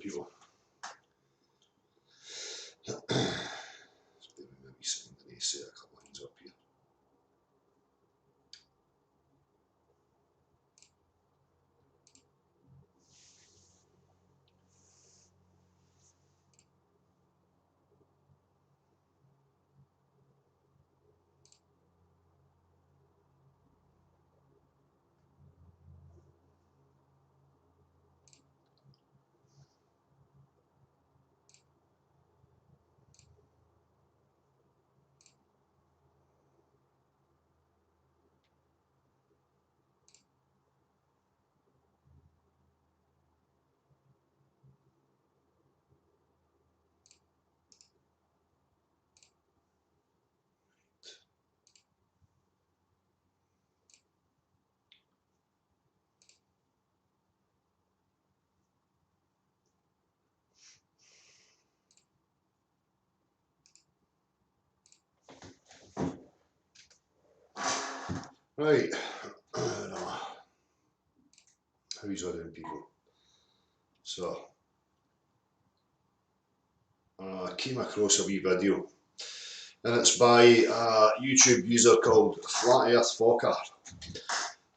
people. Just bear with me a wee second, I need to say a couple of things up here. Right, how's all doing, people? So, I came across a wee video, and it's by a YouTube user called Flat Earth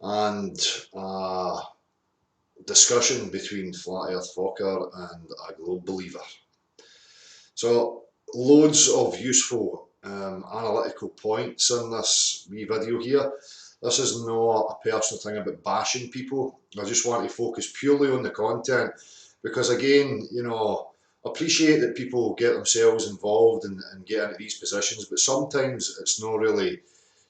and a discussion between Flat Earth and a globe believer. So, loads of useful analytical points in this wee video here. This is not a personal thing about bashing people. I just want to focus purely on the content because, again, you know, appreciate that people get themselves involved and get into these positions, but sometimes it's not really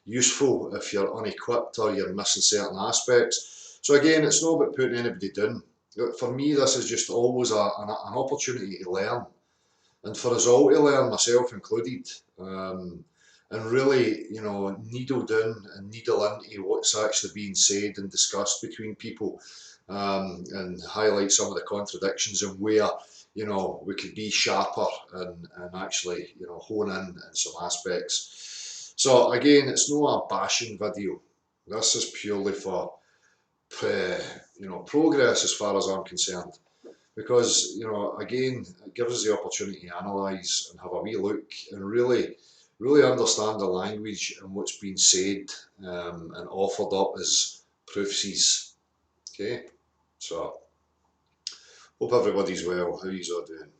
useful if you're unequipped or you're missing certain aspects. So again, it's not about putting anybody down. For me, this is just always an opportunity to learn, and for us all to learn, myself included. And really, you know, needle down and needle into what's actually being said and discussed between people, and highlight some of the contradictions and where, you know, we could be sharper and actually, you know, hone in some aspects. So again, it's not a bashing video. This is purely for, you know, progress as far as I'm concerned. Because, you know, again, it gives us the opportunity to analyse and have a wee look and really understand the language and what's been said, and offered up as proofsies. Okay, so hope everybody's well. How you all doing?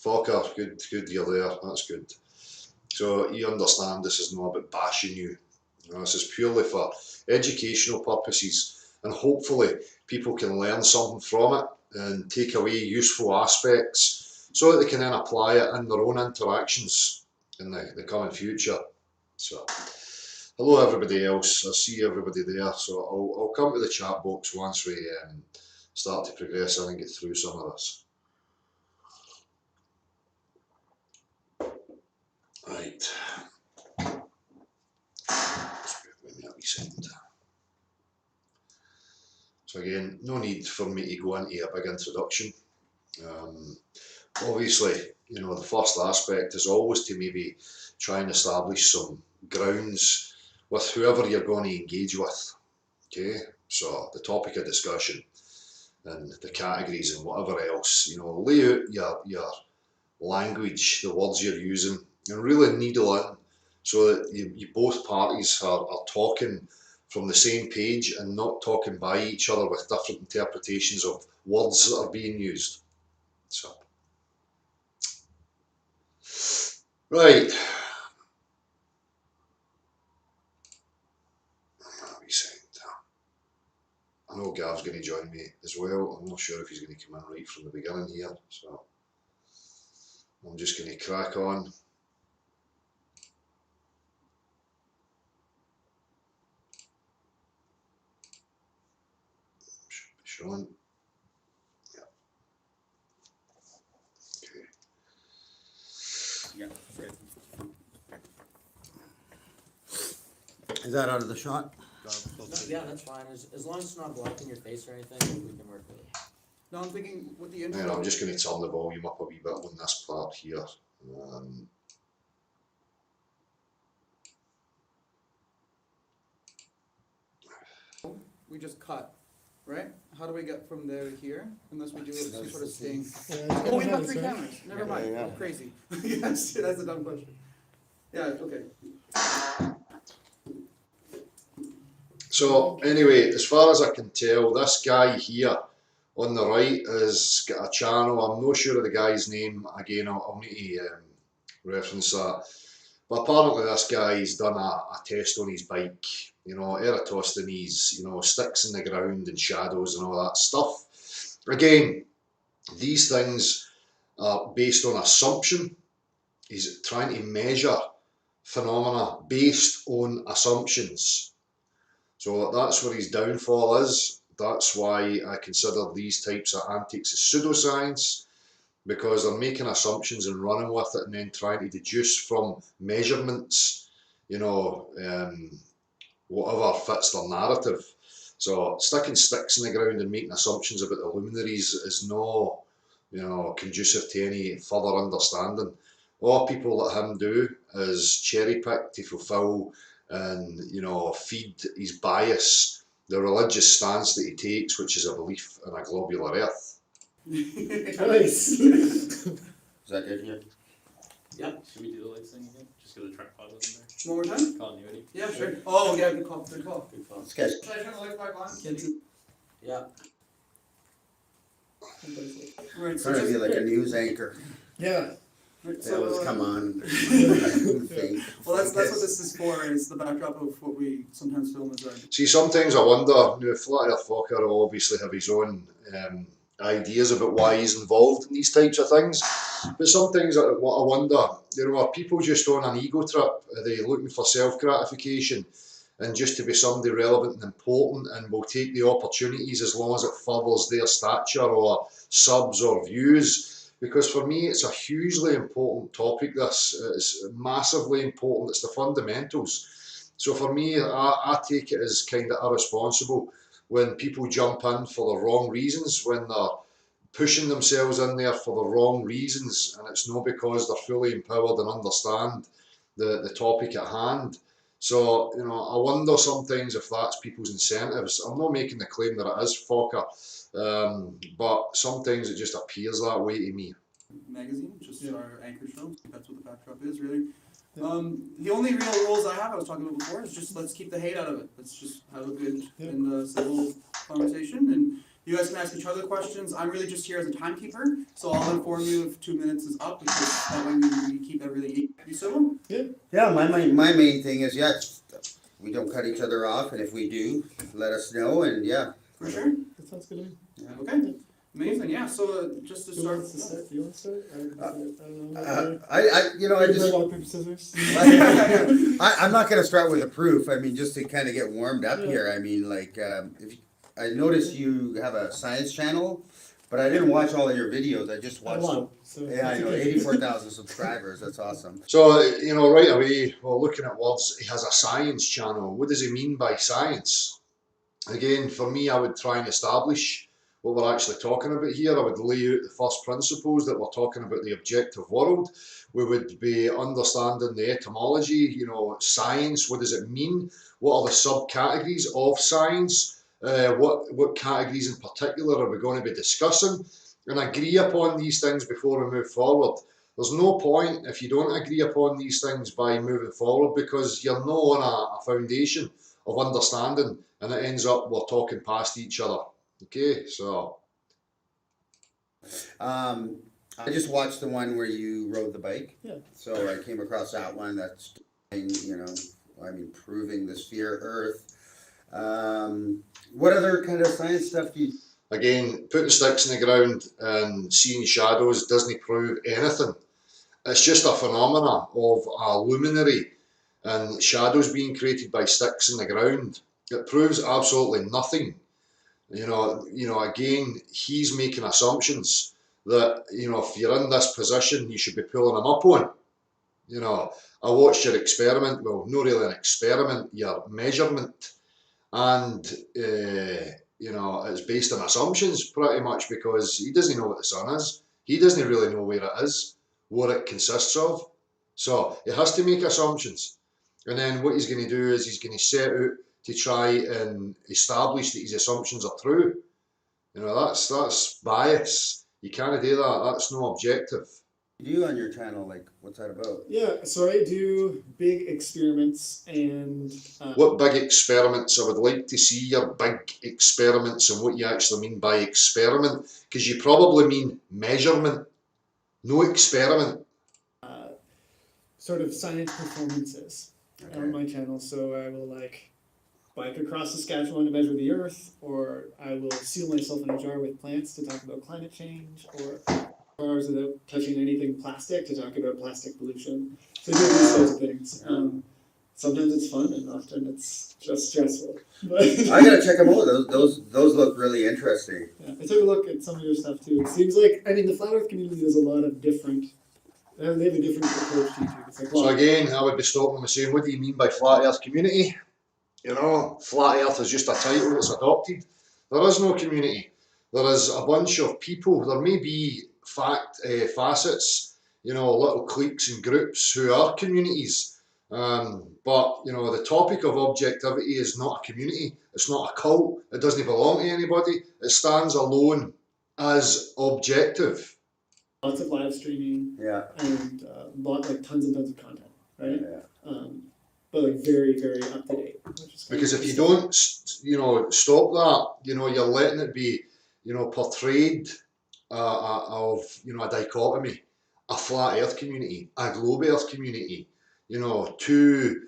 Fokker, good you're there. That's good. So you understand this is not about bashing you. You know, this is purely for educational purposes, and hopefully people can learn something from it and take away useful aspects so that they can then apply it in their own interactions in the coming future. So, hello everybody else. I see everybody there. So I'll come to the chat box once we start to progress and get through some of this. Right. Just wait a wee second. So again, no need for me to go into a big introduction. Obviously, you know, the first aspect is always to maybe try and establish some grounds with whoever you're going to engage with. Okay, so the topic of discussion and the categories and whatever else, you know, lay out your language, the words you're using, and really needle in so that you both parties are talking from the same page and not talking by each other with different interpretations of words that are being used. So, right. I know Gav's going to join me as well. I'm not sure if he's going to come in right from the beginning here, so I'm just going to crack on. Should be showing. Yeah. Okay. Yeah. Is that out of the shot? No, yeah, that's fine. As long as it's not blocking your face or anything, we can work with it. No, I'm thinking with the And I'm just going to turn the volume up a wee bit on this part here. We just cut right? How do we get from there to here? Unless we do some sort of sting. Yeah, Oh, we've got hands, 3 right? cameras. Never mind. Yeah. I'm crazy. Yes, that's a dumb question. Yeah, okay. So anyway, as far as I can tell, this guy here on the right has got a channel. I'm not sure of the guy's name. Again, I'll need to reference that. But apparently this guy's done a test on his bike, you know, Eratosthenes, you know, sticks in the ground and shadows and all that stuff. Again, these things are based on assumption. He's trying to measure phenomena based on assumptions. So that's where his downfall is. That's why I consider these types of antics as pseudoscience, because they're making assumptions and running with it and then trying to deduce from measurements, you know, whatever fits their narrative. So sticking sticks in the ground and making assumptions about the luminaries is no, you know, conducive to any further understanding. All people let him do is cherry pick to fulfil and, you know, feed his bias, the religious stance that he takes, which is a belief in a globular earth. Nice. Is that good here? Yep. Should we do the lights thing again? Just because the tripod wasn't there. One more time? Continuity. Yeah, sure. Oh, yeah, good call. Good call. Good fun. Should I turn the lights back on? Yeah. Right, so Trying to just, be like a news anchor. Yeah. right, They always so, come on. well, that's what this is for, is the backdrop of what we sometimes film as our. See, sometimes I wonder, you know, Flat Earth Fokker will obviously have his own ideas about why he's involved in these types of things, but sometimes what I wonder, you know, are people just on an ego trip? Are they looking for self-gratification and just to be somebody relevant and important, and will take the opportunities as long as it furthers their stature or subs or views? Because for me, it's a hugely important topic. This is massively important. It's the fundamentals. So for me, I take it as kind of irresponsible when people jump in for the wrong reasons, when they're pushing themselves in there for the wrong reasons, and it's not because they're fully empowered and understand the topic at hand. So, you know, I wonder sometimes if that's people's incentives. I'm not making the claim that it is Fokker, but sometimes it just appears that way to me. Magazine, just Yeah. our anchor show. That's what the backdrop is, really. The only real rules I was talking about before, is just let's keep the hate out of it. Let's just have a good Yeah. and civil conversation, and you guys can ask each other questions. I'm really just here as a timekeeper, so I'll inform you if 2 minutes is up, because that way we keep everything civil. Yeah, my main thing is, yeah, we don't cut each other off, and if we do, let us know, and yeah. For sure. That sounds good to me. Okay. Amazing. Yeah. So just to Who start. wants to start? Do you want to start? I don't know. I just, rock, paper, scissors. I'm not gonna start with a proof, I mean, just to kind of get warmed up Yeah. here, I mean, like, I noticed you have a science channel, but I didn't watch all of your videos, I just I watched won. So Yeah, I know, 84,000 subscribers, that's awesome. So, you know, right away, well, looking at words, he has a science channel. What does he mean by science? Again, for me, I would try and establish what we're actually talking about here. I would lay out the first principles that we're talking about the objective world. We would be understanding the etymology, you know, science, what does it mean? What are the subcategories of science? What categories in particular are we going to be discussing? And agree upon these things before we move forward. There's no point if you don't agree upon these things by moving forward, because you're not on a foundation of understanding, and it ends up we're talking past each other. Okay, so I just watched the one where you rode the bike. Yeah. So I came across that one that's, you know, I mean, proving the sphere Earth. What other kind of science stuff do you? again, putting sticks in the ground and seeing shadows doesn't prove anything. It's just a phenomena of a luminary and shadows being created by sticks in the ground. It proves absolutely nothing. Again, he's making assumptions that, you know, if you're in this position, you should be pulling him up on. You know, I watched your experiment, well, not really an experiment, your measurement, and, you know, it's based on assumptions pretty much, because he doesn't know what the sun is. He doesn't really know where it is, what it consists of. So he has to make assumptions. And then what he's going to do is he's going to set out to try and establish that his assumptions are true. You know, that's bias. You can't do that. That's no objective. You on your channel, like, what's that about? Yeah, so I do big experiments and What big experiments? I would like to see your big experiments and what you actually mean by experiment, because you probably mean measurement, no experiment. sort of science performances on my channel. So I will like bike across Saskatchewan to measure the Earth, or I will seal myself in a jar with plants to talk about climate change, or hours without touching anything plastic to talk about plastic pollution. So I do these sorts of things. Sometimes it's fun, and often it's just stressful. But I gotta check them out. Those look really interesting. yeah, I took a look at some of your stuff too. It seems like, I mean, the Flat Earth community does a lot of different. They have a different approach to YouTube. It's like, So again, I would be stopping and saying, what do you mean by flat Earth community? You know, flat Earth is just a title that's adopted. There is no community. There is a bunch of people. There may be facets, you know, little cliques and groups who are communities. But you know, the topic of objectivity is not a community. It's not a cult. It doesn't belong to anybody. It stands alone as objective. lots of live streaming Yeah. and like tons and tons of content, right? Yeah. But like very, very up to date. Because if you don't, you know, stop that, you know, you're letting it be, you know, portrayed of, you know, a dichotomy, a flat Earth community, a globe Earth community, you know, two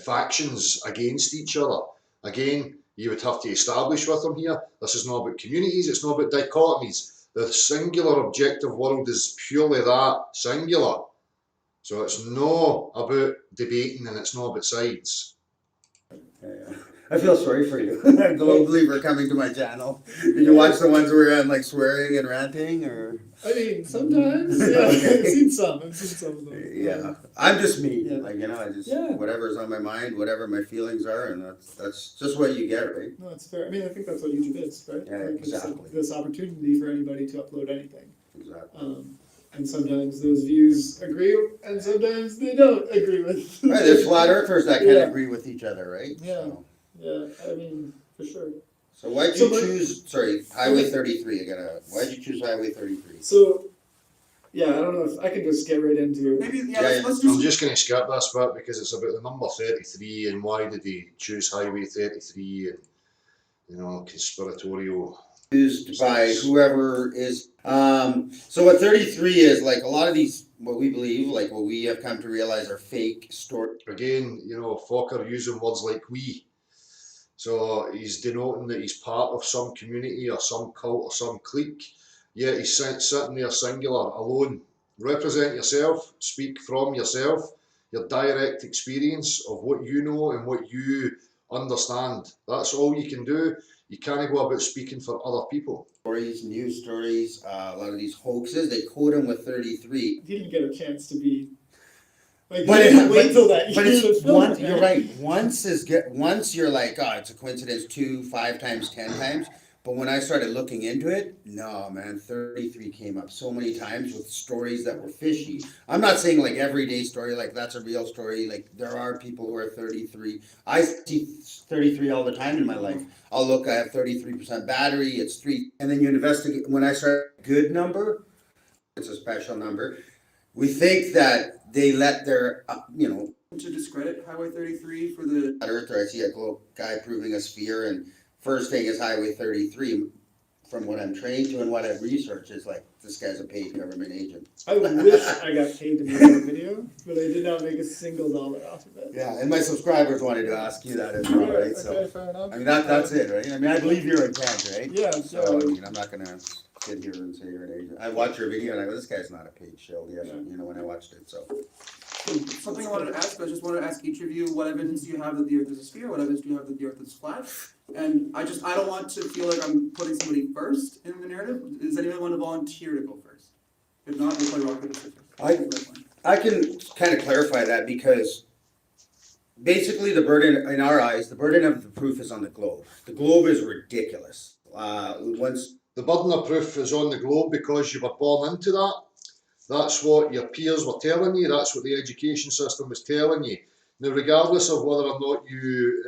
factions against each other. Again, you would have to establish with them here, this is not about communities, it's not about dichotomies. The singular objective world is purely that, singular. So it's not about debating and it's not about sides. Yeah. I feel sorry for you. I don't believe for coming to my channel. Did you watch the ones where I'm like swearing and ranting, or? I mean, sometimes, yeah, I've seen some of them. Yeah, I'm just me. Yeah. Like, you know, I just Yeah. whatever's on my mind, whatever my feelings are, and that's just what you get, right? No, it's fair. I mean, I think that's what YouTube is, right? Yeah, Like, it's exactly. this opportunity for anybody to upload anything. Exactly. And sometimes those views agree, and sometimes they don't agree with. Right, there's flat earthers that can Yeah. agree with each other, right? Yeah. So, Yeah, I mean, for sure. so why'd So you my- choose? Sorry, Highway 33. Why'd you choose Highway 33? So, yeah, I don't know if I can just get right into. Maybe, Yeah, let's do I'm just going to skip this bit because it's about the number 33 and why did he choose Highway 33 and, you know, conspiratorial. Used by whoever is. So what 33 is, like a lot of these, what we believe, like what we have come to realize are fake stories. Again, you know, Fokker using words like we. So he's denoting that he's part of some community or some cult or some clique. Yet he's sitting there singular, alone. Represent yourself, speak from yourself, your direct experience of what you know and what you understand. That's all you can do. You can't go about speaking for other people. Stories, news stories, a lot of these hoaxes, they code them with 33. He didn't get a chance to be. Like, But he didn't wait till that. But year it's to film one. it, You're right. Once you're like, oh, it's a coincidence. 2, 5 times, 10 times. But when I started looking into it, no, man, 33 came up so many times with stories that were fishy. I'm not saying like everyday story, like that's a real story. Like there are people who are 33. I see 33 all the time in my life. I'll look, I have 33% battery, it's 3. And then you investigate. When I start good number, it's a special number. We think that they let their, to discredit Highway 33 for the. Earther, I see a globe guy proving a sphere, and first thing is Highway 33. From what I'm trained to and what I've researched, is like this guy's a paid government agent. I wish I got paid to make that video, but I did not make a single dollar off of it. Yeah, and my subscribers wanted to ask you that as well, right? So, Okay, fair enough. I mean that's it, right? I mean, I believe you're intent, right? Yeah, So I mean, I'm not gonna sit here and say you're an agent. I watch your video and I go, this guy's not a paid shill. Yeah, you know, when I watched it. So Something I wanted to ask, I just wanted to ask each of you, what evidence do you have that the Earth is a sphere? What evidence do you have that the Earth is flat? And I don't want to feel like I'm putting somebody first in the narrative. Does anyone want to volunteer to go first? If not, we'll play rock, paper, scissors. I can kind of clarify that because basically the burden, in our eyes, the burden of the proof is on the globe. The globe is ridiculous. The burden of proof is on the globe because you were born into that. That's what your peers were telling you. That's what the education system was telling you. Now, regardless of whether or not you,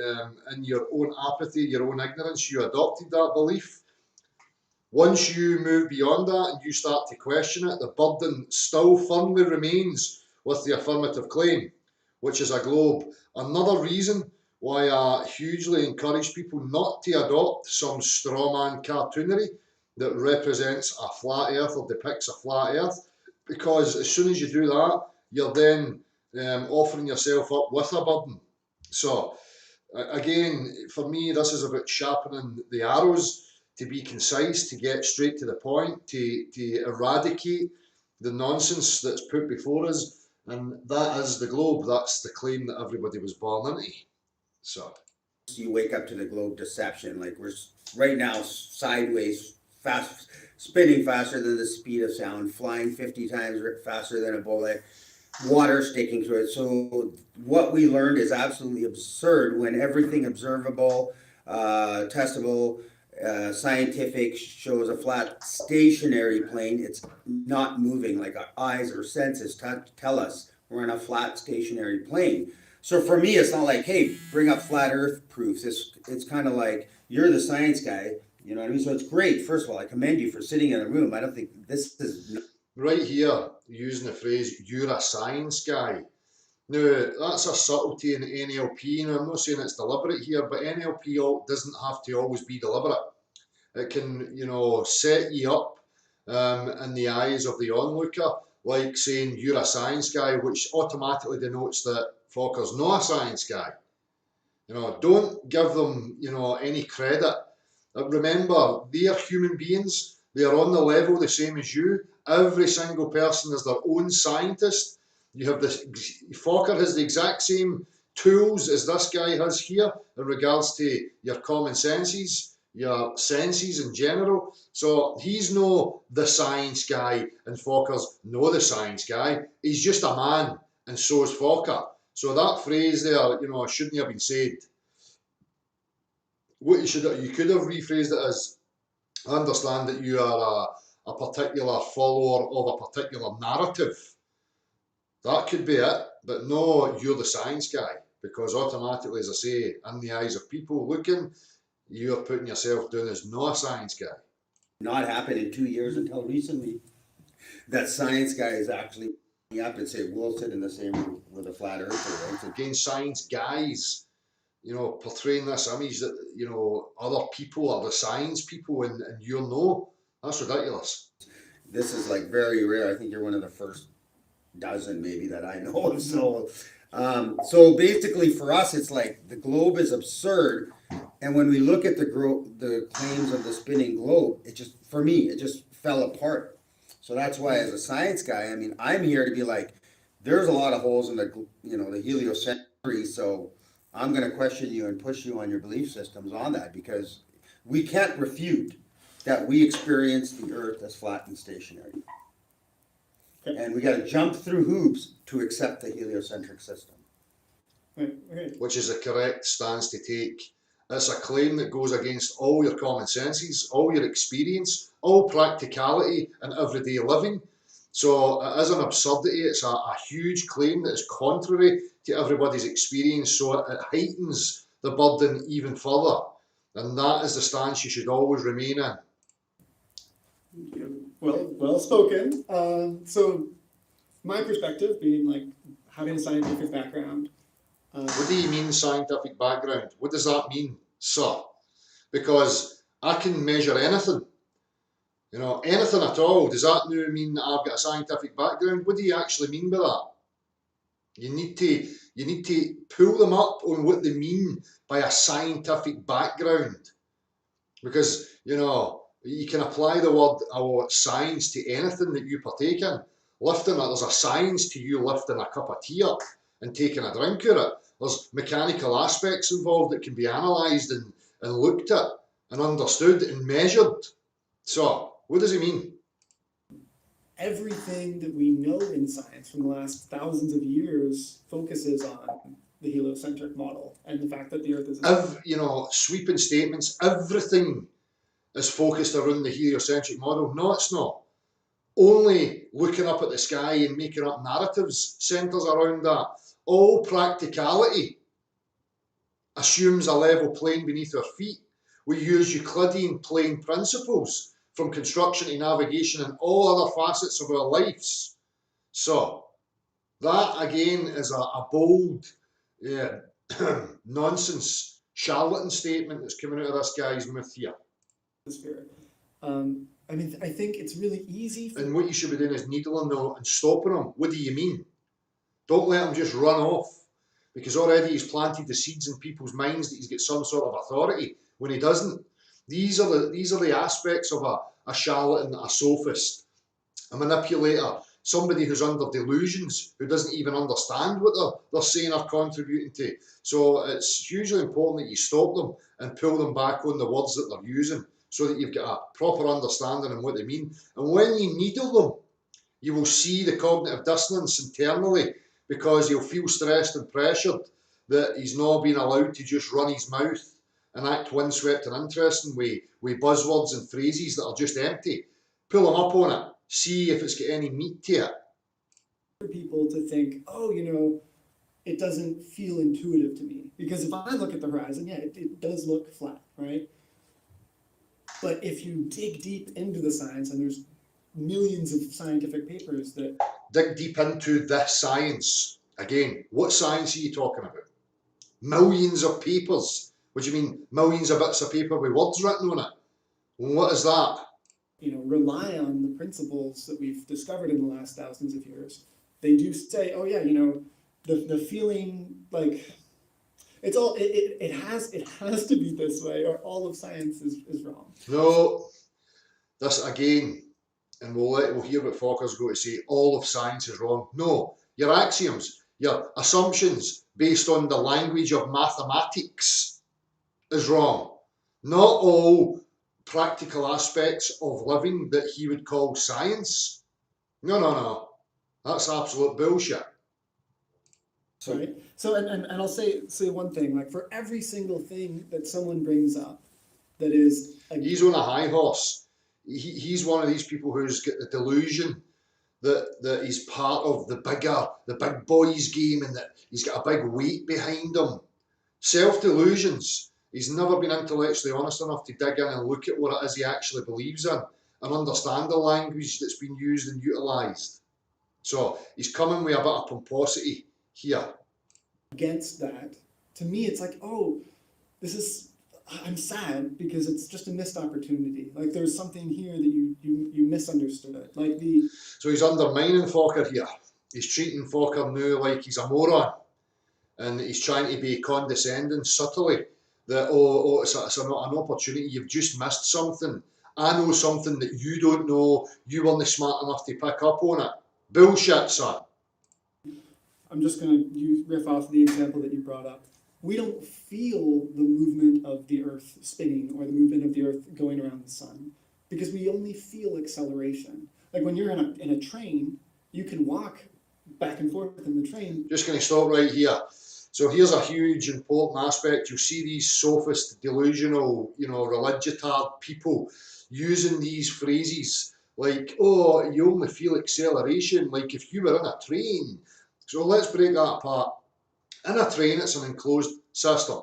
in your own apathy, your own ignorance, you adopted that belief, once you move beyond that and you start to question it, the burden still firmly remains with the affirmative claim, which is a globe. Another reason why I hugely encourage people not to adopt some strawman cartoonery that represents a flat earth or depicts a flat earth, because as soon as you do that, you're then offering yourself up with a burden. So, again, for me, this is about sharpening the arrows, to be concise, to get straight to the point, to eradicate the nonsense that's put before us, and that is the globe. That's the claim that everybody was born into. So you wake up to the globe deception. Like we're right now sideways, fast, spinning faster than the speed of sound, flying 50 times faster than a bullet, water sticking to it. So what we learned is absolutely absurd when everything observable, testable, scientific shows a flat stationary plane. It's not moving, like our eyes or senses tell us we're in a flat stationary plane. So for me, it's not like, hey, bring up flat earth proofs. It's kind of like, you're the science guy, you know what I mean? So it's great. First of all, I commend you for sitting in a room. I don't think this is... right here, using the phrase, you're a science guy. Now, that's a subtlety in NLP. Now, I'm not saying it's deliberate here, but NLP doesn't have to always be deliberate. It can, set you up in the eyes of the onlooker, like saying you're a science guy, which automatically denotes that Fokker's not a science guy. Don't give them, any credit. Remember, they are human beings. They are on the level the same as you. Every single person is their own scientist. You have this, Fokker has the exact same tools as this guy has here in regards to your common senses, your senses in general. So he's no the science guy and Fokker's no the science guy. He's just a man, and so is Fokker. So that phrase there, shouldn't have been said. What you could have rephrased it as, I understand that you are a particular follower of a particular narrative. That could be it, but no, you're the science guy, because automatically, as I say, in the eyes of people looking, you're putting yourself down as not a science guy. Not happened in 2 years until recently. That science guy is actually up and say, we'll sit in the same room with a flat earther. Right? Again, science guys, portraying this image that, other people are the science people and you're no. That's ridiculous. This is like very rare. I think you're one of the first dozen maybe that I know of. So basically for us, it's like the globe is absurd. And when we look at the claims of the spinning globe, for me, it just fell apart. So that's why as a science guy, I'm here to be like, there's a lot of holes in the heliocentric, so I'm going to question you and push you on your belief systems on that, because we can't refute that we experience the Earth as flat and stationary. And we got to jump through hoops to accept the heliocentric system. Okay. Which is the correct stance to take. It's a claim that goes against all your common senses, all your experience, all practicality in everyday living. So it is an absurdity. It's a huge claim that is contrary to everybody's experience. So it heightens the burden even further. And that is the stance you should always remain in. Well spoken. So my perspective, being like having a scientific background. What do you mean scientific background? What does that mean, sir? Because I can measure anything. Anything at all. Does that now mean that I've got a scientific background? What do you actually mean by that? You need to pull them up on what they mean by a scientific background. Because, you can apply the word science to anything that you partake in. There's a science to you lifting a cup of tea up and taking a drink of it. There's mechanical aspects involved that can be analysed and looked at and understood and measured. So, what does it mean? Everything that we know in science from the last thousands of years focuses on the heliocentric model and the fact that the Earth is... Sweeping statements, everything is focused around the heliocentric model. No, it's not. Only looking up at the sky and making up narratives centres around that. all practicality assumes a level plane beneath our feet. We use Euclidean plane principles from construction to navigation and all other facets of our lives. So that again is a bold nonsense charlatan statement that's coming out of this guy's mouth here. The spirit. I mean, I think it's really easy for And what you should be doing is needling them and stopping them. What do you mean? Don't let him just run off, because already he's planted the seeds in people's minds that he's got some sort of authority when he doesn't. These are the aspects of a charlatan, a sophist, a manipulator, somebody who's under delusions, who doesn't even understand what they're saying or contributing to. So it's hugely important that you stop them and pull them back on the words that they're using, so that you've got a proper understanding of what they mean. And when you needle them, you will see the cognitive dissonance internally, because he'll feel stressed and pressured that he's not being allowed to just run his mouth and act windswept and interesting with buzzwords and phrases that are just empty. Pull him up on it. See if it's got any meat to it. people to think, oh, you know, it doesn't feel intuitive to me. Because if I look at the horizon, yeah, it does look flat, right? But if you dig deep into the science, and there's millions of scientific papers that Dig deep into this science. Again, what science are you talking about? Millions of papers. What do you mean, millions of bits of paper with words written on it? What is that? you know, rely on the principles that we've discovered in the last thousands of years. They do say, oh yeah, you know, the feeling, like, it's all it has to be this way, or all of science is wrong. No, this again, and we'll hear what Fokker's going to say, all of science is wrong. No, your axioms, your assumptions based on the language of mathematics is wrong. Not all practical aspects of living that he would call science. No. That's absolute bullshit. So, Right? So and I'll say one thing, like, for every single thing that someone brings up that is He's on a high horse. He's one of these people who's got the delusion that he's part of the big boys game, and that he's got a big weight behind him. Self-delusions. He's never been intellectually honest enough to dig in and look at what it is he actually believes in and understand the language that's been used and utilised. So he's coming with a bit of pomposity here. against that. To me, it's like, oh, I'm sad because it's just a missed opportunity. Like, there's something here that you misunderstood. Like So he's undermining Fokker here. He's treating Fokker now like he's a moron, and he's trying to be condescending subtly. That it's an opportunity. You've just missed something. I know something that you don't know. You weren't smart enough to pick up on it. Bullshit, son. I'm just going to riff off the example that you brought up. We don't feel the movement of the Earth spinning or the movement of the Earth going around the sun, because we only feel acceleration. Like, when you're in a train, you can walk back and forth in the train. Just going to stop right here. So here's a huge important aspect. You'll see these sophist, delusional, religitard people using these phrases like, oh, you only feel acceleration, like if you were in a train. So let's break that apart. In a train, it's an enclosed system.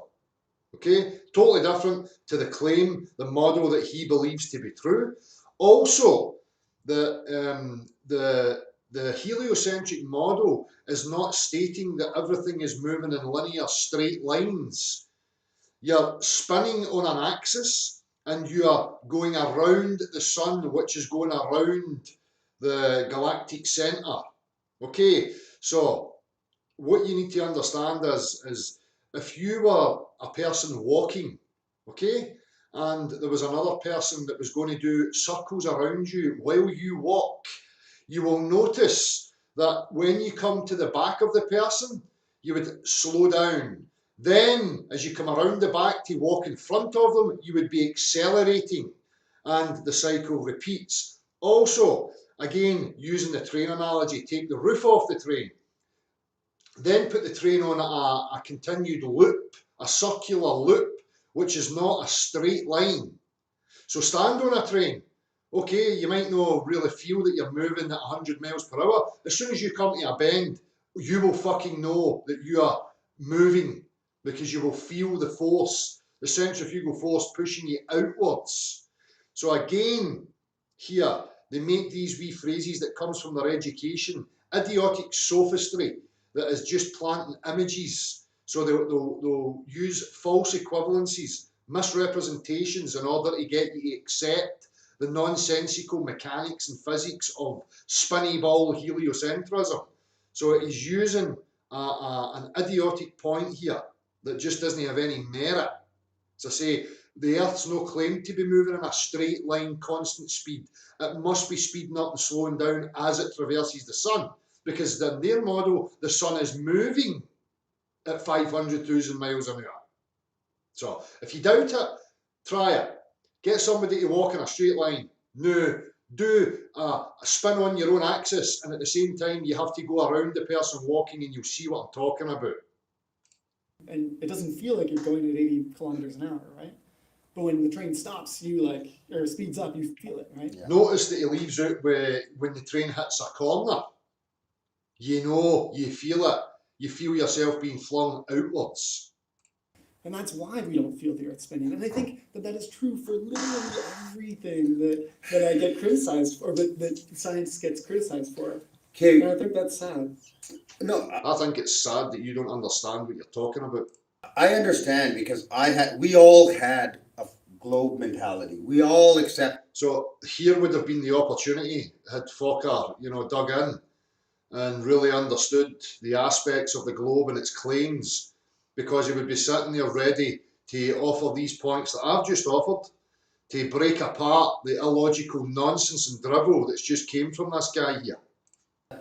Okay? Totally different to the claim, the model that he believes to be true. Also, the heliocentric model is not stating that everything is moving in linear straight lines. You're spinning on an axis and you are going around the sun, which is going around the galactic center. Okay, so what you need to understand is if you were a person walking, okay, and there was another person that was going to do circles around you while you walk, you will notice that when you come to the back of the person, you would slow down. Then, as you come around the back to walk in front of them, you would be accelerating, and the cycle repeats. Also, again, using the train analogy, take the roof off the train, then put the train on a continued loop, a circular loop, which is not a straight line. So stand on a train. Okay, you might not really feel that you're moving at 100 miles per hour. As soon as you come to a bend, you will fucking know that you are moving because you will feel the force, the centrifugal force pushing you outwards. So again, here, they make these wee phrases that comes from their education, idiotic sophistry that is just planting images. So they'll use false equivalencies, misrepresentations in order to get you to accept the nonsensical mechanics and physics of spinny ball heliocentrism. So he's using an idiotic point here that just doesn't have any merit. As I say, the Earth's no claimed to be moving in a straight line, constant speed. It must be speeding up and slowing down as it traverses the sun, because in their model, the sun is moving at 500,000 miles an hour. So if you doubt it, try it. Get somebody to walk in a straight line. No, do a spin on your own axis, and at the same time, you have to go around the person walking, and you'll see what I'm talking about. And it doesn't feel like you're going at 80 kilometers an hour, right? But when the train stops, or speeds up, you feel it, right? Yeah. Notice that he leaves out when the train hits a corner. You know, you feel it. You feel yourself being flung outwards. And that's why we don't feel the Earth spinning. And I think that is true for literally everything that I get criticized for, that science gets criticized for. And Okay, I think that's sad. no, I think it's sad that you don't understand what you're talking about. I understand because we all had a globe mentality. We all accept. So here would have been the opportunity had Fokker, dug in and really understood the aspects of the globe and its claims, because he would be sitting there ready to offer these points that I've just offered, to break apart the illogical nonsense and drivel that's just came from this guy here.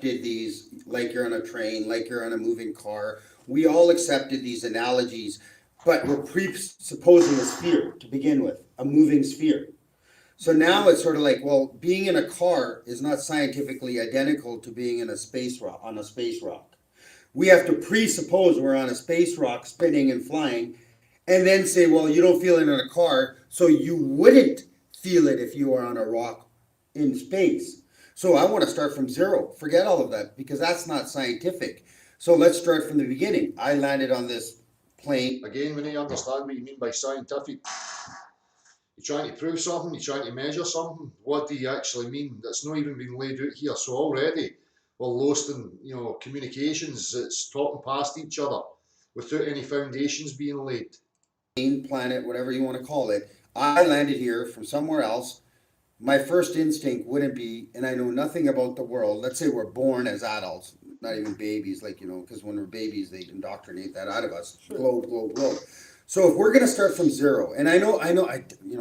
Did these like you're on a train, like you're on a moving car. We all accepted these analogies, but we're presupposing a sphere to begin with, a moving sphere. So now it's sort of like, well, being in a car is not scientifically identical to being in a space rock, on a space rock. We have to presuppose we're on a space rock spinning and flying, and then say, well, you don't feel it in a car, so you wouldn't feel it if you were on a rock in space. So I want to start from zero. Forget all of that, because that's not scientific. So let's start from the beginning. I landed on this plane. Again, we need to understand what you mean by scientific. You're trying to prove something, you're trying to measure something. What do you actually mean? That's not even been laid out here. So already we're lost in communications. It's talking past each other without any foundations being laid. Planet, whatever you want to call it. I landed here from somewhere else. My first instinct wouldn't be, and I know nothing about the world. Let's say we're born as adults, not even babies, because when we're babies, they indoctrinate that out of us. Sure. Globe. So if we're going to start from zero, and I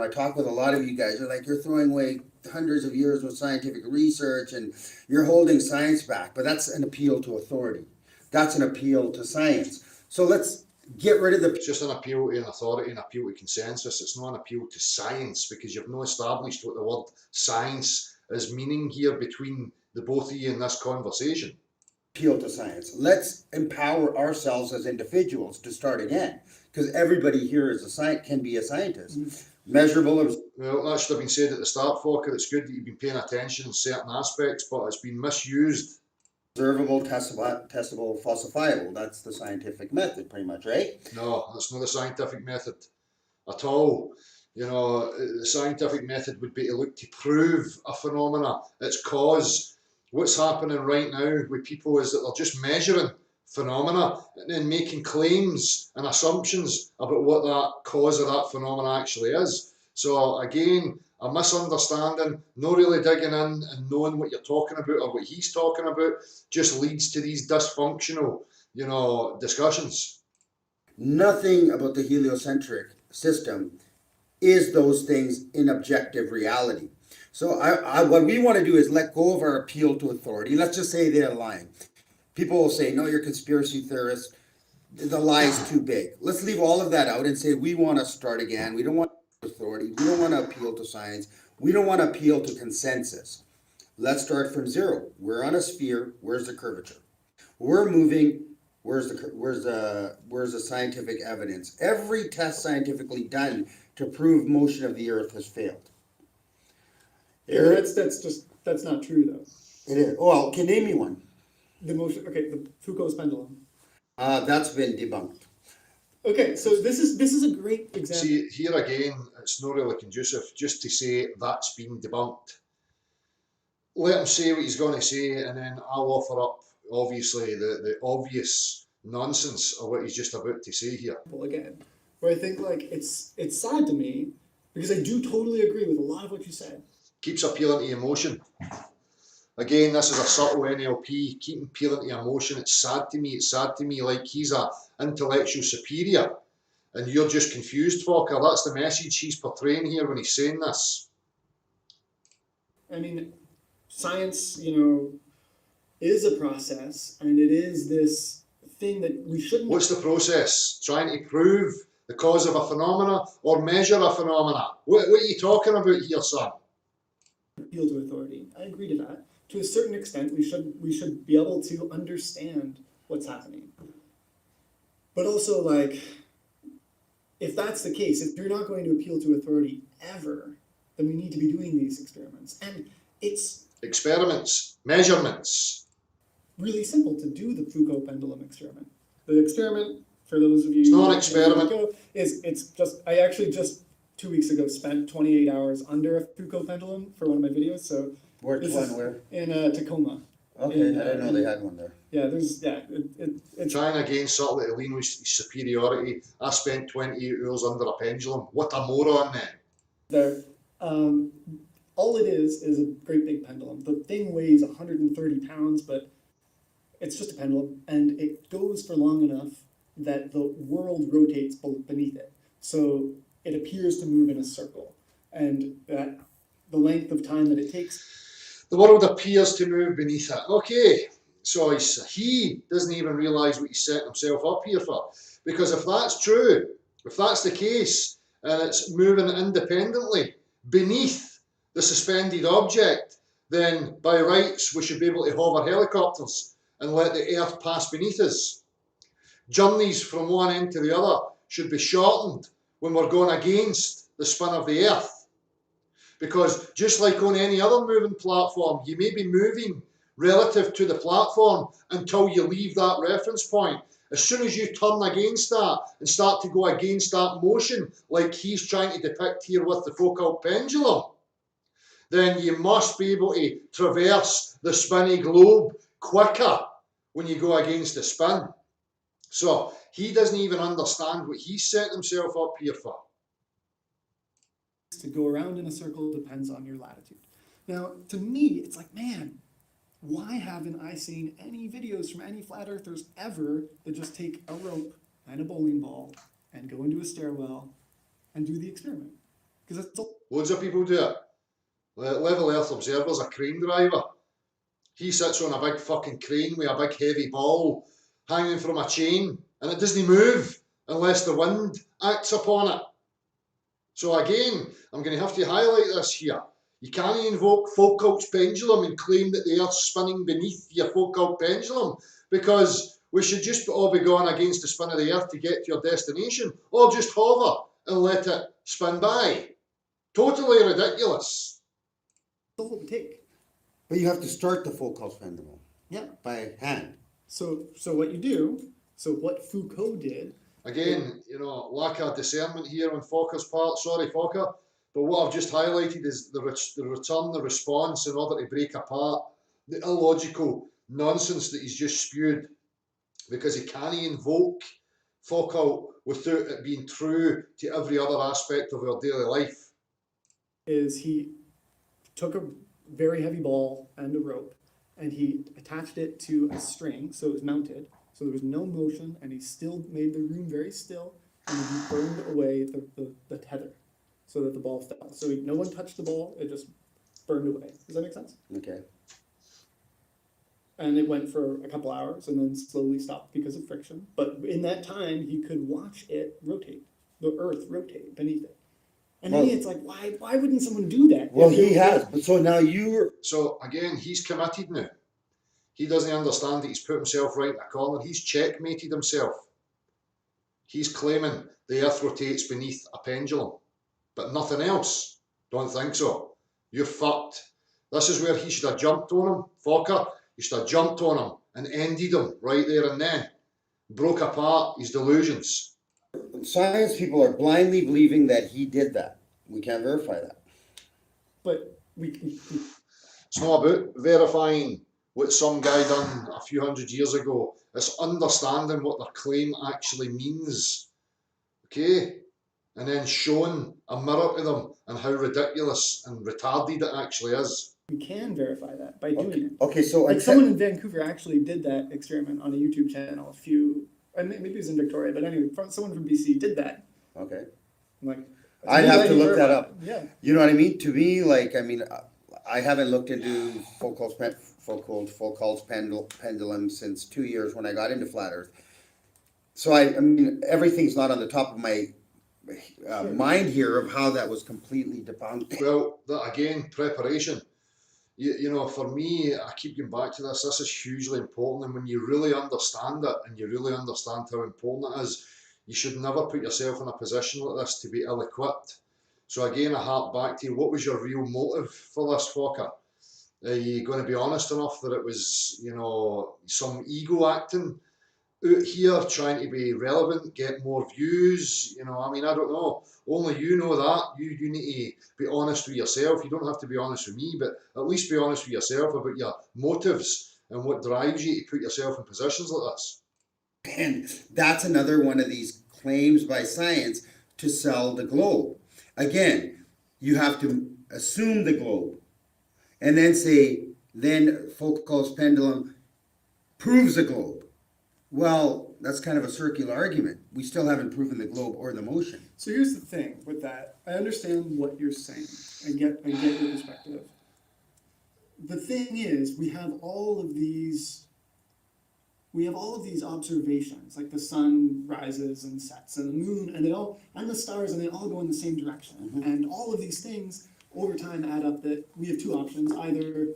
talk with a lot of you guys, you're like, you're throwing away hundreds of years of scientific research and you're holding science back, but that's an appeal to authority. That's an appeal to science. So let's get rid of It's just an appeal to an authority, an appeal to consensus. It's not an appeal to science, because you've not established what the word science is meaning here between the both of you in this conversation. appeal to science. Let's empower ourselves as individuals to start again, because everybody here is can be a scientist. Measurable. Well, that should have been said at the start, Fokker. It's good that you've been paying attention in certain aspects, but it's been misused. Observable, testable, falsifiable. That's the scientific method, pretty much, right? No, that's not the scientific method at all. The scientific method would be to look to prove a phenomena, its cause. What's happening right now with people is that they're just measuring phenomena and then making claims and assumptions about what that cause of that phenomena actually is. So again, a misunderstanding, not really digging in and knowing what you're talking about or what he's talking about, just leads to these dysfunctional, discussions. Nothing about the heliocentric system is those things in objective reality. So what we want to do is let go of our appeal to authority. Let's just say they're lying. People will say, no, you're conspiracy theorists. The lie is too big. Let's leave all of that out and say we want to start again. We don't want authority. We don't want to appeal to science. We don't want to appeal to consensus. Let's start from zero. We're on a sphere. Where's the curvature? We're moving. Where's the scientific evidence? Every test scientifically done to prove motion of the Earth has failed. Yeah, that's not true though. It is. Well, can name me one. the motion. Okay, the Foucault's pendulum. That's been debunked. Okay, so this is a great example. See, here again, it's not really conducive just to say that's been debunked. Let him say what he's going to say, and then I'll offer up, obviously, the obvious nonsense of what he's just about to say here. Again, where I think like it's sad to me because I do totally agree with a lot of what you said. Keeps appealing to emotion. Again, this is a subtle NLP, keeping appealing to emotion. It's sad to me. It's sad to me like he's a intellectual superior, and you're just confused, Fokker. That's the message he's portraying here when he's saying this. I mean, science, is a process, and it is this thing that we shouldn't. What's the process? Trying to prove the cause of a phenomena or measure a phenomena? What are you talking about here, son? Appeal to authority. I agree to that. To a certain extent, we should be able to understand what's happening. But also, like, if that's the case, if you're not going to appeal to authority ever, then we need to be doing these experiments. And it's Experiments, measurements. really simple to do the Foucault pendulum experiment. The experiment, for those of you It's not an who experiment. don't know, it's just I actually just 2 weeks ago spent 28 hours under a Foucault pendulum for one of my videos. So Which this one, is where? in Tacoma. Okay, I didn't know they had one there. Yeah, it's Trying again subtly to lean with his superiority. I spent 28 hours under a pendulum. What a moron then. there. All it is a great big pendulum. The thing weighs 130 pounds, but it's just a pendulum, and it goes for long enough that the world rotates beneath it. So it appears to move in a circle, and that the length of time that it takes. The world appears to move beneath it. Okay, so he doesn't even realise what he's setting himself up here for. Because if that's true, if that's the case, and it's moving independently beneath the suspended object, then by rights we should be able to hover helicopters and let the earth pass beneath us. Journeys from one end to the other should be shortened when we're going against the spin of the earth. Because just like on any other moving platform, you may be moving relative to the platform until you leave that reference point. As soon as you turn against that and start to go against that motion, like he's trying to depict here with the Foucault pendulum, then you must be able to traverse the spinny globe quicker when you go against the spin. So he doesn't even understand what he's set himself up here for. To go around in a circle depends on your latitude. Now, to me, it's like, man, why haven't I seen any videos from any flat earthers ever that just take a rope and a bowling ball and go into a stairwell and do the experiment? Because that's all. Loads of people do it. Level Earth Observer's a crane driver. He sits on a big fucking crane with a big heavy ball hanging from a chain, and it doesn't move unless the wind acts upon it. So again, I'm going to have to highlight this here. You can't invoke Foucault's pendulum and claim that the Earth's spinning beneath your Foucault pendulum, because we should just all be going against the spin of the Earth to get to your destination, or just hover and let it spin by. Totally ridiculous. That's all it would take. But you have to start the Foucault's pendulum Yeah. by hand. So what you do, so what Foucault did. Again, lack of discernment here on Fokker's part. Sorry, Fokker. But what I've just highlighted is the return, the response in order to break apart the illogical nonsense that he's just spewed, because he can't invoke Foucault without it being true to every other aspect of our daily life. Is he took a very heavy ball and a rope, and he attached it to a string, so it was mounted, so there was no motion, and he still made the room very still, and he burned away the tether, so that the ball fell. So no one touched the ball, it just burned away. Does that make sense? Okay. And it went for a couple hours, and then slowly stopped because of friction. But in that time, he could watch it rotate, the earth rotate beneath it. And to me, it's like, why wouldn't someone do that? Well, he has, but so now you're. So again, he's committed now. He doesn't understand that he's put himself right in a corner. He's checkmated himself. He's claiming the earth rotates beneath a pendulum, but nothing else. Don't think so. You're fucked. This is where he should have jumped on him, Fokker. You should have jumped on him and ended him right there and then. Broke apart his delusions. Science people are blindly believing that he did that. We can't verify that. But we It's not about verifying what some guy done a few hundred years ago. It's understanding what their claim actually means. Okay? And then showing a mirror to them and how ridiculous and retarded it actually is. can verify that by doing it. Okay, so Like someone in Vancouver actually did that experiment on a YouTube channel maybe it was in Victoria, but anyway, someone from BC did that. okay. I'm like, I'd have to look that up. Yeah. You know what I mean? To me, like, I mean, I haven't looked into Foucault's pendulum since 2 years when I got into flat Earth. So I mean, everything's not on the top of my mind here of how that was completely debunked. Well, that again, preparation. You know, for me, I keep going back to this. This is hugely important, and when you really understand it and you really understand how important it is, you should never put yourself in a position like this to be ill-equipped. So again, I hark back to you. What was your real motive for this, Fokker? Are you going to be honest enough that it was, you know, some ego acting out here, trying to be relevant, get more views? You know, I mean, I don't know. Only you know that. You need to be honest with yourself. You don't have to be honest with me, but at least be honest with yourself about your motives and what drives you to put yourself in positions like this. And that's another one of these claims by science to sell the globe. Again, you have to assume the globe and then say, then Foucault's pendulum proves the globe. Well, that's kind of a circular argument. We still haven't proven the globe or the motion. So here's the thing with that. I understand what you're saying. I get your perspective. The thing is, we have all of these observations, like the sun rises and sets, and the moon, and the stars, and they all go in the same direction. Mm-hmm. And all of these things over time add up that we have two options: either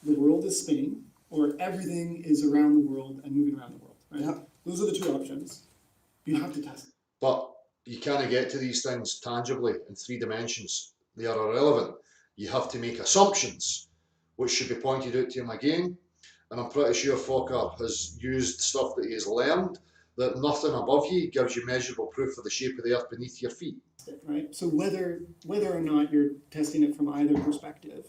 the world is spinning, or everything is around the world and moving around the world. Right? Yeah. Those are the two options. You have to test it. But you can't get to these things tangibly in 3 dimensions. They are irrelevant. You have to make assumptions, which should be pointed out to him again. And I'm pretty sure Fokker has used stuff that he has learned, that nothing above you gives you measurable proof of the shape of the earth beneath your feet. Right? So whether or not you're testing it from either perspective,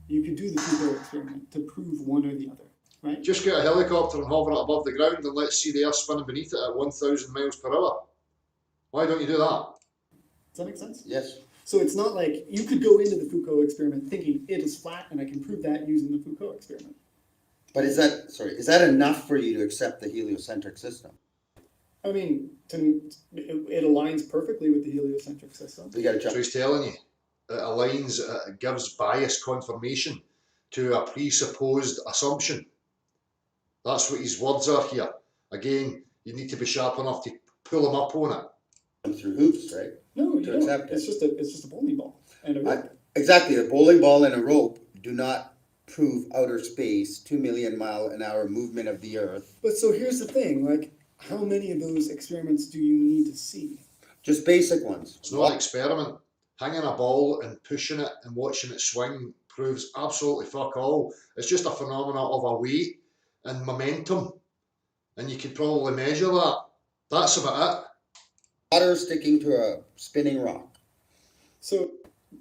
you could do the Foucault experiment to prove one or the other. Right? Just get a helicopter and hover it above the ground and let's see the earth spinning beneath it at 1,000 miles per hour. Why don't you do that? Does that make sense? Yes. So it's not like you could go into the Foucault experiment thinking it is flat and I can prove that using the Foucault experiment. But is that enough for you to accept the heliocentric system? I mean, it aligns perfectly with the heliocentric system. We got to So jump. he's telling you, it aligns, it gives biased confirmation to a presupposed assumption. That's what his words are here. Again, you need to be sharp enough to pull him up on it. Through hoops, right? No, you To don't. accept it. It's just a bowling ball and a rope. Exactly. A bowling ball and a rope do not prove outer space, 2 million mile an hour movement of the earth. But so here's the thing, like, how many of those experiments do you need to see? Just basic ones. It's not an experiment. Hanging a ball and pushing it and watching it swing proves absolutely fuck all. It's just a phenomena of a weight and momentum. And you could probably measure that. That's about it. Water sticking to a spinning rock. So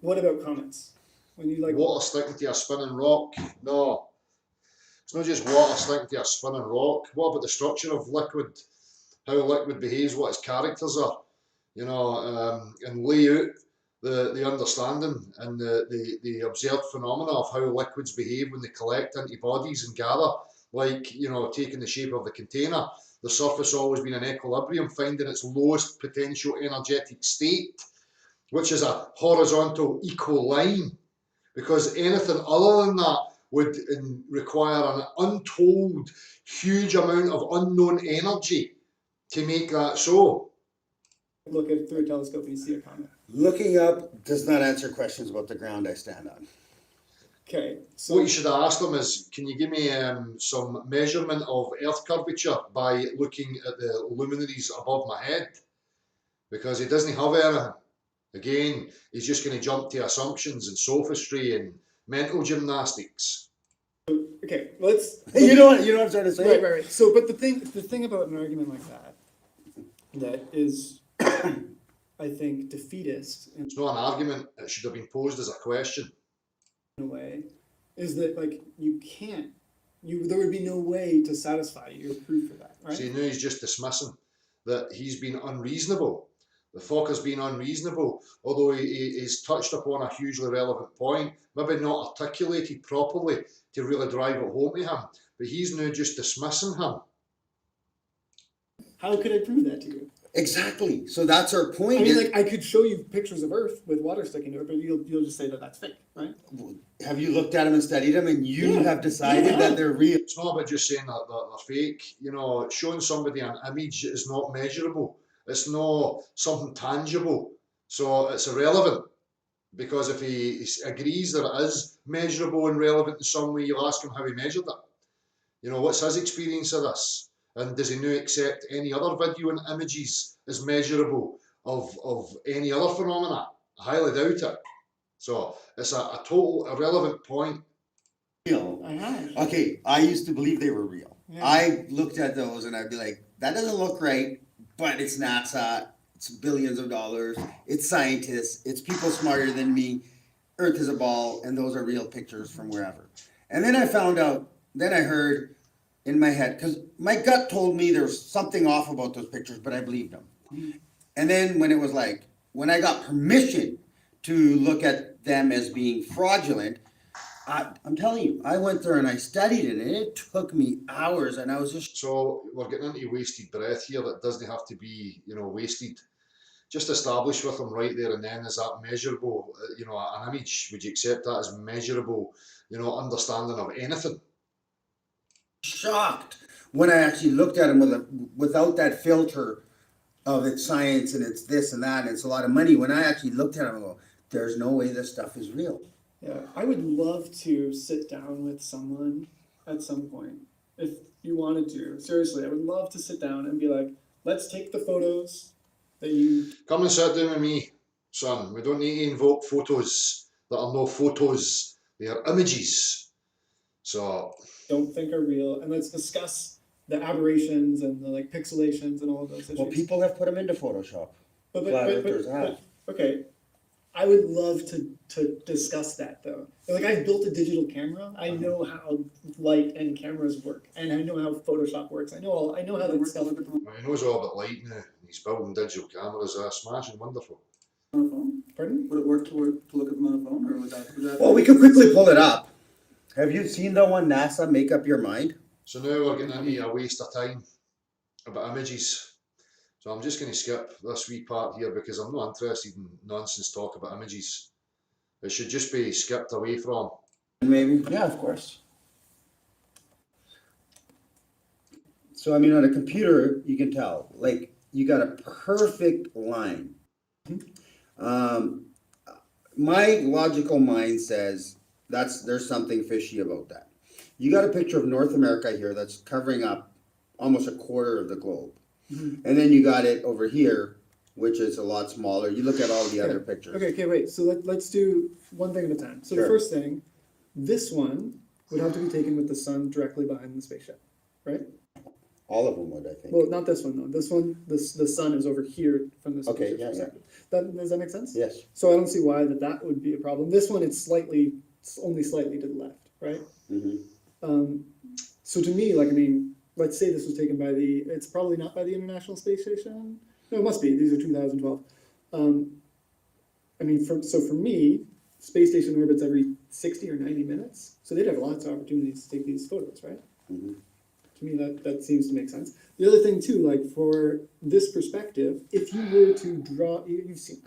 what about comets? When you like Water sticking to a spinning rock? No. It's not just water sticking to a spinning rock. What about the structure of liquid? How liquid behaves, what its characters are, you know, and lay out the understanding and the observed phenomena of how liquids behave when they collect into bodies and gather, like, you know, taking the shape of the container. The surface always been in equilibrium, finding its lowest potential energetic state, which is a horizontal equal line, because anything other than that would require an untold huge amount of unknown energy to make that so. look at through a telescope and you see a comet. Looking up does not answer questions about the ground I stand on. Okay, so What you should ask them is, can you give me some measurement of earth curvature by looking at the luminaries above my head? Because he doesn't have anything. Again, he's just going to jump to assumptions and sophistry and mental gymnastics. okay, let's. You know what I'm trying to say? Right, right, right. So, but the thing about an argument like that is, I think, defeatist in It's not an argument, it should have been posed as a question. a way, is that like there would be no way to satisfy your proof for that, right? See, now he's just dismissing that he's been unreasonable. The Fokker's been unreasonable, although he's touched upon a hugely relevant point, maybe not articulated properly to really drive it home to him, but he's now just dismissing him. How could I prove that to you? Exactly. So that's our point. I mean, like, I could show you pictures of Earth with water sticking to it, but you'll just say that that's fake, right? Have you looked at them and studied them, and you Yeah. have decided Yeah. that they're real? It's not about just saying that they're fake. You know, showing somebody an image is not measurable. It's not something tangible. So it's irrelevant. Because if he agrees that it is measurable and relevant in some way, you'll ask him how he measured it. You know, what's his experience of this? And does he now accept any other video and images as measurable of any other phenomena? I highly doubt it. So it's a total irrelevant point. Real. I have. Okay, I used to believe they were real. Yeah. I looked at those and I'd be like, that doesn't look right, but it's NASA, it's billions of dollars, it's scientists, it's people smarter than me, Earth is a ball, and those are real pictures from wherever. And then I found out, then I heard in my head, because my gut told me there was something off about those pictures, but I believed them. And then when it was like, when I got permission to look at them as being fraudulent, I'm telling you, I went there and I studied it, and it took me hours, and I was just. So we're getting into wasted breath here that doesn't have to be, you know, wasted. Just establish with them right there and then, is that measurable? You know, an image, would you accept that as measurable, you know, understanding of anything? Shocked when I actually looked at him without that filter of it's science and it's this and that and it's a lot of money. When I actually looked at him, I go, there's no way this stuff is real. Yeah, I would love to sit down with someone at some point, if you wanted to. Seriously, I would love to sit down and be like, let's take the photos that you. Come and sit down with me, son. We don't need to invoke photos that are no photos. They are images. So don't think are real, and let's discuss the aberrations and the like pixelations and all of those issues. Well, people have put them into Photoshop. Flat earthers have. Okay, I would love to discuss that though. Like, I've built a digital camera. I know how light and cameras work, and I know how Photoshop works. I know how that stuff. well, he knows all about light now. He's building digital cameras. Smashing, wonderful. On a phone? Pardon? Would it work to look at them on a phone, or would that? Well, we can quickly pull it up. Have you seen the one NASA Make Up Your Mind? So now we're getting into a waste of time about images. So I'm just going to skip this wee part here because I'm not interested in nonsense talk about images. It should just be skipped away from. Maybe. Yeah, of course. So, I mean, on a computer, you can tell. Like, you got a perfect line. My logical mind says there's something fishy about that. You got a picture of North America here that's covering up almost a quarter of the globe. And then you got it over here, which is a lot smaller. You look at all the other pictures. Okay, wait. So let's do one thing at a time. So Sure. the first thing, this one would have to be taken with the sun directly behind the spaceship, right? All of them would, I think. Well, not this one though. This one, the sun is over here from the Okay, spaceship's yeah. perspective. Does that make sense? Yes. So I don't see why that would be a problem. This one, it's only slightly to the left, right? Mm-hmm. So to me, like, I mean, let's say this was taken by it's probably not by the International Space Station. No, it must be. These are 2012. I mean, for me, space station orbits every 60 or 90 minutes. So they'd have lots of opportunities to take these photos, right? Mm-hmm. To me, that seems to make sense. The other thing too, like for this perspective, if you were to draw, you've seen,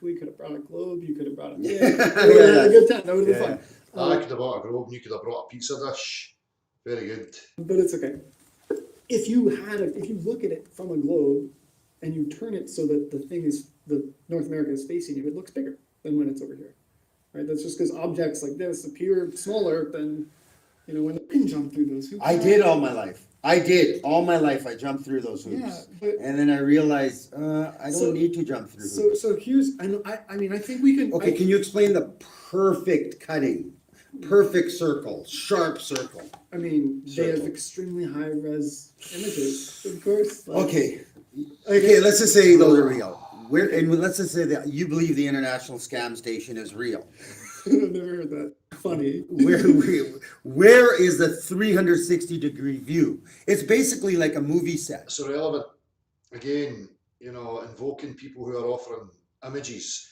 we could have brought a globe, you could have brought a pin. We would have had a good time. That would have been fun. I could have brought a globe and you could have brought a pizza dish. Very good. But it's okay. If you look at it from a globe and you turn it so that the North America is facing you, it looks bigger than when it's over here, right? That's just because objects like this appear smaller than, when the pin jump through those hoops. I did all my life. I jumped through those hoops. Yeah, but And then I realized I don't need to jump through hoops. so here's, I mean, I think we can. Okay, can you explain the perfect cutting perfect circle, sharp circle. I mean, they have Circle. extremely high res images, of course. like- Okay, let's just say those are real. And let's just say that you believe the International Scam Station is real. I've never heard that. Funny. Where is the 360-degree view? It's basically like a movie set. It's irrelevant. Again, invoking people who are offering images.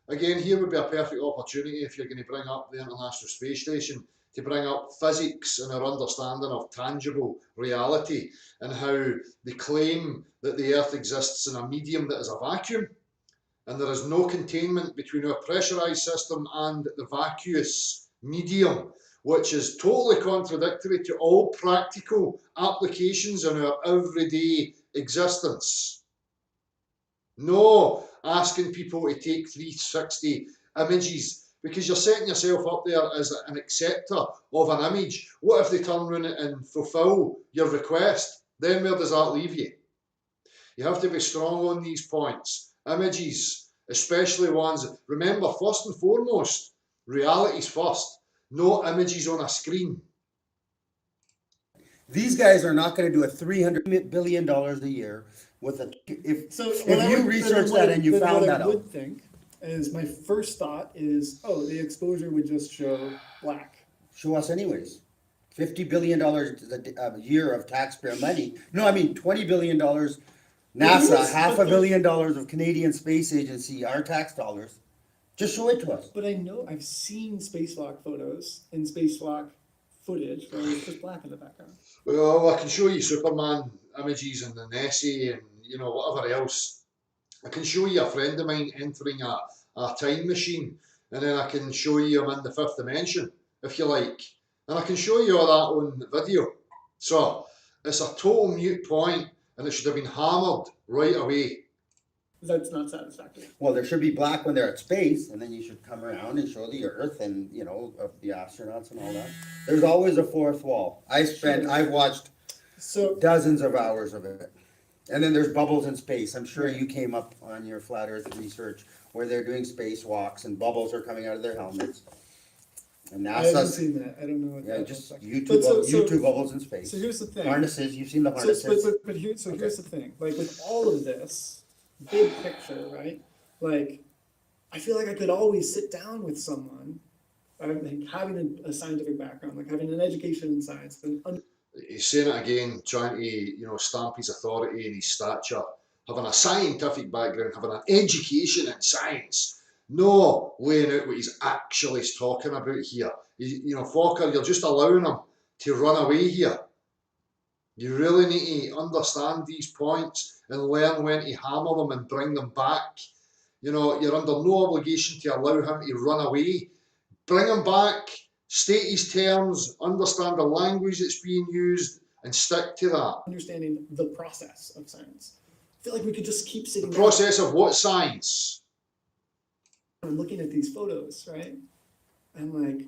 Again, here would be a perfect opportunity if you're going to bring up the International Space Station to bring up physics and our understanding of tangible reality and how they claim that the Earth exists in a medium that is a vacuum and there is no containment between our pressurized system and the vacuous medium, which is totally contradictory to all practical applications in our everyday existence. No asking people to take 360 images because you're setting yourself up there as an acceptor of an image. What if they turn around and fulfill your request? Then where does that leave you? You have to be strong on these points. Images, especially ones, remember, first and foremost, reality's first. No images on a screen. These guys are not going to do a $300 billion a year with a. If you research that and you found that What I out. would think is my first thought is, the exposure would just show black. Show us anyways. $50 billion a year of taxpayer money. No, I mean $20 billion. NASA, Yes, half but $1 billion of Canadian Space Agency, our tax dollars. Just show it to us. But I know I've seen spacewalk photos and spacewalk footage where it's just black in the background. Well, I can show you Superman images and the Nessie and whatever else. I can show you a friend of mine entering a time machine, and then I can show you him in the fifth dimension, if you like. And I can show you all that on video. So it's a total mute point, and it should have been hammered right away. That's not satisfactory. Well, there should be black when they're at space, and then you should come around and show the Earth and, of the astronauts and all that. There's always a fourth wall. I've watched So dozens of hours of it. And then there's bubbles in space. I'm sure you came up on your flat Earth research where they're doing spacewalks and bubbles are coming out of their helmets. And I haven't NASA's, seen that. I don't know what yeah, that just looks like. YouTube, But YouTube bubbles in space. So here's the thing. Harnesses, you've seen the So, harnesses. here's Okay. the thing. Like with all of this, big picture, right? Like, I feel like I could always sit down with someone, like having a scientific background, like having an education in science, and He's saying it again, trying to stamp his authority and his stature, having a scientific background, having an education in science, no laying out what he's actually talking about here. Fokker, you're just allowing him to run away here. You really need to understand these points and learn when to hammer them and bring them back. You're under no obligation to allow him to run away. Bring him back, state his terms, understand the language that's being used, and stick to that. understanding the process of science. I feel like we could just keep sitting The down process of what science? and looking at these photos, right? And like,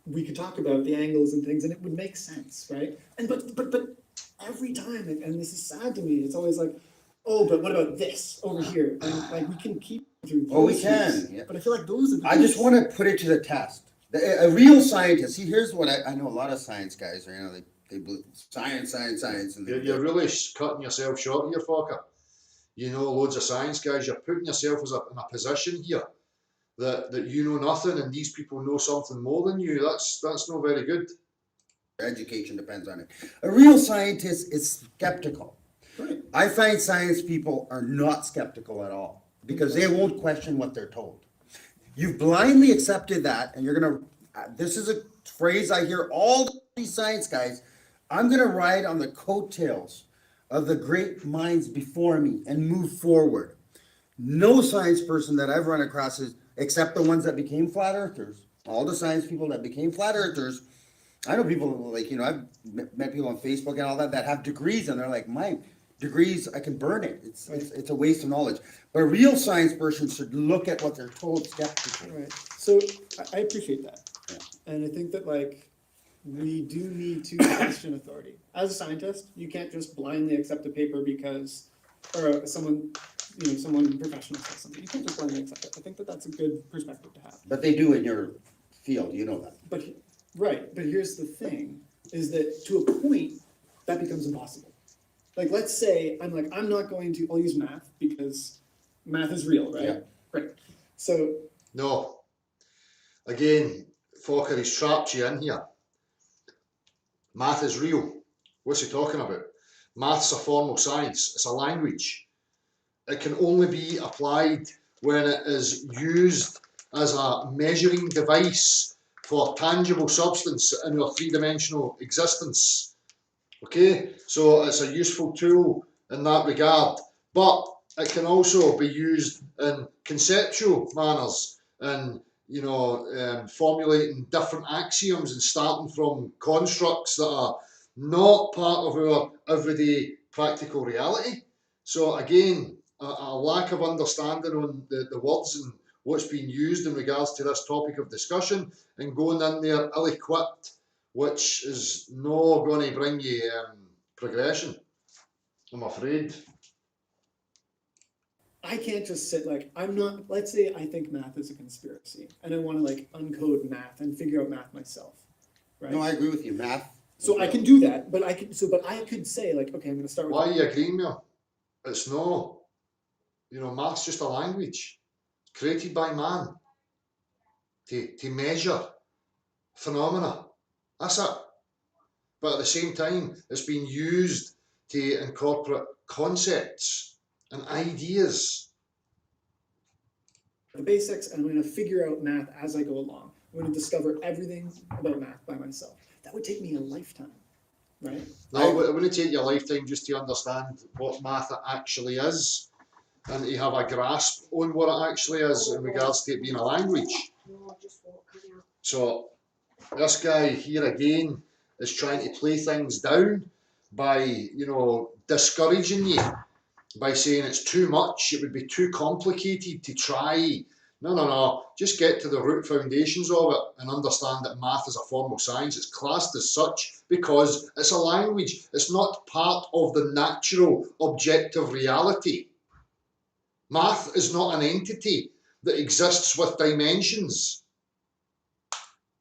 we could talk about the angles and things, and it would make sense, right? And but every time, and this is sad to me, it's always like, oh, but what about this over here? And like, we can keep through. Oh, we process, can, yeah. But I feel like those are the I just want to put it to the test. A real scientist, see, here's what I know a lot of science guys are, they believe science, and You're really cutting yourself short here, Fokker. Loads of science guys, you're putting yourself in a position here that you know nothing and these people know something more than you. That's not very good. education depends on it. A real scientist is skeptical. Right. I find science people are not skeptical at all because they won't question what they're told. You've blindly accepted that, and you're gonna. This is a phrase I hear all these science guys. I'm gonna ride on the coattails of the great minds before me and move forward. No science person that I've run across is, except the ones that became flat earthers. All the science people that became flat earthers. I know people like, I've met people on Facebook and all that have degrees, and they're like, my degrees, I can burn it. It's a waste of knowledge. But a real science person should look at what they're told skeptically. Right. So I appreciate that. Yeah. And I think that we do need to question authority. As a scientist, you can't just blindly accept a paper because, or someone professional says something. You can't just blindly accept it. I think that that's a good perspective to have. But they do in your field, you know that. But, right, but here's the thing, is that to a point, that becomes impossible. Like, let's say, I'm not going to, I'll use math, because math is real, right? Yeah. Right, so, No. Again, Fokker, he's trapped you in here. Math is real. What's he talking about? Math's a formal science. It's a language. It can only be applied when it is used as a measuring device for tangible substance in our three-dimensional existence. Okay, so it's a useful tool in that regard, but it can also be used in conceptual manners and formulating different axioms and starting from constructs that are not part of our everyday practical reality. So again, a lack of understanding on the words and what's being used in regards to this topic of discussion, and going in there ill-equipped, which is not going to bring you progression, I'm afraid. I can't just sit let's say I think math is a conspiracy, and I wanna uncode math and figure out math myself, right? No, I agree with you, math. So I can do that, but I could say okay, I'm gonna start with. Why are you agreeing with me? It's no, math's just a language created by man to measure phenomena. That's it. But at the same time, it's being used to incorporate concepts and ideas. The basics, and I'm gonna figure out math as I go along. I'm gonna discover everything about math by myself. That would take me a lifetime, right? Now, it wouldn't take you a lifetime just to understand what math actually is and to have a grasp on what it actually is in regards to it being a language. So this guy here again is trying to play things down by, discouraging you, by saying it's too much, it would be too complicated to try. No. Just get to the root foundations of it and understand that math is a formal science. It's classed as such because it's a language. It's not part of the natural objective reality. Math is not an entity that exists with dimensions.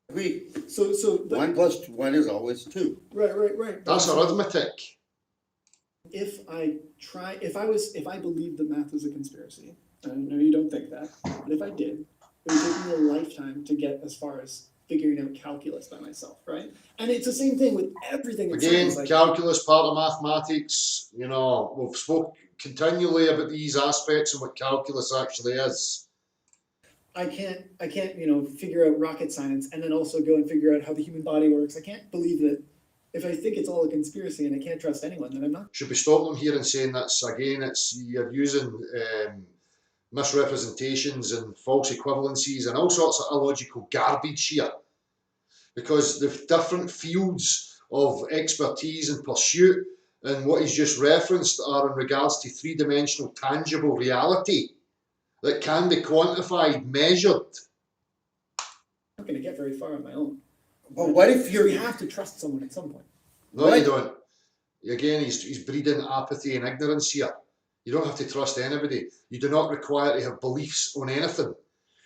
Agree. So 1 + 1 is always 2. right. That's arithmetic. If I believed that math was a conspiracy, I know you don't think that, but if I did, it would take me a lifetime to get as far as figuring out calculus by myself, right? And it's the same thing with everything. Again, calculus, part of mathematics, we've spoke continually about these aspects and what calculus actually is. I can't, figure out rocket science and then also go and figure out how the human body works. I can't believe that if I think it's all a conspiracy and I can't trust anyone, then I'm not. Should be stopping them here and saying you're using misrepresentations and false equivalencies and all sorts of illogical garbage here, because the different fields of expertise and pursuit and what he's just referenced are in regards to three-dimensional tangible reality that can be quantified, measured. I'm not going to get very far on my own. But what if We have to trust someone at some point. No, What? you don't. Again, he's breeding apathy and ignorance here. You don't have to trust anybody. You do not require to have beliefs on anything.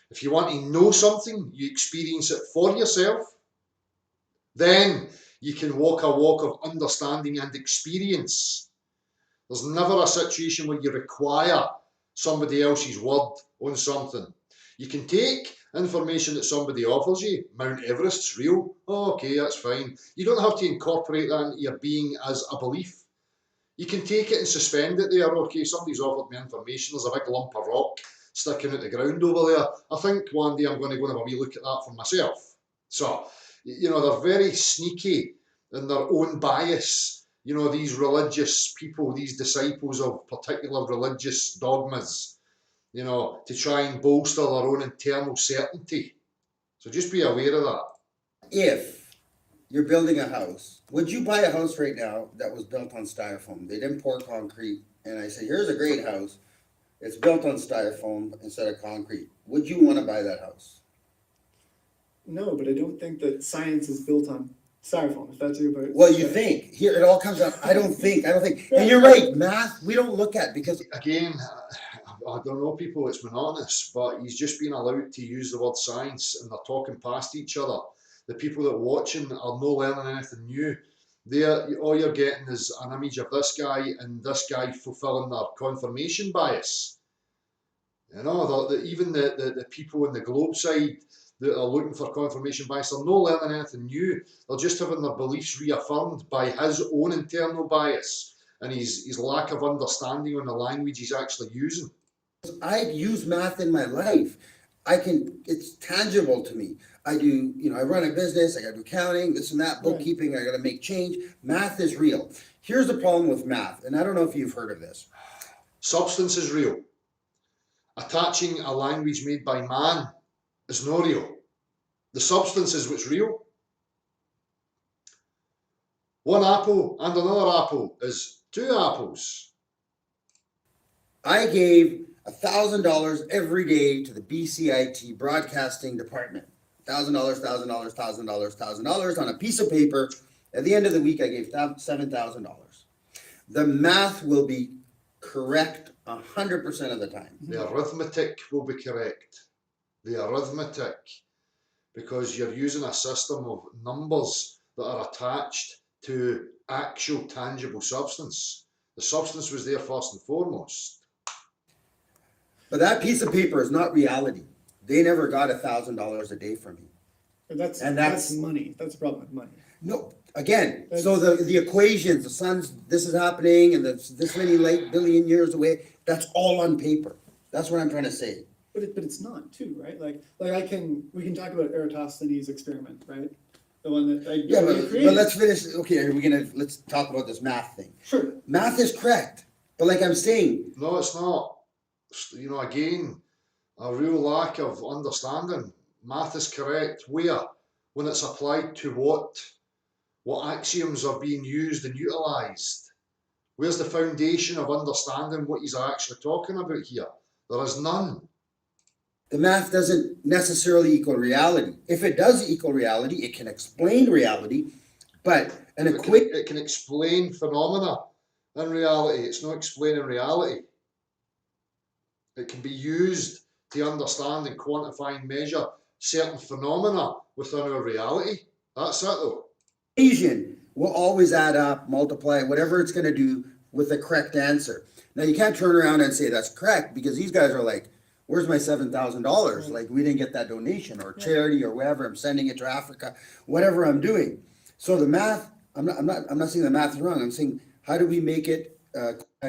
If you want to know something, you experience it for yourself. Then you can walk a walk of understanding and experience. There's never a situation where you require somebody else's word on something. You can take information that somebody offers you. Mount Everest's real. Oh, okay, that's fine. You don't have to incorporate that into your being as a belief. You can take it and suspend it there. Okay, somebody's offered me information. There's a big lump of rock sticking out the ground over there. I think one day I'm going to go and have a wee look at that for myself. So, they're very sneaky in their own bias. These religious people, these disciples of particular religious dogmas, to try and bolster their own internal certainty. So just be aware of that. if you're building a house, would you buy a house right now that was built on styrofoam? They didn't pour concrete, and I say, here's a great house. It's built on styrofoam instead of concrete. Would you want to buy that house? No, but I don't think that science is built on styrofoam, if that's your part. Well, you think. Here, it all comes up. I don't think. And you're right, math, we don't look at because Again, I don't know, people, it's monotonous, but he's just been allowed to use the word science and they're talking past each other. The people that are watching are no learning anything new. All you're getting is an image of this guy and this guy fulfilling their confirmation bias. You know, even the people on the globe side that are looking for confirmation bias, they're no learning anything new. They're just having their beliefs reaffirmed by his own internal bias and his lack of understanding on the language he's actually using. I use math in my life. It's tangible to me. I run a business, I gotta do accounting, this and that, bookkeeping, I gotta make change. Math is real. Here's the problem with math, and I don't know if you've heard of this. Substance is real. Attaching a language made by man is not real. The substance is what's real. One apple and another apple is two apples. I gave $1,000 every day to the BCIT broadcasting department. $1,000, $1,000, $1,000, $1,000 on a piece of paper. At the end of the week, I gave $7,000. The math will be correct 100% of the time. The arithmetic will be correct. The arithmetic, because you're using a system of numbers that are attached to actual tangible substance. The substance was there first and foremost. But that piece of paper is not reality. They never got $1,000 a day from me. That's money. That's a problem with money. No, again, so the equations, the sun's, this is happening, and this many light billion years away, that's all on paper. That's what I'm trying to say. But it's not too, right? Like we can talk about Eratosthenes' experiment, right? The one that but let's finish. Okay, let's talk about this math thing. Sure. Math is correct, but like I'm saying, no, it's not. You know, again, a real lack of understanding. Math is correct where, when it's applied to what axioms are being used and utilised. Where's the foundation of understanding what he's actually talking about here? There is none. The math doesn't necessarily equal reality. If it does equal reality, it can explain reality, but it can explain phenomena in reality. It's not explaining reality. It can be used to understand and quantify and measure certain phenomena within our reality. That's it though. Equation will always add up, multiply, whatever it's going to do with the correct answer. Now you can't turn around and say that's correct because these guys are like, where's my $7,000? Like we didn't get that donation or charity or whatever. I'm sending it to Africa, whatever I'm doing. So the math, I'm not saying the math is wrong. I'm saying how do we make it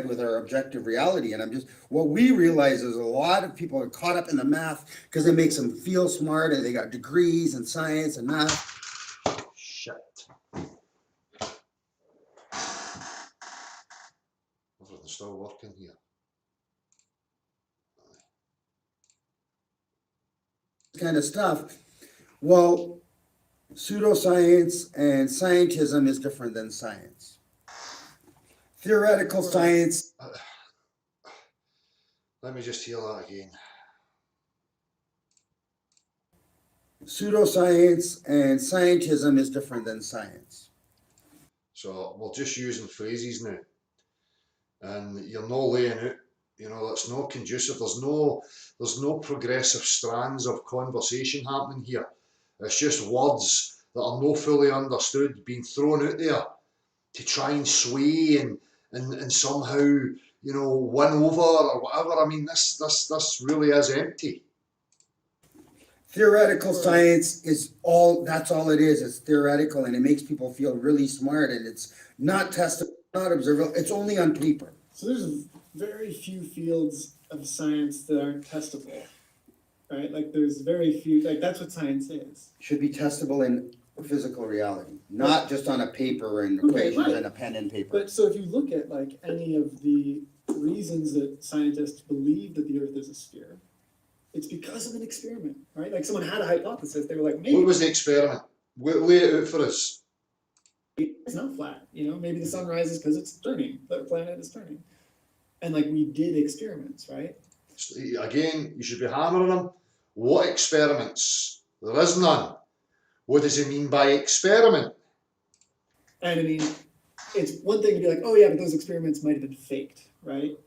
with our objective reality? And what we realize is a lot of people are caught up in the math because it makes them feel smart and they got degrees in science and math. Shit. Everything's still working here. Kind of stuff. Well, pseudoscience and scientism is different than science. Theoretical science. Let me just hear that again. Pseudoscience and scientism is different than science. So we're just using phrases now. And you're not laying out, you know, that's not conducive. There's no progressive strands of conversation happening here. It's just words that are not fully understood being thrown out there to try and sway and somehow, you know, win over or whatever. I mean, this really is empty. Theoretical science is that's all it is. It's theoretical and it makes people feel really smart and it's not testable, not observable. It's only on paper. So there's very few fields of science that aren't testable, right? Like there's very few, like that's what science is. Should be testable in physical reality, not just on a paper and equations and a pen and paper. But so if you look at like any of the reasons that scientists believe that the Earth is a sphere, it's because of an experiment, right? Like someone had a hypothesis, they were like, maybe What was the experiment? Lay it out for us. it's not flat, you know, maybe the sun rises because it's turning, the planet is turning. And like we did experiments, right? Again, you should be hammering them. What experiments? There is none. What does it mean by experiment? And I mean, it's one thing to be like, oh yeah, but those experiments might have been faked, right?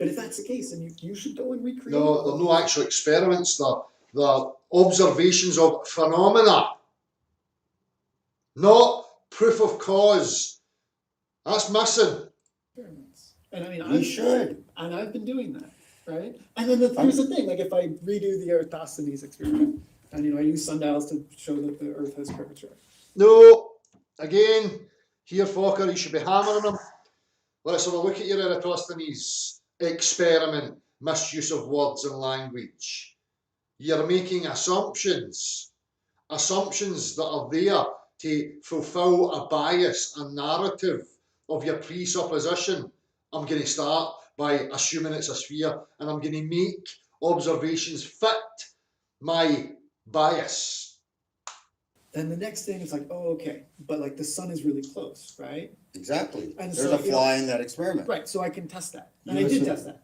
But if that's the case, then you should go and recreate. No, they're no actual experiments, they're observations of phenomena, not proof of cause. That's missing. Experiments. And I mean, We should. and I've been doing that, right? And then here's the thing, like if I redo the Eratosthenes experiment, and I use sundials to show that the Earth has curvature. No, again, here, Fokker, you should be hammering them. Let's have a look at your Eratosthenes experiment, misuse of words and language. You're making assumptions that are there to fulfill a bias, a narrative of your presupposition. I'm going to start by assuming it's a sphere, and I'm going to make observations fit my bias. Then the next thing is like, oh, okay, but like the sun is really close, right? Exactly. And There's so, a flaw in that experiment. Right, so I can test that. And You I did assume- test that,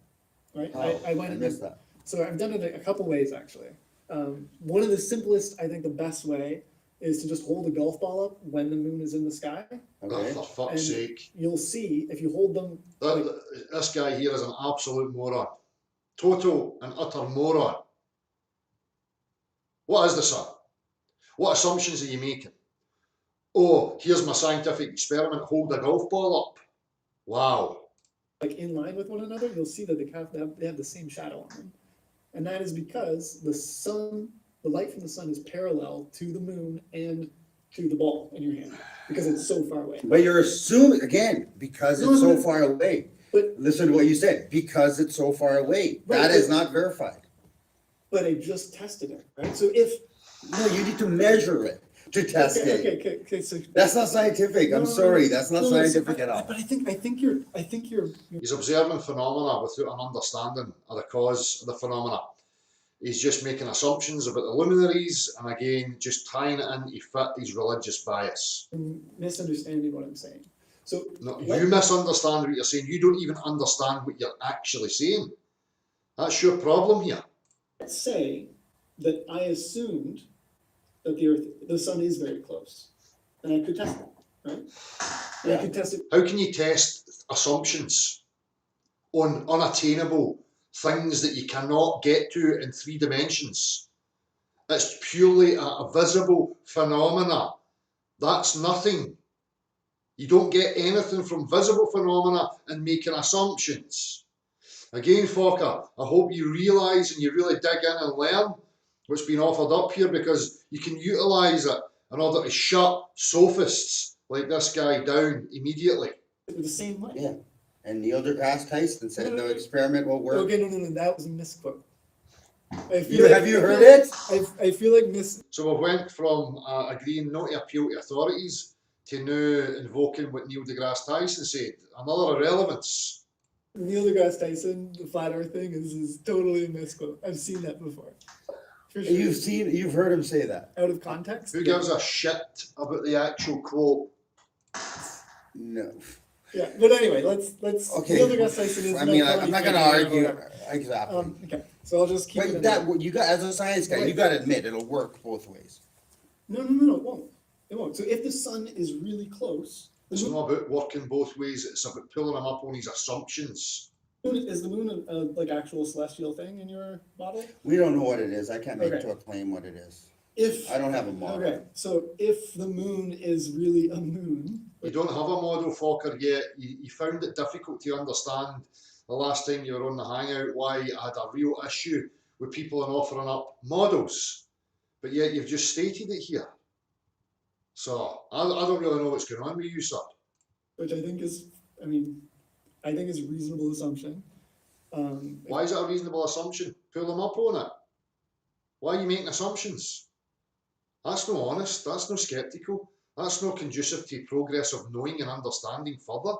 right? Oh, I went I and missed that. So I've done it a couple ways, actually. One of the simplest, I think the best way, is to just hold a golf ball up when the moon is in the sky. Oh, Okay. for fuck's And sake. you'll see, if you hold them, like, This guy here is an absolute moron. Total and utter moron. What is the sun? What assumptions are you making? Oh, here's my scientific experiment, hold a golf ball up. Wow. in line with one another, you'll see that they have the same shadow on them. And that is because the sun, the light from the sun is parallel to the moon and to the ball in your hand, because it's so far away. But you're assuming, again, because it's so far away. But Listen to what you said, because it's so far away. Right, That is but- not verified. but I just tested it, right? So if No, you need to measure it to test it. okay, so That's not scientific. I'm No, sorry. That's not no, scientific at all. But I think you're He's observing phenomena without an understanding of the cause of the phenomena. He's just making assumptions about the luminaries and again just tying it in to fit his religious bias. misunderstanding what I'm saying. So No, let- you misunderstand what you're saying. You don't even understand what you're actually saying. That's your problem here. let's say that I assumed that the sun is very close, and I could test it, right? And I could test it. How can you test assumptions on unattainable things that you cannot get to in 3 dimensions? It's purely a visible phenomena. That's nothing. You don't get anything from visible phenomena and making assumptions. Again, Fokker, I hope you realise and you really dig in and learn what's been offered up here, because you can utilise it in order to shut sophists like this guy down immediately. The same way. Yeah. And Neil deGrasse Tyson said the experiment will work. Okay, no, that was a misquote. Have you heard it? I feel like So we went from agreeing not to appeal to authorities to now invoking what Neil deGrasse Tyson said. Another irrelevance. Neil deGrasse Tyson, the flat Earth thing is totally a misquote. I've seen that before. For sure. You've heard him say that. Out of context. Who gives a shit about the actual quote? No. Yeah, but anyway, let's. Okay. Neil deGrasse Tyson is. I mean, I'm not gonna argue. Exactly. Okay, so I'll just keep it. But in that you got as a science guy, you got to admit it'll work both ways. No, it won't. It won't. So if the sun is really close, It's not about working both ways, it's about pulling him up on his assumptions. is the moon a like actual celestial thing in your model? We don't know what it is. I can't make Okay. to a claim what it is. If I don't have a model. okay, so if the moon is really a moon, You don't have a model, Fokker, yet. You found it difficult to understand the last time you were on the Hangout why I had a real issue with people and offering up models. But yet you've just stated it here. So I don't really know what's going on with you, sir. which I think is, I mean, I think is a reasonable assumption. Why is it a reasonable assumption? Pull them up on it. Why are you making assumptions? That's no honest, that's no sceptical, that's no conducive to progress of knowing and understanding further.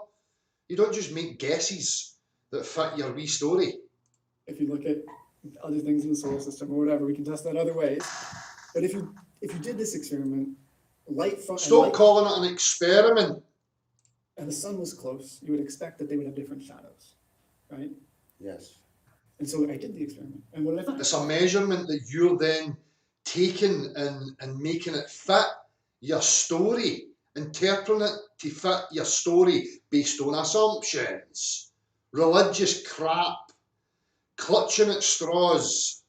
You don't just make guesses that fit your wee story. If you look at other things in the solar system or whatever, we can test that other ways. But if you did this experiment, light from Stop calling it an experiment. and the sun was close, you would expect that they would have different shadows, right? Yes. And so I did the experiment, and what did I find? It's a measurement that you're then taking and making it fit your story, interpreting it to fit your story based on assumptions. Religious crap. clutching at straws.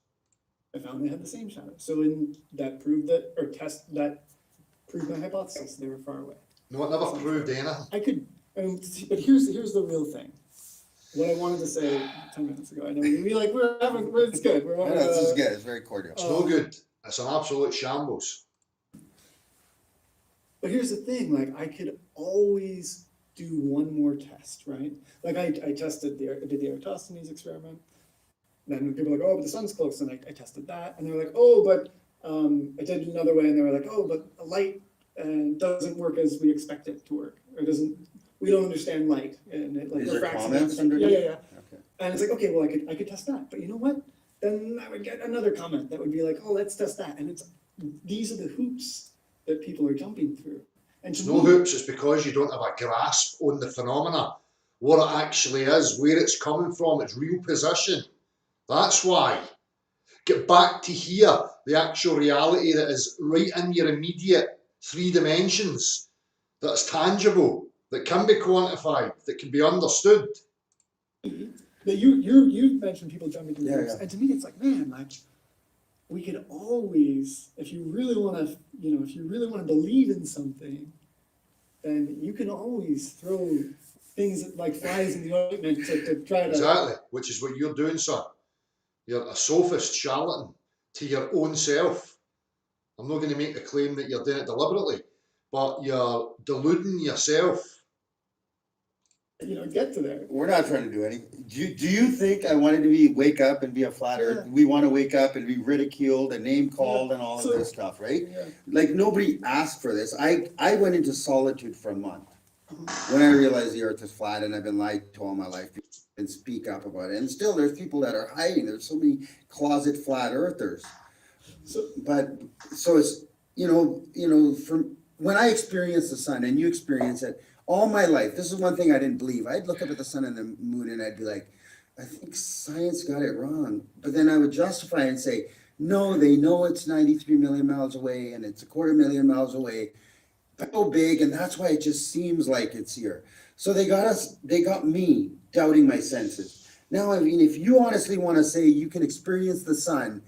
I found they had the same shadow. So in that proved that, or test that proved my hypothesis. They were far away. No, it never proved anything. I could, but here's the real thing. What I wanted to say 10 minutes ago. I know we like it's good. We're No, having, this is good. It's very cordial. It's no good. It's an absolute shambles. But here's the thing, like I could always do one more test, right? Like I did the Eratosthenes experiment. Then people were like, oh, but the sun's close, and I tested that, and they were like, oh, but I did another way, and they were like, oh, but the light doesn't work as we expect it to work, or doesn't. We don't understand light, and it like These are refracts. comments Yeah, underneath? yeah, yeah. Okay. And it's like, okay, well, I could test that, but you know what? Then I would get another comment that would be like, oh, let's test that, and these are the hoops that people are jumping through. And to It's no me, hoops, it's because you don't have a grasp on the phenomena, what it actually is, where it's coming from, its real position. That's why. Get back to here, the actual reality that is right in your immediate 3 dimensions, that's tangible, that can be quantified, that can be understood. but you mentioned people jumping through Yeah, hoops, yeah. and to me, it's like, man, like we could always, if you really want to, believe in something, then you can always throw things like flies in the ointment to try to. Exactly, which is what you're doing, son. You're a sophist charlatan to your own self. I'm not going to make the claim that you're doing it deliberately, but you're deluding yourself. Get to there. We're not trying to do anything. Do you think I wanted to wake up and be a flat earth? Yeah. We want to wake up and be ridiculed and name called and all So- of this stuff, right? Yeah. Like nobody asked for this. I went into solitude for a month when I realized the earth is flat, and I've been lied to all my life and speak up about it. And still there's people that are hiding. There's so many closet flat earthers. So it's from when I experience the sun and you experience it all my life, this is one thing I didn't believe. I'd look up at the sun and the moon and I'd be like, I think science got it wrong. But then I would justify and say, no, they know it's 93 million miles away and it's 250,000 miles away. So big, and that's why it just seems like it's here. So they got me doubting my senses. Now, I mean, if you honestly want to say you can experience the sun,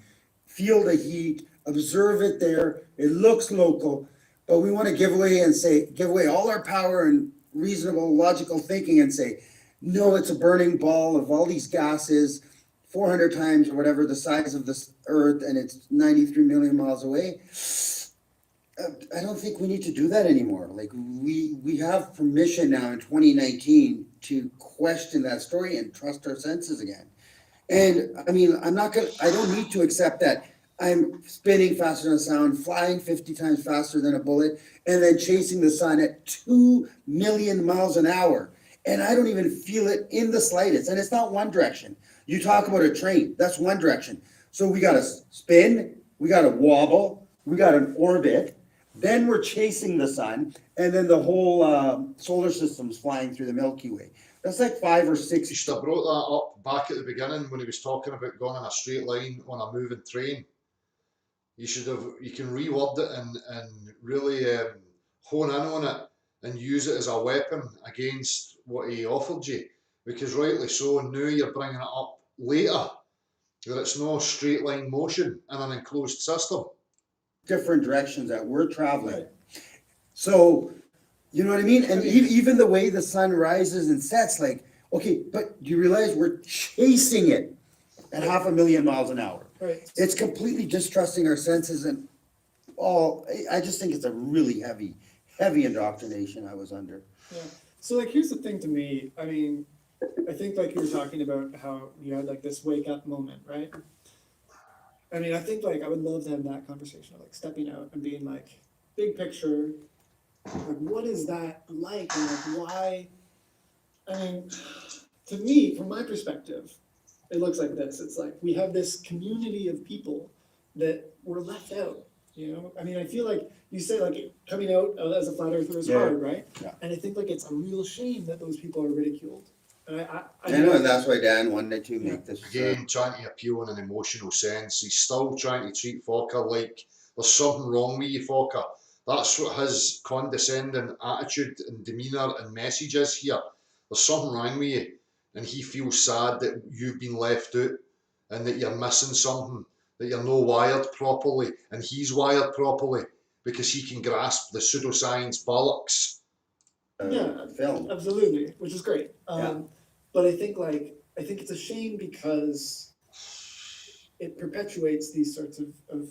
feel the heat, observe it there, it looks local, but we want to give away all our power and reasonable, logical thinking and say, no, it's a burning ball of all these gases, 400 times or whatever the size of this earth, and it's 93 million miles away. I don't think we need to do that anymore. Like we have permission now in 2019 to question that story and trust our senses again. And I mean, I don't need to accept that I'm spinning faster than sound, flying 50 times faster than a bullet, and then chasing the sun at 2 million miles an hour. And I don't even feel it in the slightest. And it's not one direction. You talk about a train, that's one direction. So we got to spin, we got to wobble, we got an orbit, then we're chasing the sun, and then the whole solar system's flying through the Milky Way. That's like 5 or 6. You should have brought that up back at the beginning when he was talking about going in a straight line on a moving train. You can reword it and really hone in on it and use it as a weapon against what he offered you. Because rightly so, now you're bringing it up later that it's no straight line motion in an enclosed system. Different directions that we're traveling. So, you know what I mean? And even the way the sun rises and sets, like, okay, but do you realize we're chasing it at 500,000 miles an hour? Right. It's completely distrusting our senses and all. I just think it's a really heavy indoctrination I was under. Yeah. So like, here's the thing to me. I mean, I think like you were talking about how you had like this wake up moment, right? I mean, I think like I would love to have that conversation of like stepping out and being like, big picture, like what is that like and like why? I mean, to me, from my perspective, it looks like this. It's like we have this community of people that were left out. I mean, I feel like you say like coming out as a flat earther is hard, right? Yeah. And I think like it's a real shame that those people are ridiculed. And I know, and that's why Dan wanted to make this. Again, trying to appeal in an emotional sense. He's still trying to treat Fokker like there's something wrong with you, Fokker. That's what his condescending attitude and demeanour and message is here. There's something wrong with you. And he feels sad that you've been left out and that you're missing something, that you're no wired properly, and he's wired properly because he can grasp the pseudoscience bollocks. Yeah, Film. absolutely, which is great. Yeah. But I think it's a shame because it perpetuates these sorts of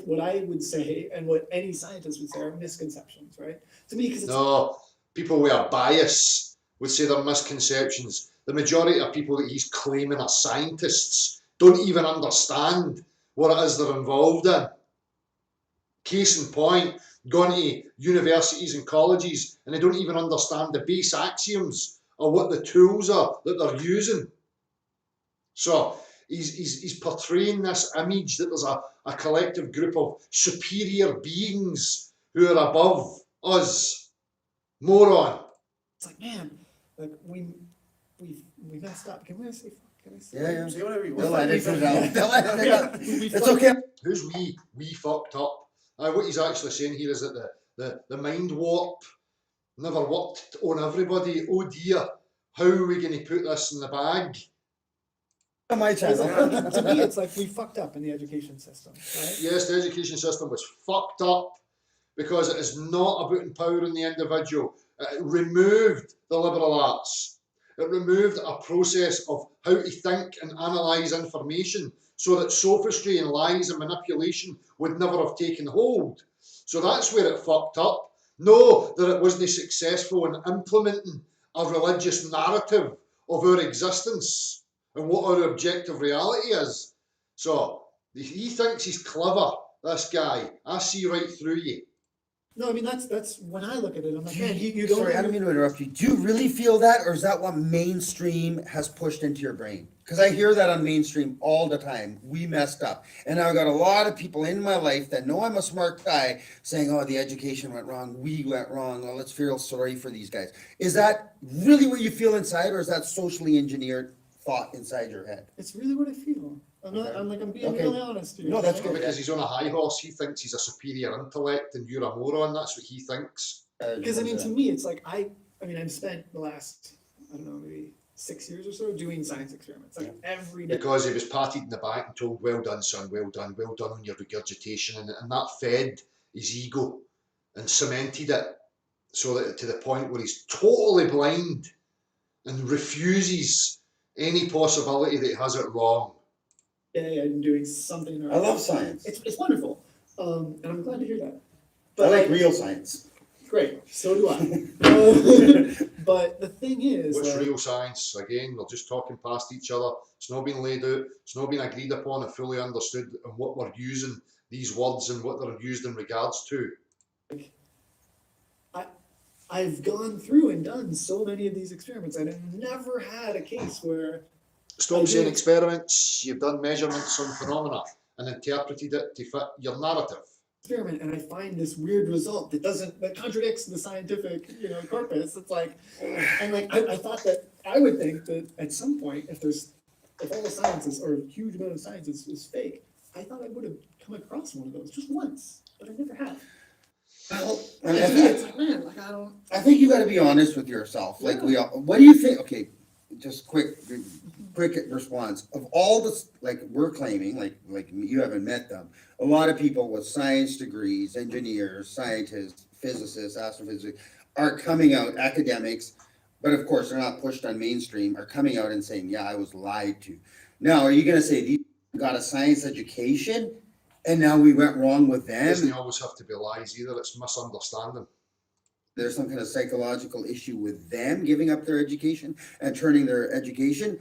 what I would say and what any scientist would say are misconceptions, right? To me, because it's No, people with a bias would say they're misconceptions. The majority of people that he's claiming are scientists don't even understand what it is they're involved in. Case in point, gone to universities and colleges and they don't even understand the base axioms or what the tools are that they're using. So he's portraying this image that there's a collective group of superior beings who are above us. Moron. it's like, man, like we messed up. Can we say fuck? Can I say? Yeah. Say whatever you They'll want. edit it out. They'll edit it out. We It's okay. Who's we? We fucked up. What he's actually saying here is that the mind warp never worked on everybody. Oh dear, how are we going to put this in the bag? On my channel. To me, it's like we fucked up in the education system, right? Yes, the education system was fucked up because it is not about empowering the individual. It removed the liberal arts. It removed a process of how to think and analyse information so that sophistry and lies and manipulation would never have taken hold. So that's where it fucked up. No, that it wasn't successful in implementing a religious narrative of our existence and what our objective reality is. So he thinks he's clever, this guy. I see right through you. No, I mean that's when I look at it, I'm like, man, you don't. Sorry, I don't mean to interrupt you. Do you really feel that, or is that what mainstream has pushed into your brain? Because I hear that on mainstream all the time. We messed up. And I've got a lot of people in my life that know I'm a smart guy saying, oh, the education went wrong, we went wrong, oh, let's feel sorry for these guys. Is that really what you feel inside, or is that socially engineered thought inside your head? It's really what I feel. I'm being Okay. really honest here. No, that's right? good. Because he's on a high horse, he thinks he's a superior intellect and you're a moron. That's what he thinks. Because I mean, to me, it's like I've spent the last, I don't know, maybe 6 years or so doing science experiments, like every day. Because he was patted in the back and told, well done, son, well done on your regurgitation. And that fed his ego and cemented it so that to the point where he's totally blind and refuses any possibility that he has it wrong. Yeah, I'm doing something. I love science. It's wonderful, and I'm glad to hear that. I like real science. Great, so do I. But the thing is, What's like, real science? Again, we're just talking past each other. It's not been laid out. It's not been agreed upon and fully understood and what we're using these words and what they're used in regards to. I've gone through and done so many of these experiments, and I've never had a case where Stop saying experiments. You've done measurements on phenomena and interpreted it to fit your narrative. experiment and I find this weird result that contradicts the scientific, corpus. It's like, and like I thought that I would think that at some point, if all the science or a huge amount of science is fake, I thought I would have come across one of those just once, but I never have. Well, It's like, man, like I don't. I think you got to be honest with yourself. Like Yeah. what do you think? Okay, just quick response. Of all this, like we're claiming, like you haven't met them. A lot of people with science degrees, engineers, scientists, physicists, astrophysicists, are coming out, academics, but of course they're not pushed on mainstream, are coming out and saying, yeah, I was lied to. Now, are you going to say these got a science education and now we went wrong with It them? doesn't always have to be lies either. It's misunderstanding. There's some kind of psychological issue with them giving up their education and turning their education?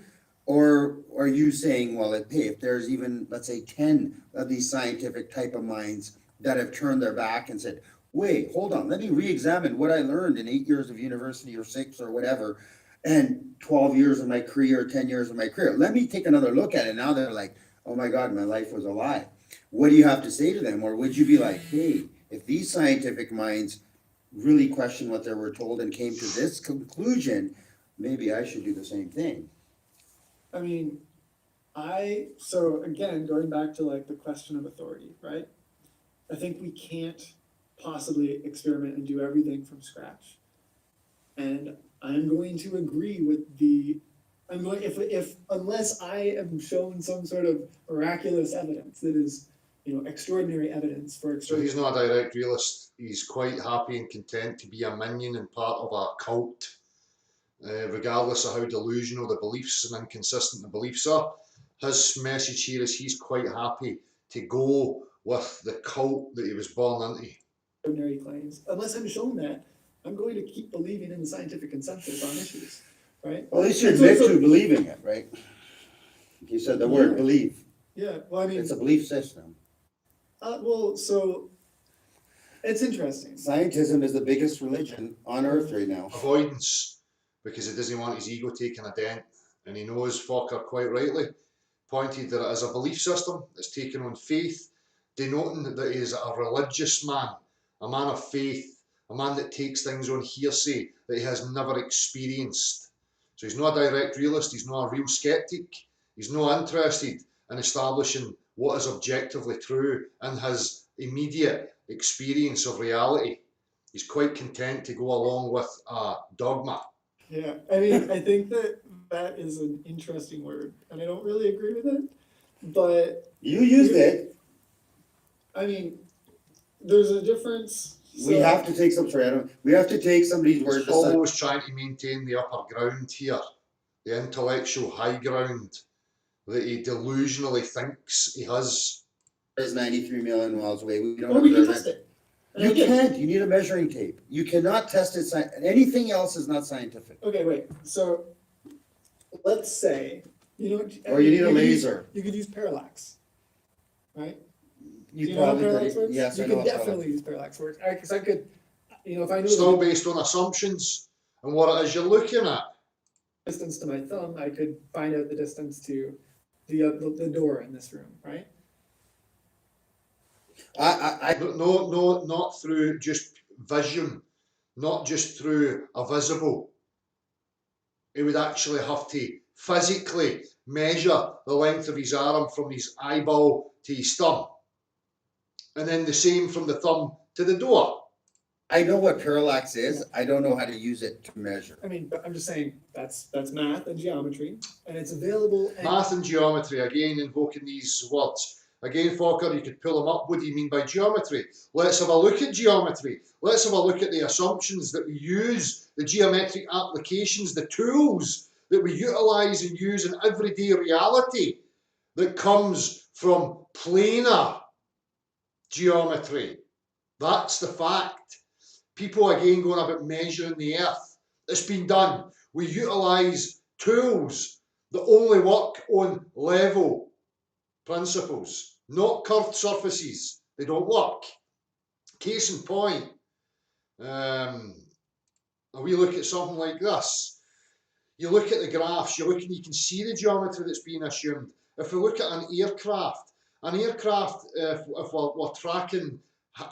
Or are you saying, well, hey, if there's even, let's say, 10 of these scientific type of minds that have turned their back and said, wait, hold on, let me re-examine what I learned in 8 years of university or 6 or whatever, and 12 years of my career, or 10 years of my career. Let me take another look at it. Now they're like, oh my God, my life was a lie. What do you have to say to them? Or would you be like, hey, if these scientific minds really questioned what they were told and came to this conclusion, maybe I should do the same thing? I mean, so again, going back to like the question of authority, right? I think we can't possibly experiment and do everything from scratch. And I'm going to agree with the I'm going, if, unless I am shown some sort of miraculous evidence that is, extraordinary evidence for So he's extraordinary. not a direct realist. He's quite happy and content to be a minion and part of a cult, regardless of how delusional the beliefs and inconsistent the beliefs are. His message here is he's quite happy to go with the cult that he was born into. Extraordinary claims. Unless I'm shown that, I'm going to keep believing in the scientific consensus on issues, right? Well, at least you And so- admit so- to believing it, right? You said the word Yeah. believe. Yeah, well, I mean, It's a belief system. so it's interesting. Scientism is the biggest religion on earth right now. Avoidance, because he doesn't want his ego taking a dent, and he knows Fokker quite rightly pointed that it is a belief system. It's taken on faith, denoting that he is a religious man, a man of faith, a man that takes things on hearsay that he has never experienced. So he's not a direct realist, he's not a real skeptic, he's not interested in establishing what is objectively true in his immediate experience of reality. He's quite content to go along with a dogma. Yeah, I mean, I think that is an interesting word, and I don't really agree with it, but You used it. I mean, there's a difference. We have to take some, sorry, I don't, we have to take somebody's word. He's always trying to maintain the upper ground here, the intellectual high ground that he delusionally thinks he has. Is 93 million miles away. We don't Or we can observe test it. You can't. You need a measuring tape. You cannot test it. Anything else is not scientific. Okay, wait, so let's say, Or you need a could use- laser. You could use parallax, right? You Do you know how probably parallax could. works? Yes, You I know. could definitely use parallax works, because I could, if I knew Still the based on assumptions and what it is you're looking at. distance to my thumb, I could find out the distance to the door in this room, right? No, not through just vision, not just through a visible. He would actually have to physically measure the length of his arm from his eyeball to his thumb. And then the same from the thumb to the door. I know what parallax is. I don't know how to use it to measure. I mean, but I'm just saying, that's math and geometry, and it's available. And Math and geometry, again invoking these words. Again, Fokker, you could pull them up. What do you mean by geometry? Let's have a look at geometry. Let's have a look at the assumptions that we use, the geometric applications, the tools that we utilize and use in everyday reality that comes from planar geometry. That's the fact. People again going about measuring the earth. It's been done. We utilize tools that only work on level principles, not curved surfaces. They don't work. Case in point, we look at something like this. You look at the graphs, you can see the geometry that's being assumed. If we look at an aircraft, if we're tracking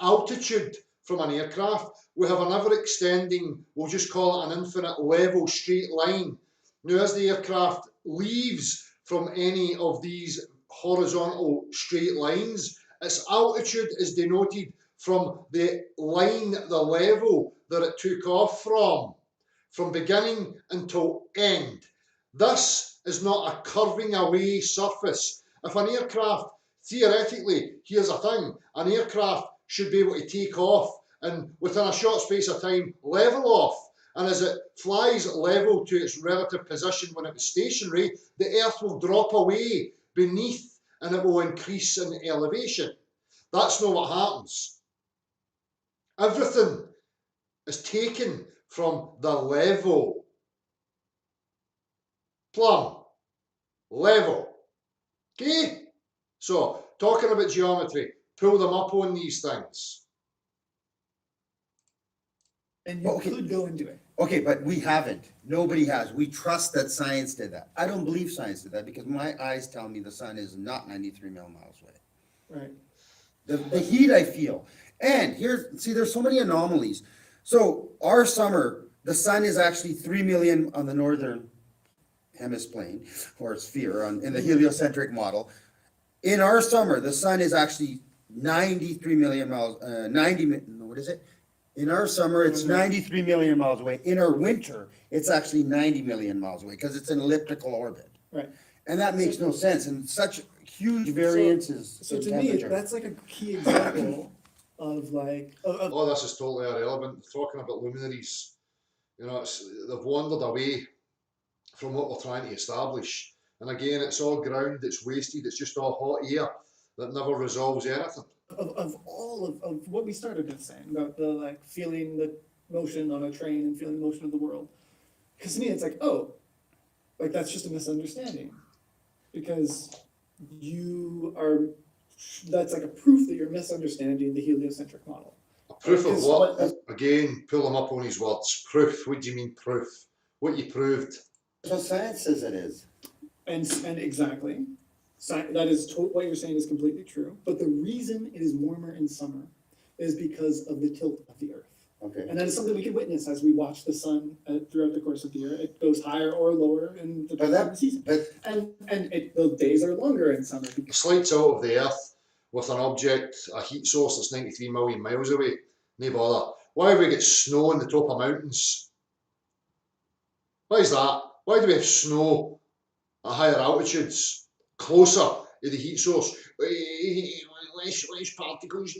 altitude from an aircraft, we have an ever extending, we'll just call it an infinite level straight line. Now, as the aircraft leaves from any of these horizontal straight lines, its altitude is denoted from the line, the level that it took off from beginning until end. This is not a curving away surface. If an aircraft, theoretically, here's a thing, an aircraft should be able to take off and within a short space of time level off. And as it flies level to its relative position when it was stationary, the Earth will drop away beneath and it will increase in elevation. That's not what happens. Everything is taken from the level. Plumb. Level. Okay? So, talking about geometry, pull them up on these things. you Okay. could go and do it. Okay, but we haven't. Nobody has. We trust that science did that. I don't believe science did that because my eyes tell me the sun is not 93 million miles away. Right. The heat I feel. And there's so many anomalies. So our summer, the sun is actually 3 million on the northern hemisphere or sphere in the heliocentric model. In our summer, the sun is actually 93 million miles, what is it? In our summer, it's 93 million miles away. In our winter, it's actually 90 million miles away because it's an elliptical orbit. Right. And that makes no sense, and such huge variances So in to me, temperature. that's like a key example of like of All this is totally irrelevant. Talking about luminaries, they've wandered away from what we're trying to establish. And again, it's all ground, it's wasted, it's just all hot air that never resolves anything. of all of what we started with saying about the like feeling the motion on a train and feeling the motion of the world. Because to me, it's like, oh, like that's just a misunderstanding, because you are. That's like a proof that you're misunderstanding the heliocentric model. Proof of Because what? Again, pull him up on his words. Proof. What do you mean proof? What you proved? So science says it is. And exactly, that is what you're saying is completely true. But the reason it is warmer in summer is because of the tilt of the Earth. Okay. And that is something we can witness as we watch the sun throughout the course of the year. It goes higher or lower in the different season. The days are longer in summer. It slides out of the Earth with an object, a heat source that's 93 million miles away. No bother. Why do we get snow on the top of mountains? Why is that? Why do we have snow at higher altitudes, closer to the heat source? Less particles.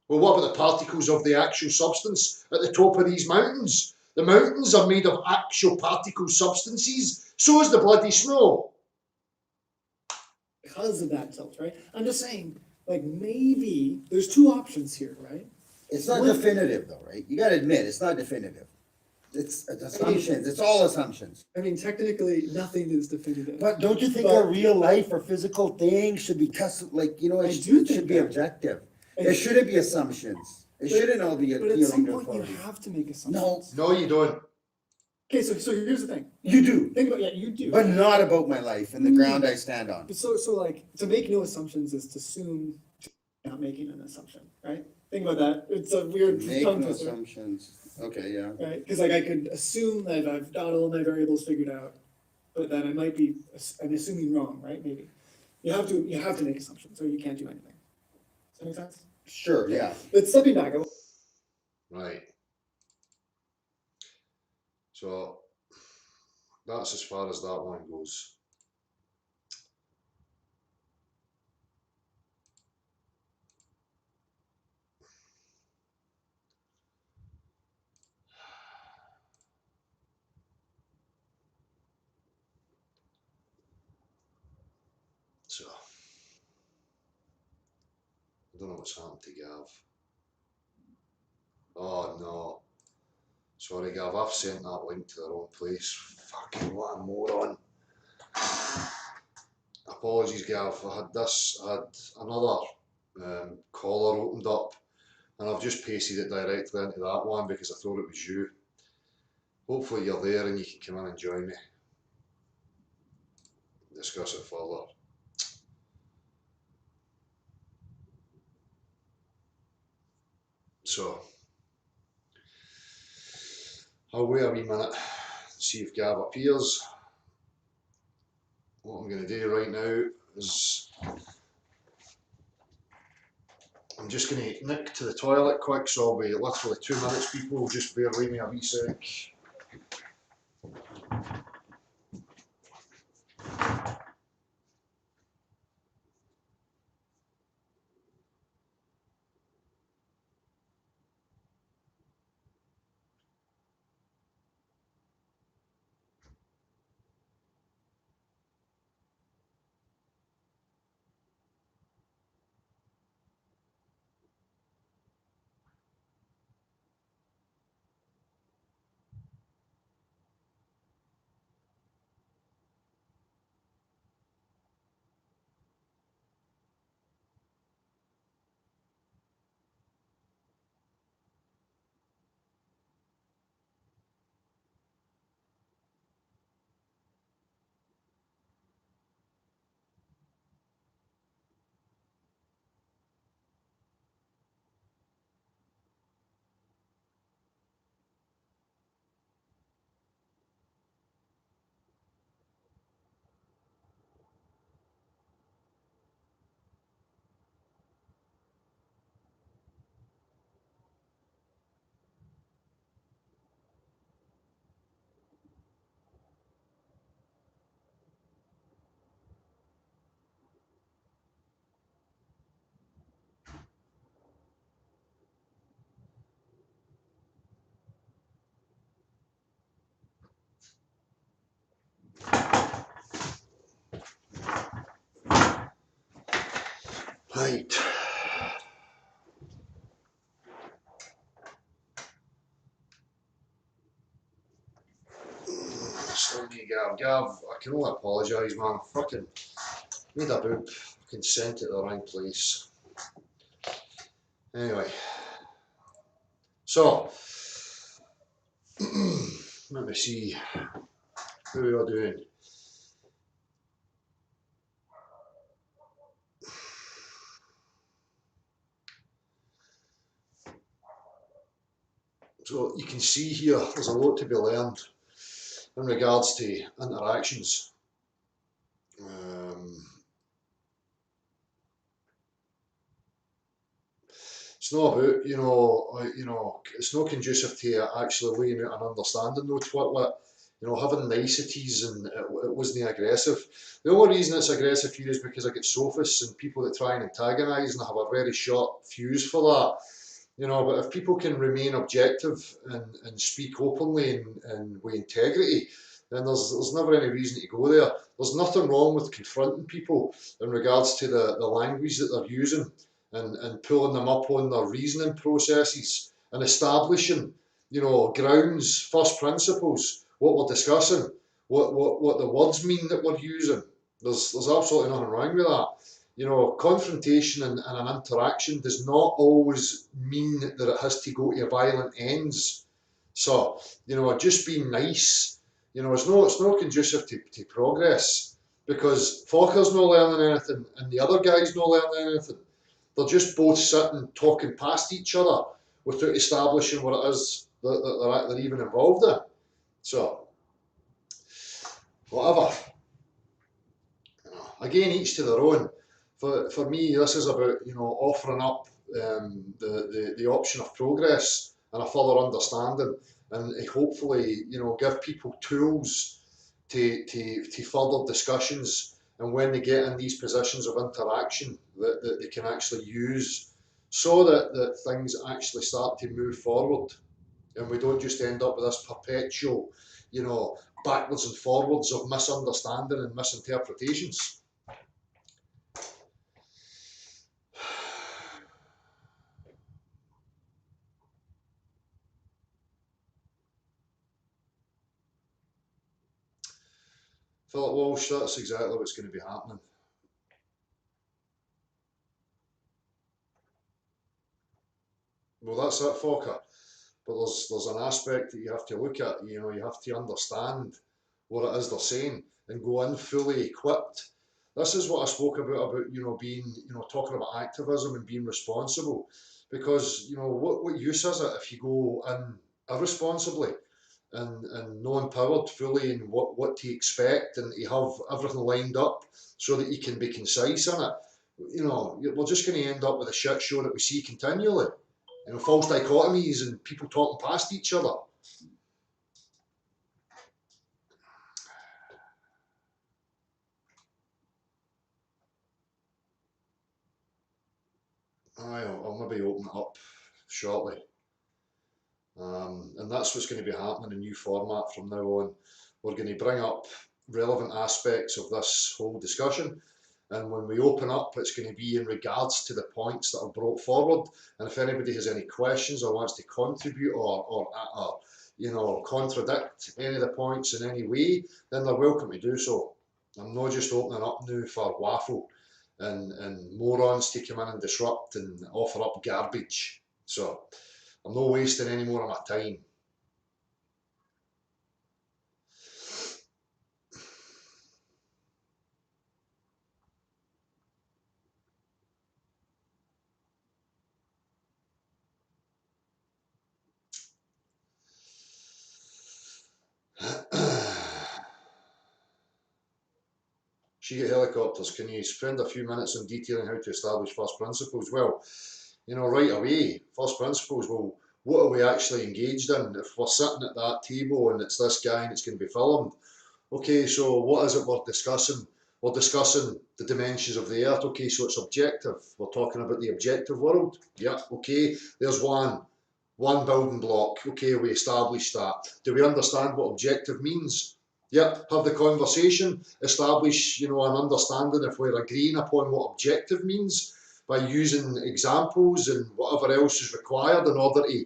Well, what about the particles of the actual substance at the top of these mountains? The mountains are made of actual particle substances. So is the bloody snow. Because of that tilt, right? I'm just saying, like maybe there's two options here, right? It's not definitive though, right? You gotta admit, it's not definitive. It's assumptions, it's all assumptions. I mean, technically, nothing is definitive. But don't you think our real life or physical things should be tested, like, I it do should think be that. objective? It shouldn't be assumptions. It shouldn't all be But at some appealing to point, you authority. have to make assumptions. No, No, you don't. Okay, so here's the thing. you do, Think about you do. but not about my life and the ground I stand on. So like to make no assumptions is to assume you're not making an assumption, right? Think about that. It's a weird Make tongue no twister, assumptions. Okay, yeah. right? Because like I could assume that I've got all my variables figured out, but then I'm assuming wrong, right? Maybe you have to make assumptions, or you can't do anything. Does that make sense? Sure, yeah. But stepping back, Right. So that's as far as that one goes. So I don't know what's happened to Gav. Oh no. Sorry Gav, I've sent that link to the wrong place. Fucking what a moron. Apologies Gav, I had another caller opened up and I've just pasted it directly into that one because I thought it was you. Hopefully you're there and you can come in and join me. Discuss it further. So, I'll wait a wee minute, see if Gav appears. What I'm going to do right now is I'm just going to nick to the toilet quick, so I'll be literally 2 minutes, people. Just bear with me a wee sec. Right. Still me, Gav, I can only apologise, man. I fucking made a boop, fucking sent it to the wrong place. Anyway, so let me see how we are doing. So you can see here, there's a lot to be learned in regards to interactions. It's not about, it's not conducive to actually laying out an understanding though, Twitlet. Having niceties, and it wasn't aggressive. The only reason it's aggressive here is because I get sophists and people that try and antagonise, and I have a very short fuse for that. But if people can remain objective and speak openly and with integrity, then there's never any reason to go there. There's nothing wrong with confronting people in regards to the language that they're using, and pulling them up on their reasoning processes and establishing, grounds, first principles, what we're discussing, what the words mean that we're using. There's absolutely nothing wrong with that. Confrontation and an interaction does not always mean that it has to go to violent ends. So, just being nice, it's not conducive to progress, because Fokker's not learning anything and the other guy's not learning anything. They're just both sitting talking past each other without establishing what it is that they're even involved in. So, whatever. Again, each to their own. For me, this is about offering up the option of progress and a further understanding, and hopefully give people tools to further discussions, and when they get in these positions of interaction that they can actually use, so that things actually start to move forward, and we don't just end up with this perpetual backwards and forwards of misunderstanding and misinterpretations. Philip Walsh, that's exactly what's going to be happening. Well, that's it, Fokker. But there's an aspect that you have to look at. You have to understand what it is they're saying and go in fully equipped. This is what I spoke about being, talking about activism and being responsible. Because, what use is it if you go in irresponsibly and not empowered fully in what to expect, and you have everything lined up so that you can be concise in it? We're just going to end up with a shit show that we see continually. False dichotomies and people talking past each other. I'll maybe open it up shortly. And that's what's going to be happening, a new format from now on. We're going to bring up relevant aspects of this whole discussion, and when we open up, it's going to be in regards to the points that are brought forward. And if anybody has any questions or wants to contribute or contradict any of the points in any way, then they're welcome to do so. I'm not just opening up now for waffle and morons to come in and disrupt and offer up garbage. So I'm not wasting any more of my time. She helicopters, can you spend a few minutes on detailing how to establish first principles? Well, right away, first principles, well, what are we actually engaged in? If we're sitting at that table and it's this guy and it's going to be filmed, okay, so what is it we're discussing? We're discussing the dimensions of the earth. Okay, so it's objective. We're talking about the objective world. Yeah, okay, there's one building block. Okay, we established that. Do we understand what objective means? Yep, have the conversation, establish, an understanding if we're agreeing upon what objective means. by using examples and whatever else is required in order to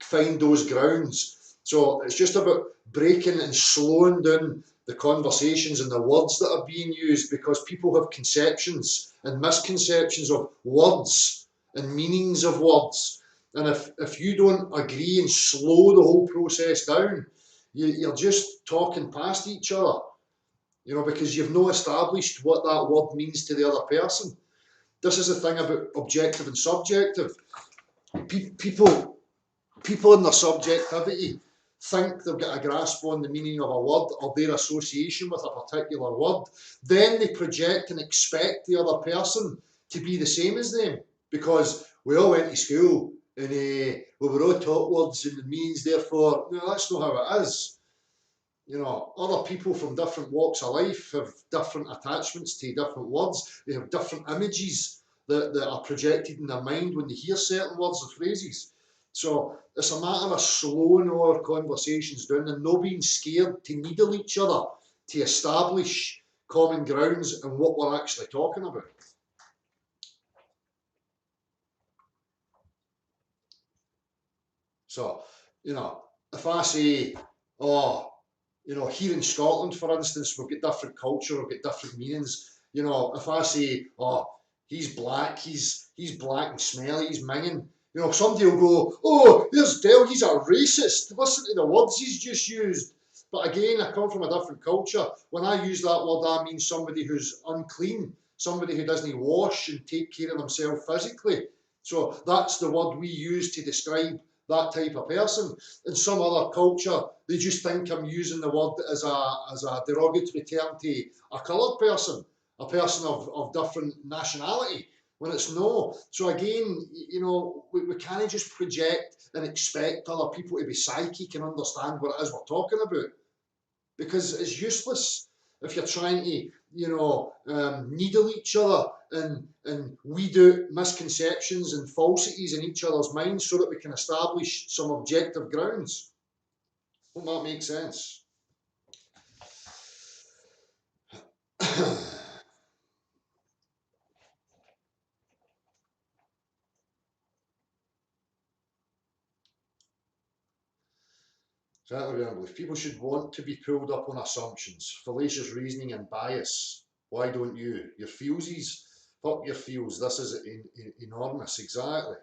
find those grounds. So it's just about breaking and slowing down the conversations and the words that are being used, because people have conceptions and misconceptions of words and meanings of words. And if you don't agree and slow the whole process down, you're just talking past each other, because you've not established what that word means to the other person. This is the thing about objective and subjective. People in their subjectivity think they've got a grasp on the meaning of a word or their association with a particular word. Then they project and expect the other person to be the same as them, because we all went to school and we were all taught words and meanings, therefore, no, that's not how it is. Other people from different walks of life have different attachments to different words. They have different images that are projected in their mind when they hear certain words or phrases. So it's a matter of slowing our conversations down and not being scared to needle each other to establish common grounds and what we're actually talking about. So, if I say, here in Scotland, for instance, we've got different culture, we've got different meanings. If I say, he's black, he's black and smelly, he's minging, somebody will go, oh, there's Dale, he's a racist. Listen to the words he's just used. But again, I come from a different culture. When I use that word, I mean somebody who's unclean, somebody who doesn't wash and take care of themselves physically. So that's the word we use to describe that type of person. In some other culture, they just think I'm using the word as a derogatory term to a coloured person, a person of different nationality, when it's no. So again, we can't just project and expect other people to be psychic and understand what it is we're talking about, because it's useless if you're trying to, needle each other and weed out misconceptions and falsities in each other's minds so that we can establish some objective grounds. Hope that makes sense. Exactly, I believe people should want to be pulled up on assumptions, fallacious reasoning and bias. Why don't you? Your feelsies, fuck your feels. This is enormous, exactly.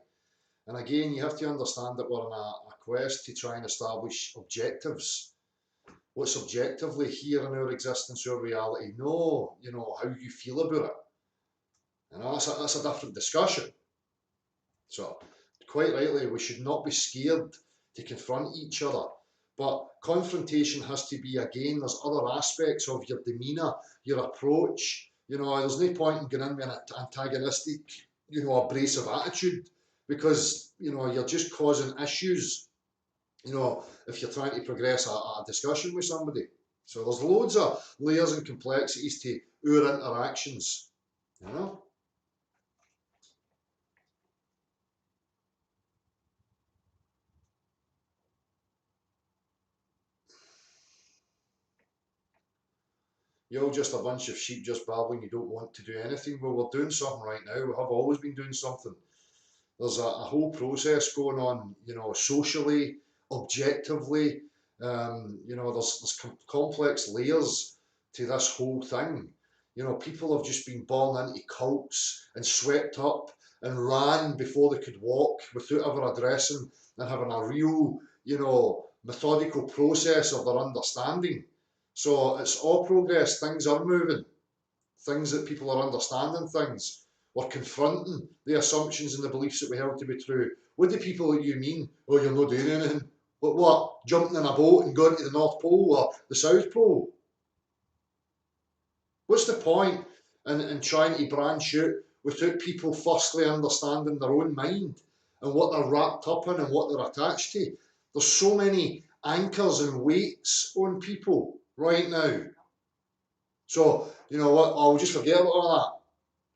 And again, you have to understand that we're on a quest to try and establish objectives. What's objectively here in our existence or reality? No, how you feel about it. That's a different discussion. So, quite rightly, we should not be scared to confront each other. But confrontation has to be, again, there's other aspects of your demeanour, your approach. There's no point in going in with an antagonistic, abrasive attitude, because, you're just causing issues, if you're trying to progress a discussion with somebody. So there's loads of layers and complexities to our interactions, You're all just a bunch of sheep just babbling, you don't want to do anything. Well, we're doing something right now. We have always been doing something. There's a whole process going on, socially, objectively. There's complex layers to this whole thing. People have just been born into cults and swept up and ran before they could walk without ever addressing and having a real, methodical process of their understanding. So it's all progress, things are moving, things that people are understanding things. We're confronting the assumptions and the beliefs that we held to be true. What do people like you mean? Oh, you're not doing anything. What? Jumping in a boat and going to the North Pole or the South Pole? What's the point in trying to branch out without people firstly understanding their own mind and what they're wrapped up in and what they're attached to? There's so many anchors and weights on people right now. So, you know what? I'll just forget about all that.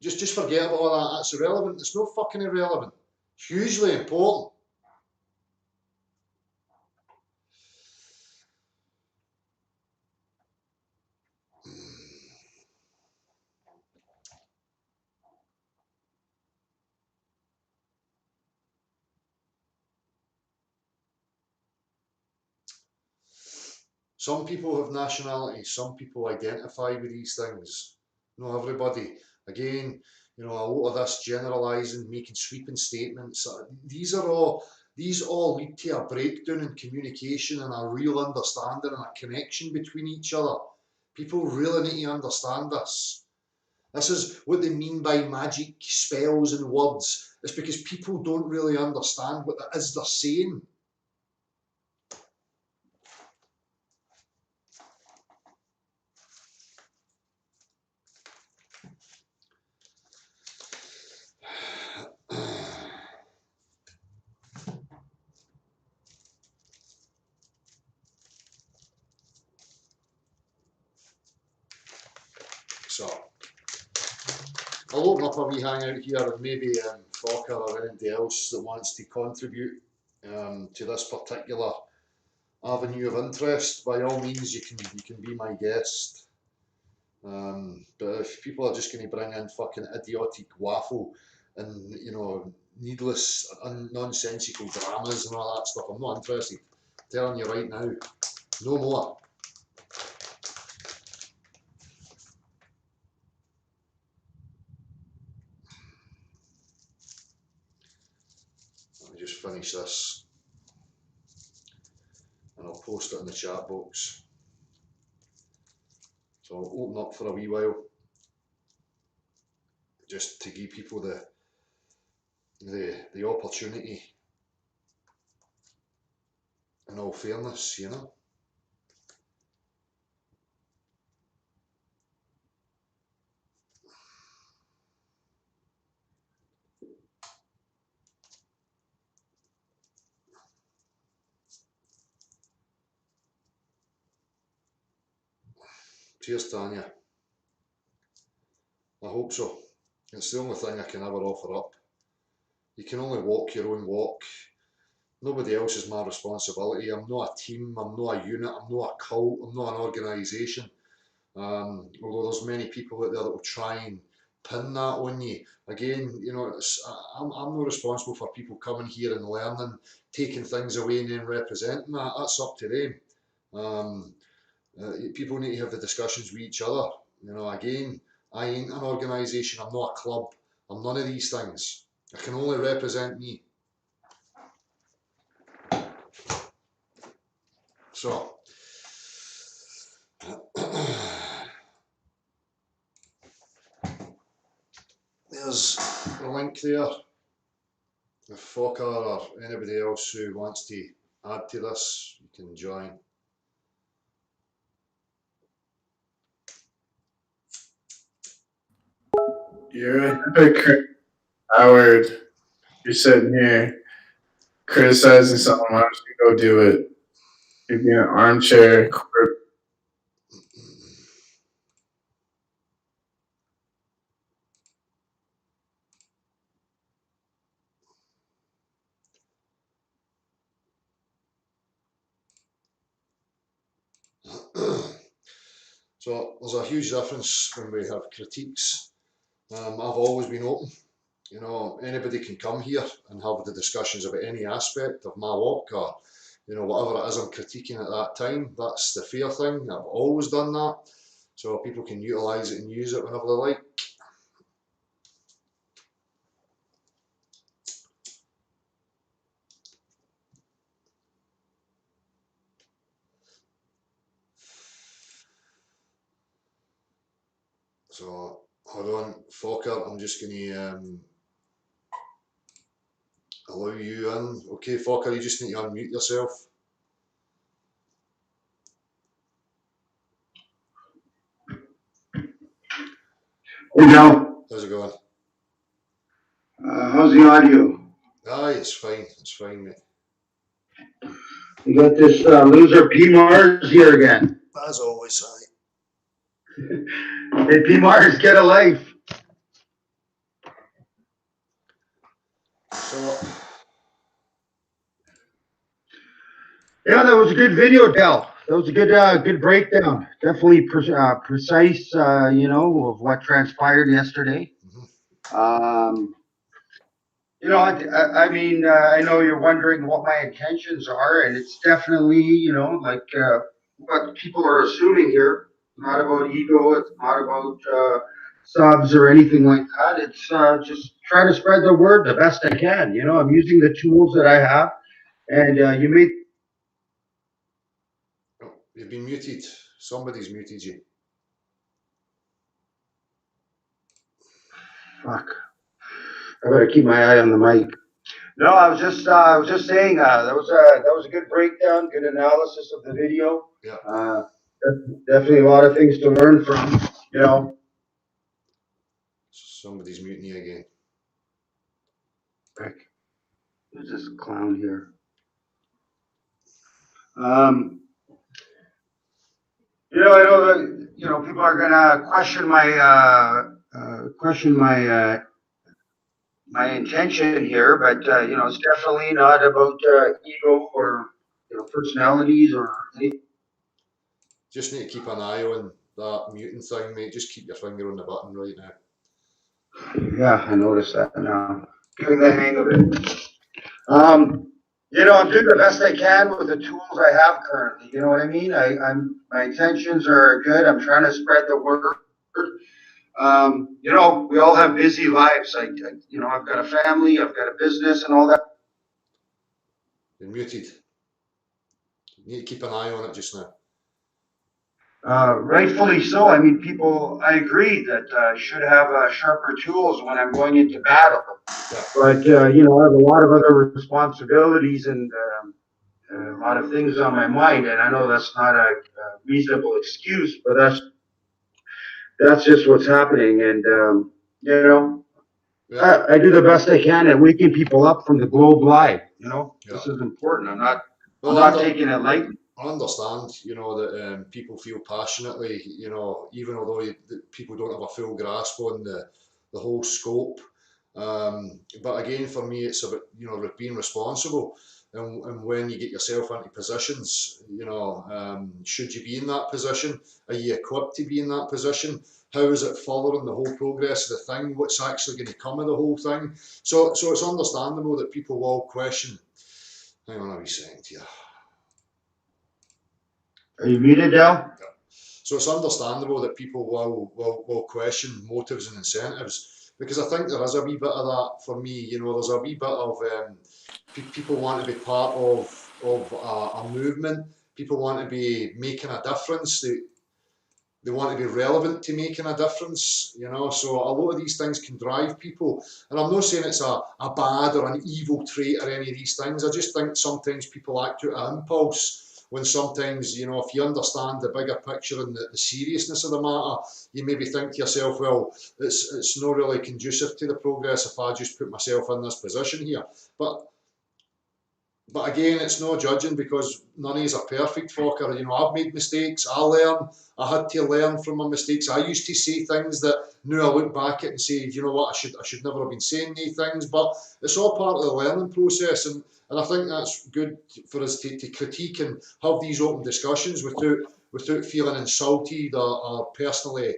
Just forget about all that. That's irrelevant. It's not fucking irrelevant. It's hugely important. Some people have nationality, some people identify with these things. Not everybody. Again, a lot of this generalising, making sweeping statements, these all lead to a breakdown in communication and a real understanding and a connection between each other. People really need to understand this. This is what they mean by magic spells and words. It's because people don't really understand what it is they're saying. So, I'll open up a wee hangout here, and maybe Fokker or anybody else that wants to contribute to this particular avenue of interest. By all means, you can be my guest. But if people are just going to bring in fucking idiotic waffle and needless nonsensical dramas and all that stuff, I'm not interested. I'm telling you right now, no more. Let me just finish this and I'll post it in the chat box. So I'll open up for a wee while just to give people the opportunity, in all fairness, Cheers, Tanya. I hope so. It's the only thing I can ever offer up. You can only walk your own walk. Nobody else is my responsibility. I'm not a team, I'm not a unit, I'm not a cult, I'm not an organisation. Although there's many people out there that will try and pin that on you. Again, I'm not responsible for people coming here and learning, taking things away and then representing that. That's up to them. People need to have the discussions with each other. Again, I ain't an organisation, I'm not a club, I'm none of these things. I can only represent me. So, there's the link there. If Fokker or anybody else who wants to add to this, you can join. You're a hypocrite, Howard. You're sitting here criticizing someone. Why don't you go do it? You're being an armchair corp. So there's a huge difference when we have critiques. I've always been open. Anybody can come here and have the discussions about any aspect of my work or, whatever it is I'm critiquing at that time. That's the fair thing. I've always done that. So people can utilise it and use it whenever they like. So hold on, Fokker, I'm just going to allow you in. Okay, Fokker, you just need to unmute yourself. Hey Joe, How's it going? how's the audio? Aye, it's fine, mate. You got this loser P Mars here again. As always, aye. Hey P Mars, get a life. So, Yeah, that was a good video, Del. That was a good breakdown. Definitely precise, of what transpired yesterday. Um, I mean, I know you're wondering what my intentions are, and it's definitely, what people are assuming here. Not about ego. It's not about subs or anything like that. It's just trying to spread the word the best I can. You know, I'm using the tools that I have, and you made Oh, you've been muted. Somebody's muted you. fuck. I better keep my eye on the mic. No, I was just saying that was a good breakdown, good analysis of the video. Yeah. Definitely a lot of things to learn from. You know. Somebody's muting you again. Rick, who's this clown here? You know, I know that people are gonna question my intention here, but it's definitely not about ego or personalities or anything. Just need to keep an eye on that muting thing, mate. Just keep your finger on the button right now. Yeah, I noticed that now. Getting the hang of it. I'm doing the best I can with the tools I have currently. You know what I mean? My intentions are good. I'm trying to spread the word. We all have busy lives. I've got a family, I've got a business, and all that. You're muted. You need to keep an eye on it just now. Rightfully so. I mean, I agree that should have sharper tools when I'm going into battle. But, I have a lot of other responsibilities and a lot of things on my mind. And I know that's not a reasonable excuse, but that's just what's happening. And, Yeah. I do the best I can at waking people up from the globe live. This is important. I'm not taking it lightly. I understand, that people feel passionately, even although people don't have a full grasp on the whole scope. But again, for me, it's about, being responsible. And when you get yourself into positions, should you be in that position? Are you equipped to be in that position? How is it following the whole progress of the thing? What's actually going to come of the whole thing? So it's understandable that people will question. Hang on a wee second here. Are you muted, Dal? So it's understandable that people will question motives and incentives, because I think there is a wee bit of that for me. There's a wee bit of people want to be part of a movement. People want to be making a difference. They want to be relevant to making a difference. So a lot of these things can drive people. And I'm not saying it's a bad or an evil trait or any of these things. I just think sometimes people act out of impulse. When sometimes, if you understand the bigger picture and the seriousness of the matter, you maybe think to yourself, well, it's not really conducive to the progress if I just put myself in this position here. But again, it's no judging, because none of us are perfect, Fokker. I've made mistakes. I learn. I had to learn from my mistakes. I used to say things that now I look back at and say, you know what, I should never have been saying these things. But it's all part of the learning process, and I think that's good for us to critique and have these open discussions without feeling insulted or personally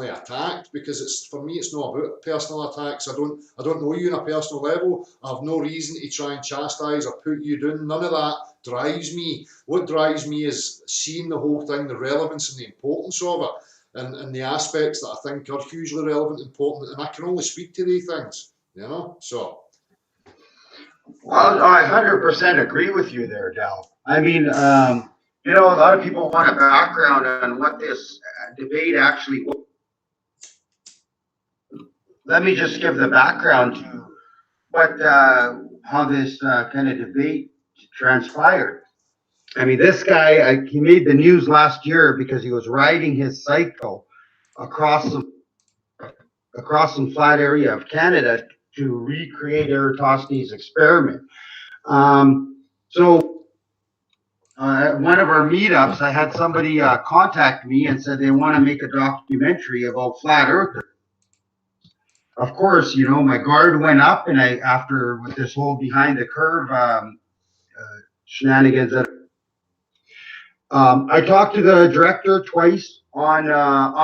attacked, because for me it's not about personal attacks. I don't know you on a personal level. I have no reason to try and chastise or put you down. None of that drives me. What drives me is seeing the whole thing, the relevance and the importance of it, and the aspects that I think are hugely relevant and important, and I can only speak to these things, so. Well, I 100% agree with you there, Dal. I mean, a lot of people want a background on what this debate actually was. Let me just give the background to how this kind of debate transpired. I mean, this guy, he made the news last year because he was riding his cycle across some flat area of Canada to recreate Eratosthenes' experiment. So at one of our meetups, I had somebody contact me and said they want to make a documentary about flat Earth. Of course, my guard went up, and after with this whole behind the curve shenanigans, I talked to the director twice on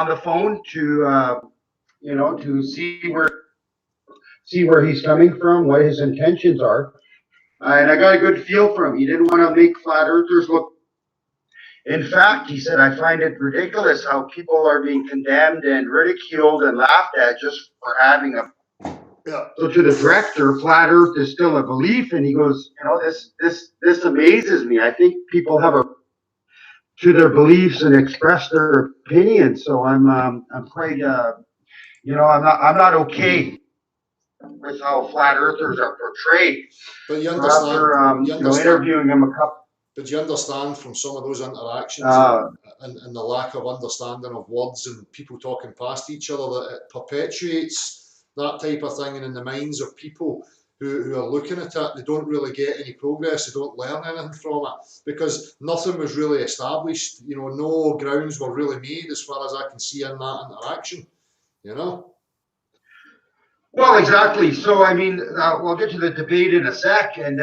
the phone to see where he's coming from, what his intentions are. And I got a good feel for him. He didn't want to make flat earthers look In fact, he said, I find it ridiculous how people are being condemned and ridiculed and laughed at just for having a. Yeah. So to the director, flat Earth is still a belief, and he goes, this amazes me. I think people have a to their beliefs and express their opinions. So I'm quite I'm not okay with how flat earthers are portrayed. But you So understand, after interviewing him a couple. but you understand from some of those interactions and the lack of understanding of words and people talking past each other that it perpetuates that type of thing, and in the minds of people who are looking at it, they don't really get any progress, they don't learn anything from it because nothing was really established, no grounds were really made as far as I can see in that interaction, Well, exactly. So, I mean, we'll get to the debate in a sec. And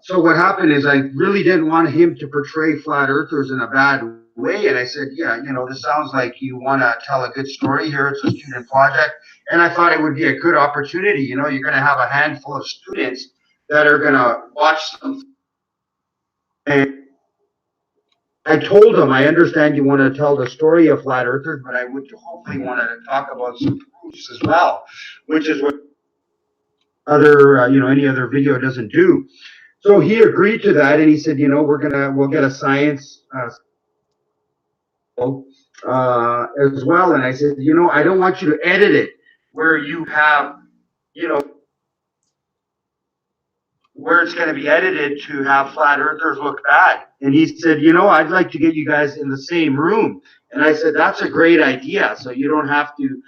so what happened is I really didn't want him to portray flat earthers in a bad way. And I said, yeah, this sounds like you want to tell a good story here. It's a student project. And I thought it would be a good opportunity. You're going to have a handful of students that are going to watch some. And I told him, I understand you want to tell the story of flat earthers, but I would hopefully want to talk about some proofs as well, which is what any other video doesn't do. So he agreed to that, and he said, we'll get a science as well. And I said, I don't want you to edit it where you have, where it's going to be edited to have flat earthers look bad. And he said, I'd like to get you guys in the same room. And I said, that's a great idea. So you don't have to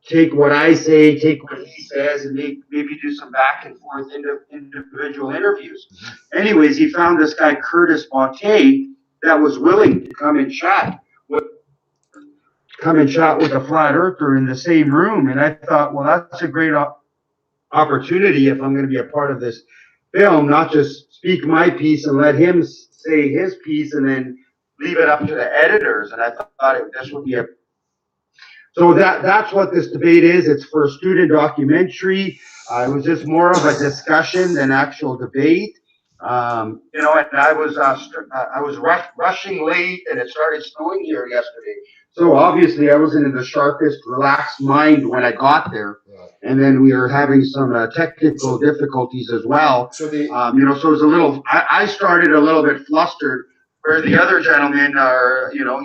take what I say, take what he says, and maybe do some back and forth individual interviews. Anyways, he found this guy, Curtis Baute, that was willing to come and chat with a flat earther in the same room. And I thought, well, that's a great opportunity if I'm going to be a part of this film, not just speak my piece and let him say his piece and then leave it up to the editors. And I thought this would be so that's what this debate is. It's for a student documentary. It was just more of a discussion than actual debate. And I was rushing late, and it started snowing here yesterday. So obviously, I wasn't in the sharpest, relaxed mind when I got there. And then we were having some technical difficulties as well. So so it was a little. I started a little bit flustered, where the other gentleman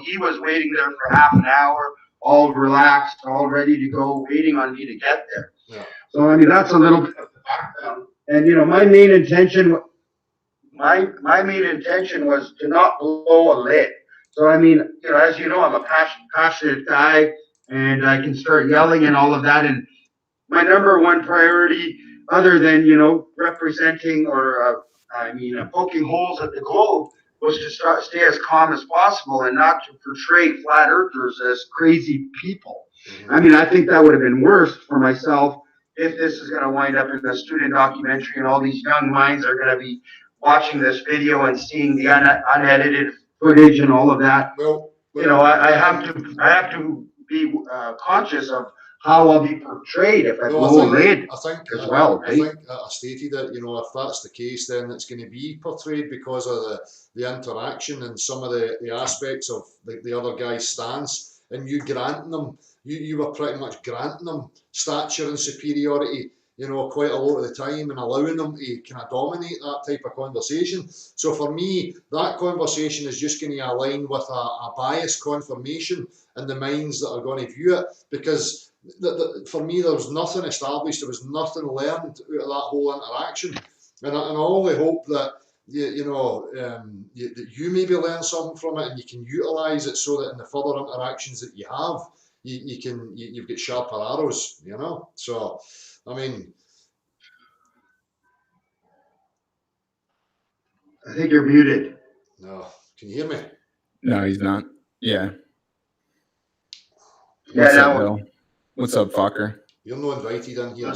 he was waiting there for half an hour, all relaxed, all ready to go, waiting on me to get there. Yeah. So I mean, that's a little bit of the background. And my main intention was to not blow a lid. So I mean, as you know, I'm a passionate guy, and I can start yelling and all of that. And my number one priority, other than representing or poking holes at the globe, was to stay as calm as possible and not to portray flat earthers as crazy people. I mean, I think that would have been worse for myself if this is going to wind up in a student documentary and all these young minds are going to be watching this video and seeing the unedited footage and all of that. Well, I have to be conscious of how I'll be portrayed if I blow a lid as well. Right? I think I stated that, if that's the case, then it's going to be portrayed because of the interaction and some of the aspects of the other guy's stance, and you granting them, you were pretty much granting them stature and superiority, quite a lot of the time, and allowing them to kind of dominate that type of conversation. So for me, that conversation is just going to align with a biased confirmation in the minds that are going to view it, because for me, there was nothing established, there was nothing learned out of that whole interaction, and I only hope that that you maybe learn something from it and you can utilise it so that in the further interactions that you have, you've got sharper arrows, So, I mean, I think you're muted. No, can you hear me? No, he's not. Yeah. What's up, Bill? What's up, fucker? You're not invited in here.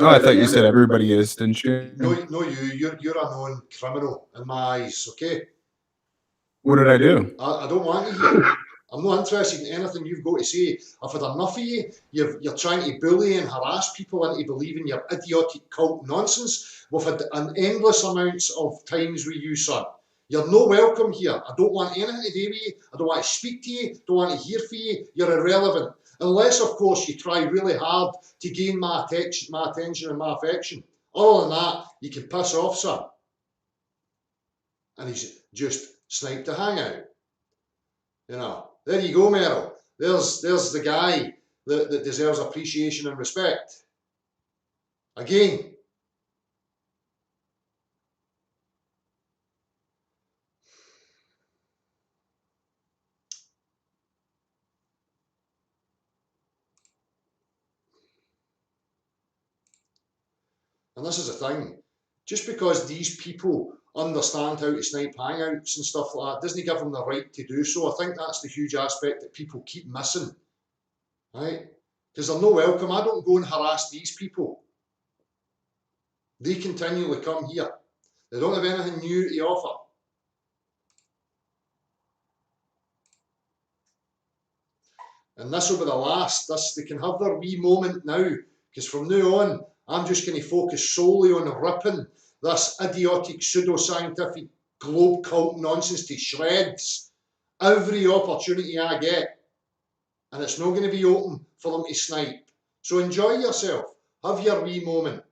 I thought you said everybody is, didn't you? No, you're a known criminal in my eyes, okay? What did I do? I don't want you here. I'm not interested in anything you've got to say. I've had enough of you. You're trying to bully and harass people into believing your idiotic cult nonsense. We've had an endless amounts of times with you, son. You're no welcome here. I don't want anything to do with you. I don't want to speak to you. Don't want to hear from you. You're irrelevant. Unless, of course, you try really hard to gain my attention and my affection. Other than that, you can piss off, son. And he's just sniped a hangout. You know, there you go, Merrill. There's the guy that deserves appreciation and respect. Again. And this is the thing, just because these people understand how to snipe hangouts and stuff like that, doesn't give them the right to do so. I think that's the huge aspect that people keep missing, right? Because they're no welcome. I don't go and harass these people. They continually come here. They don't have anything new to offer. And this will be the last. They can have their wee moment now, because from now on, I'm just going to focus solely on ripping this idiotic pseudoscientific globe cult nonsense to shreds every opportunity I get. And it's not going to be open for them to snipe. So enjoy yourself. Have your wee moment,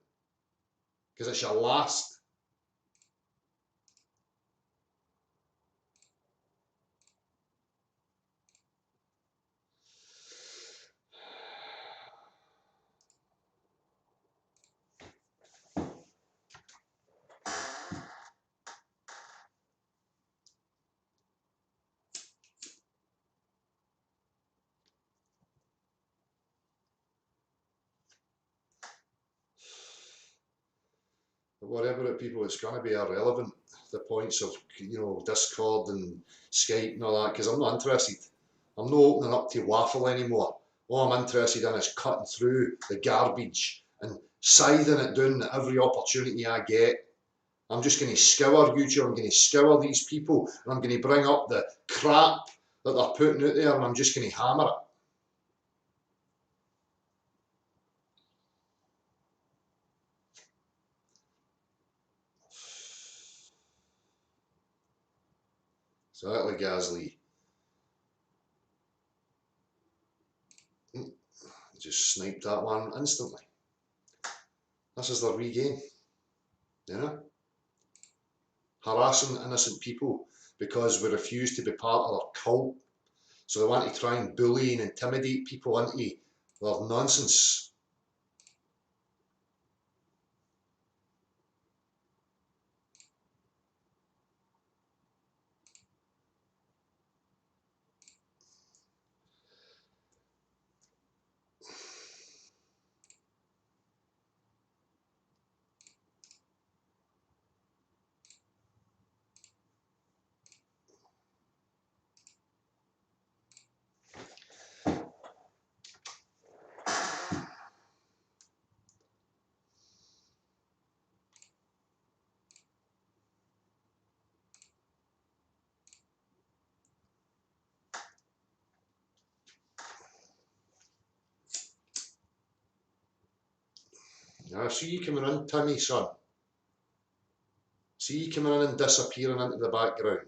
because it's your last. But whatever it, people, it's going to be irrelevant, the points of, Discord and Skype and all that, because I'm not interested. I'm not opening up to waffle anymore. All I'm interested in is cutting through the garbage and scything it down at every opportunity I get. I'm just going to scour YouTube, I'm going to scour these people, and I'm going to bring up the crap that they're putting out there, and I'm just going to hammer it. Exactly, Gasly. Just sniped that one instantly. This is their regain, harassing innocent people because we refuse to be part of their cult. So they want to try and bully and intimidate people into their nonsense. I see you coming in, Timmy, son. See you coming in and disappearing into the background.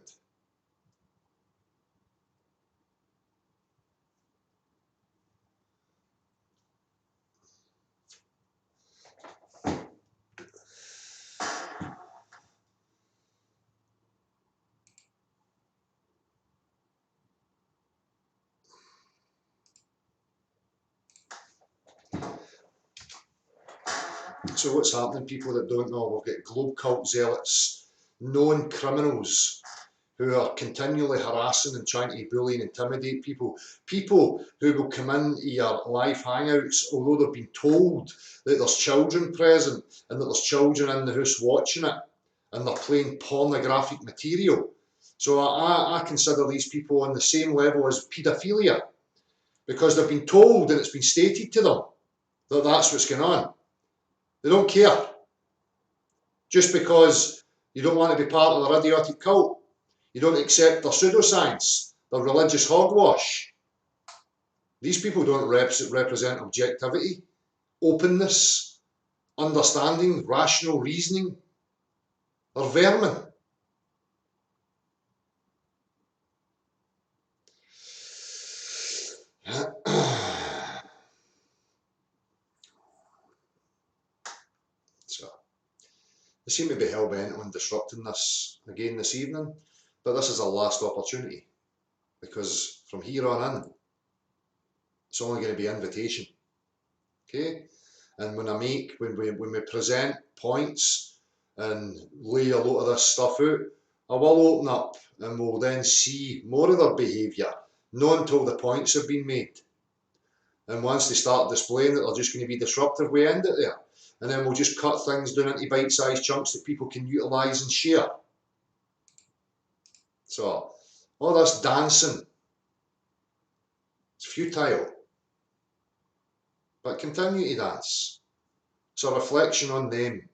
So what's happening, people that don't know, we've got globe cult zealots, known criminals, who are continually harassing and trying to bully and intimidate people. People who will come into your live hangouts, although they've been told that there's children present and that there's children in the house watching it, and they're playing pornographic material. So I consider these people on the same level as paedophilia, because they've been told and it's been stated to them that that's what's going on. They don't care. Just because you don't want to be part of their idiotic cult. You don't accept their pseudoscience, their religious hogwash. These people don't represent objectivity, openness, understanding, rational reasoning. They're vermin. seem to be hell-bent on disrupting this again this evening, but this is our last opportunity, because from here on in, it's only going to be invitation, okay? And when we present points and lay a lot of this stuff out, I will open up and we'll then see more of their behaviour, not until the points have been made. And once they start displaying that they're just going to be disruptive, we end it there. And then we'll just cut things down into bite-sized chunks that people can utilise and share. So, all this dancing, it's futile. But continue to dance. It's a reflection on them.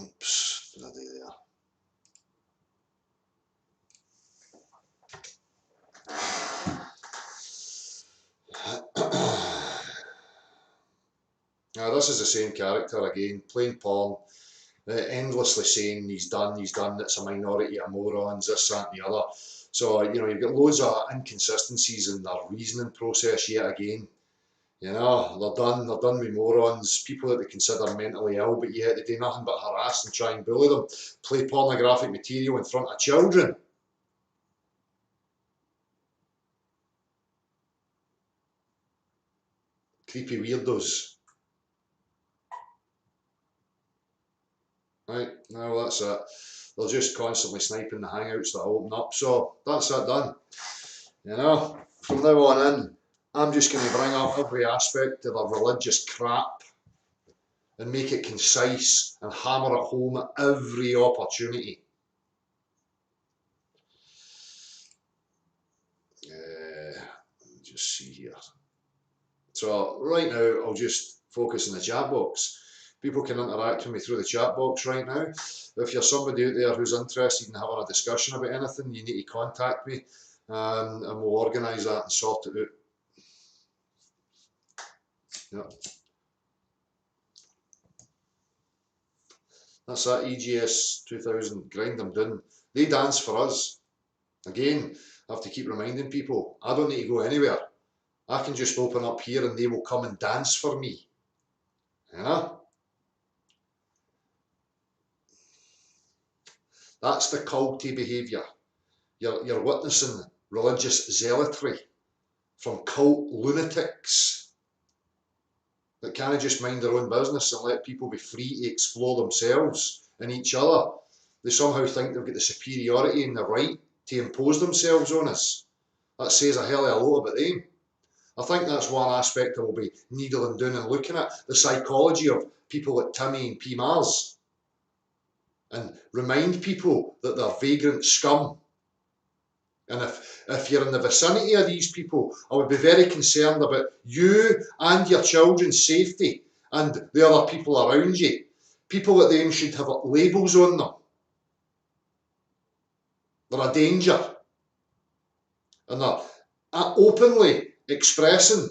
Oops, bloody there. Now this is the same character again, playing Paul, endlessly saying he's done, it's a minority of morons, this, that and the other. So, you know, you've got loads of inconsistencies in their reasoning process yet again. You know, they're done with morons, people that they consider mentally ill, but yet they do nothing but harass and try and bully them, play pornographic material in front of children. Creepy weirdos. Right, now that's it. They're just constantly sniping the hangouts that I open up, so that's it done. You know, from now on in, I'm just going to bring up every aspect of the religious crap and make it concise and hammer it home at every opportunity. Just see here. So right now, I'll just focus on the chat box. People can interact with me through the chat box right now. If you're somebody out there who's interested in having a discussion about anything, you need to contact me, and we'll organise that and sort it out. Yep. That's that EGS 2000, grind them down. They dance for us. Again, I have to keep reminding people, I don't need to go anywhere. I can just open up here and they will come and dance for me. You know? That's the culty behaviour. You're witnessing religious zealotry from cult lunatics that can't just mind their own business and let people be free to explore themselves and each other. They somehow think they've got the superiority and the right to impose themselves on us. That says a hell of a lot about them. I think that's one aspect I will be needling down and looking at, the psychology of people like Timmy and P. Mars, and remind people that they're vagrant scum. And if you're in the vicinity of these people, I would be very concerned about you and your children's safety and the other people around you. People like them should have labels on them. They're a danger. And they're openly expressing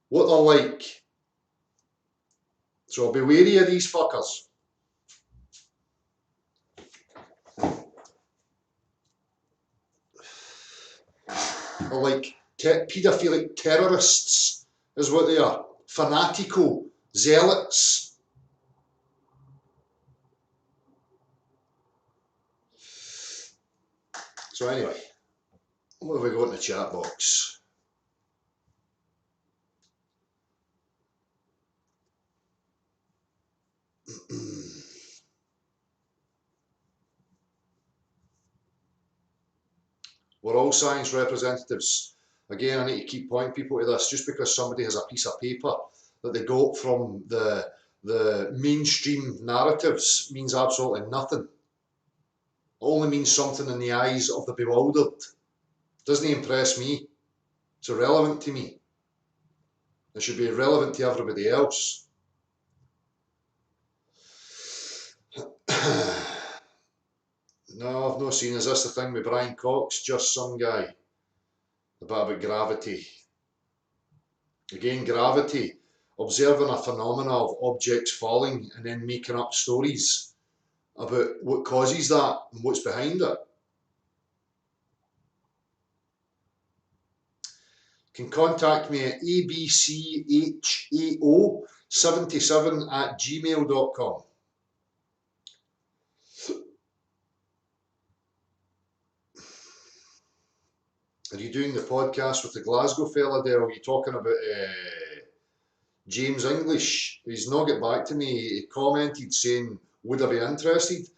what they're like. So be wary of these fuckers. They're like paedophilic terrorists, is what they are. Fanatical zealots. So anyway, what have we got in the chat box? We're all science representatives. Again, I need to keep pointing people to this. Just because somebody has a piece of paper that they got from the mainstream narratives means absolutely nothing. It only means something in the eyes of the bewildered. It doesn't impress me. It's irrelevant to me. It should be irrelevant to everybody else. No, I've not seen. Is this the thing with Brian Cox? Just some guy. a bit about gravity. Again, gravity, observing a phenomena of objects falling and then making up stories about what causes that and what's behind it. You can contact me at abchao77@gmail.com. Are you doing the podcast with the Glasgow fella there? Are you talking about James English? He's not get back to me. He commented saying, would I be interested?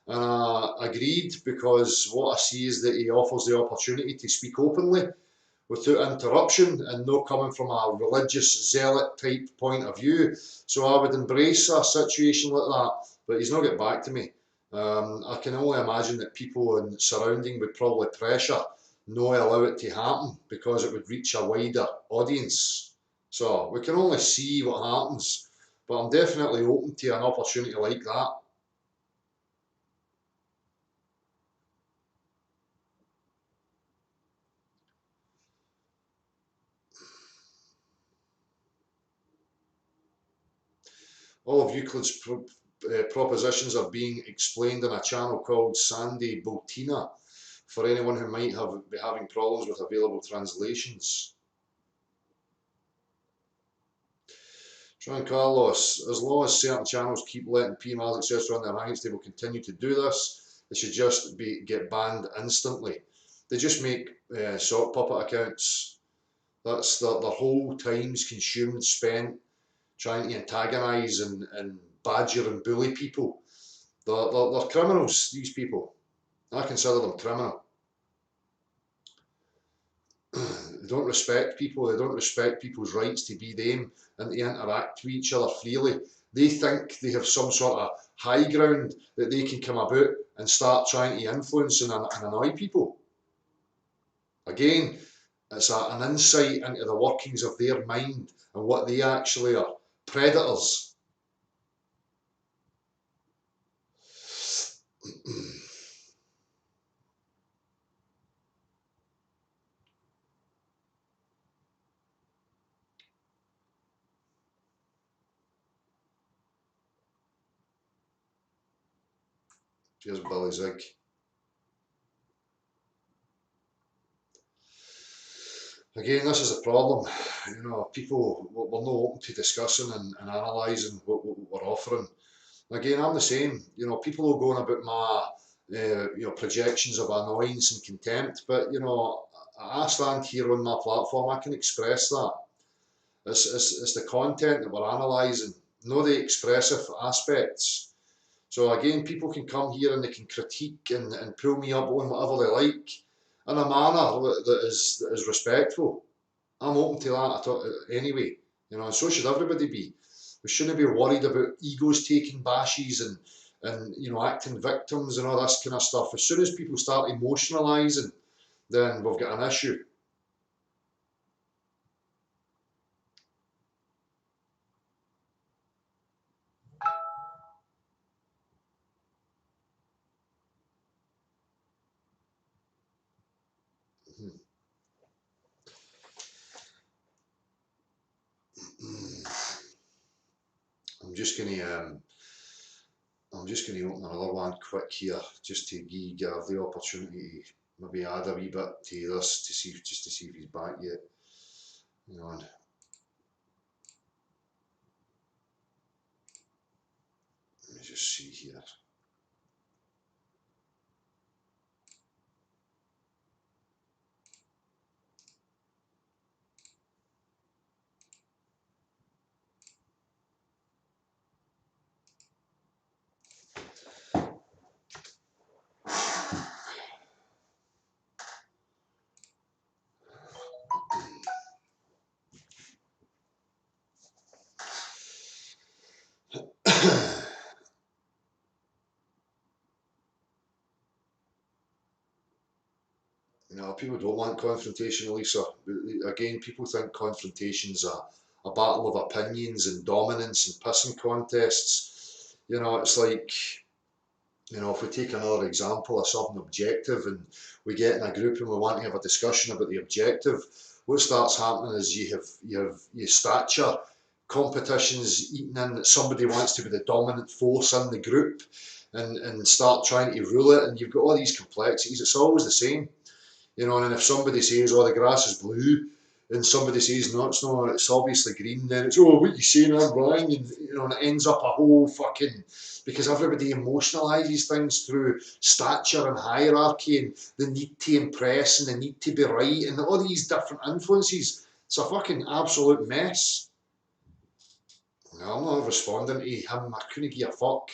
And I agreed, because what I see is that he offers the opportunity to speak openly without interruption and not coming from a religious zealot type point of view. So I would embrace a situation like that, but he's not get back to me. I can only imagine that people in surrounding would probably pressure not allow it to happen because it would reach a wider audience. So we can only see what happens, but I'm definitely open to an opportunity like that. All of Euclid's propositions are being explained in a channel called Sandy Botina for anyone who might be having problems with available translations. John Carlos, as long as certain channels keep letting PMAs etc. on their ranks, they will continue to do this. They should just get banned instantly. They just make sock puppet accounts. That's their whole time's consumed, spent trying to antagonise and badger and bully people. They're criminals, these people. I consider them criminal. They don't respect people. They don't respect people's rights to be them and to interact with each other freely. They think they have some sort of high ground that they can come about and start trying to influence and annoy people. Again, it's an insight into the workings of their mind and what they actually are. Predators. Here's Billy Zig. Again, this is a problem. You know, people, we're not open to discussing and analysing what we're offering. Again, I'm the same. You know, people are going about my, projections of annoyance and contempt, but you know, I stand here on my platform. I can express that. It's the content that we're analysing, not the expressive aspects. So again, people can come here and they can critique and pull me up on whatever they like in a manner that is respectful. I'm open to that anyway, you know, and so should everybody be. We shouldn't be worried about egos taking bashes and you know, acting victims and all this kind of stuff. As soon as people start emotionalising, then we've got an issue. I'm just going to open another one quick here, just to give the opportunity to maybe add a wee bit to this to see if he's back yet. Hang on. Let me just see here. You know, people don't want confrontation, Lisa. Again, people think confrontation's a battle of opinions and dominance and pissing contests. You know, it's like, You know, if we take another example of something objective and we get in a group and we want to have a discussion about the objective, what starts happening is you have stature competitions eating in, that somebody wants to be the dominant force in the group and start trying to rule it, and you've got all these complexities. It's always the same, you know. And if somebody says, "Oh, the grass is blue," and somebody says, "No, it's not, it's obviously green," then it's, "Oh, what you saying, I'm wrong," and you know, and it ends up a whole fucking, because everybody emotionalizes things through stature and hierarchy and the need to impress and the need to be right and all these different influences. It's a fucking absolute mess. I'm not responding to him. I couldn't give a fuck.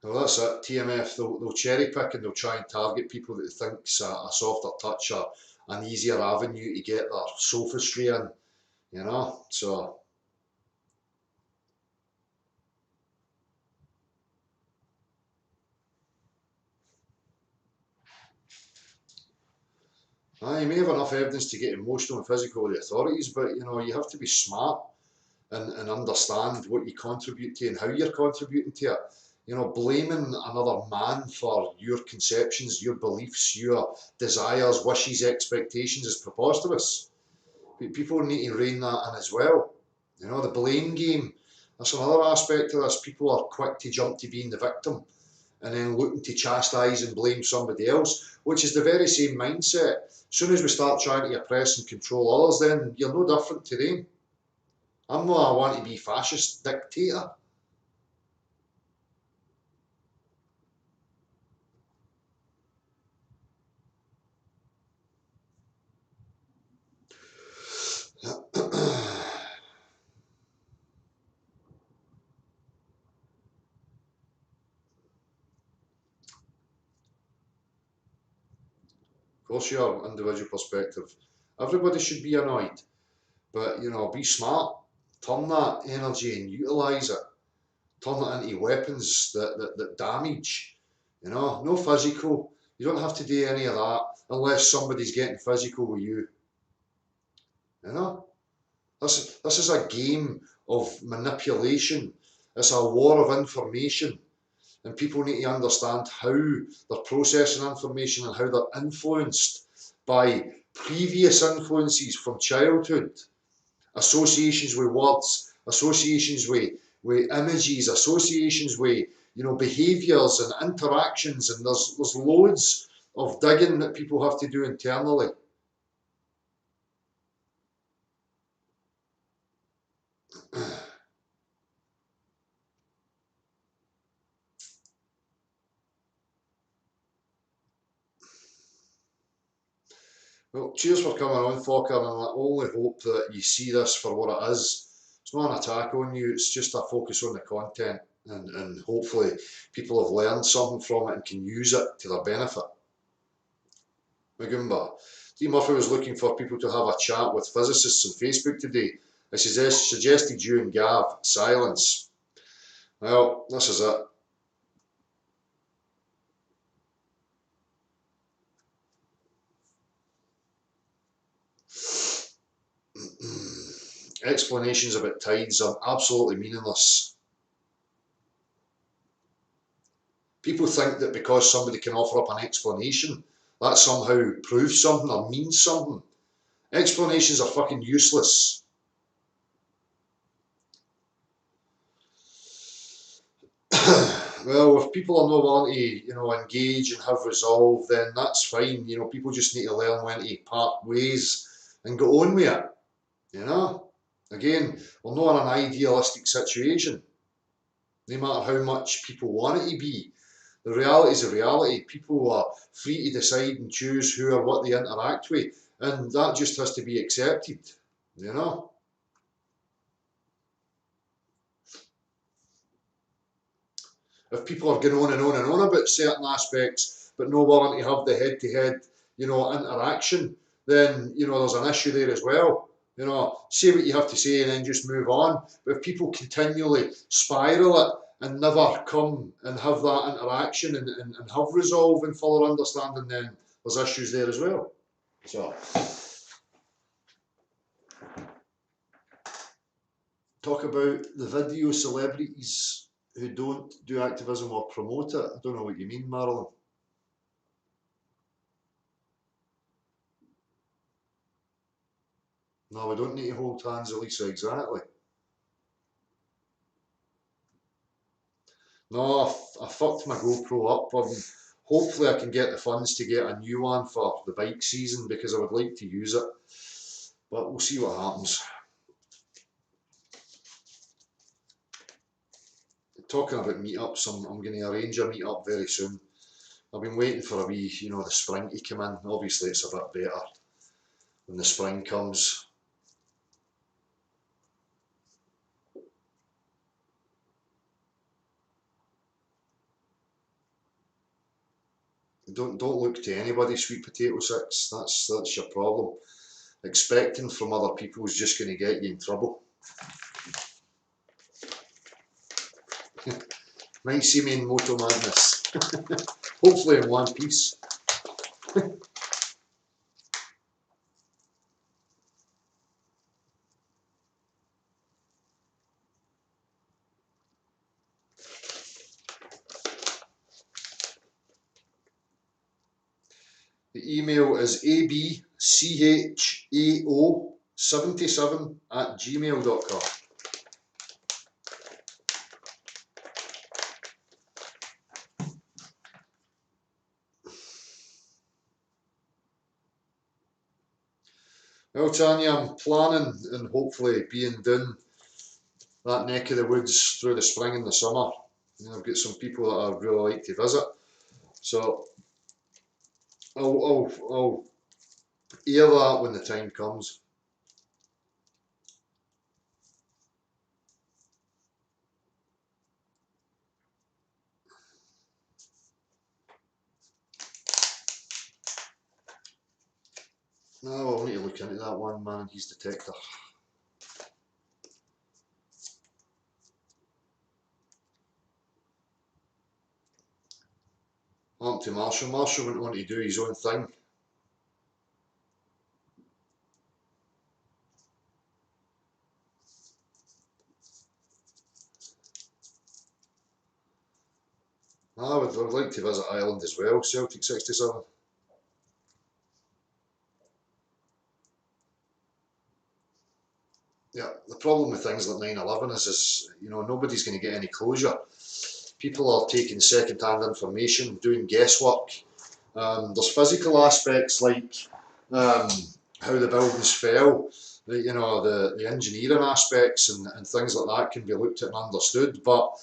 Well, that's it. TMF, they'll cherry pick and they'll try and target people that they think's a softer touch or an easier avenue to get their sophistry in, you know. So you may have enough evidence to get emotional and physical with the authorities, but you know, you have to be smart and understand what you contribute to and how you're contributing to it. You know, blaming another man for your conceptions, your beliefs, your desires, wishes, expectations is preposterous. People need to rein that in as well. You know, the blame game, that's another aspect of this. People are quick to jump to being the victim and then looking to chastise and blame somebody else, which is the very same mindset. As soon as we start trying to oppress and control others, then you're no different to them. I'm not, I want to be fascist dictator. Of course, your individual perspective. Everybody should be annoyed, but you know, be smart. Turn that energy and utilise it. Turn it into weapons that damage. You know, no physical. You don't have to do any of that unless somebody's getting physical with you. You know, this is a game of manipulation. It's a war of information. And people need to understand how they're processing information and how they're influenced by previous influences from childhood, associations with words, associations with images, associations with, you know, behaviours and interactions, and there's loads of digging that people have to do internally. Well, cheers for coming on, Fokker, and I only hope that you see this for what it is. It's not an attack on you, it's just a focus on the content, and hopefully people have learned something from it and can use it to their benefit. Magumba. D. Murphy was looking for people to have a chat with physicists on Facebook today. I suggested you and Gav. Silence. Well, this is it. Explanations about tides are absolutely meaningless. People think that because somebody can offer up an explanation, that somehow proves something or means something. Explanations are fucking useless. Well, if people are not willing to, you know, engage and have resolve, then that's fine. You know, people just need to learn when to part ways and go on with it. You know, again, we're not in an idealistic situation. No matter how much people want it to be, the reality is a reality. People are free to decide and choose who or what they interact with, and that just has to be accepted. You know. If people are going on and on and on about certain aspects, but no willing to have the head-to-head, you know, interaction, then, you know, there's an issue there as well. You know, say what you have to say and then just move on. But if people continually spiral it and never come and have that interaction and have resolve and further understanding, then there's issues there as well. So, talk about the video celebrities who don't do activism or promote it. I don't know what you mean, Marilyn. No, we don't need to hold hands, Elisa, exactly. No, I fucked my GoPro up. Hopefully I can get the funds to get a new one for the bike season because I would like to use it. But we'll see what happens. Talking about meetups, I'm going to arrange a meetup very soon. I've been waiting for a wee, the spring to come in. Obviously it's a bit better when the spring comes. Don't look to anybody, Sweet Potato 6. That's your problem. Expecting from other people is just going to get you in trouble. Might see me in Moto Madness. Hopefully in one piece. The email is abchao77@gmail.com. Well, Tanya, I'm planning and hopefully being down that neck of the woods through the spring and the summer. I've got some people that I really like to visit, so I'll air that when the time comes. No, I'll need to look into that one, man. He's detector. On to Marshall. Marshall went on to do his own thing. I would like to visit Ireland as well, Celtic 67. Yeah, the problem with things like 9/11 is nobody's going to get any closure. People are taking second-hand information, doing guesswork. There's physical aspects like how the buildings fell, the engineering aspects and things like that can be looked at and understood, but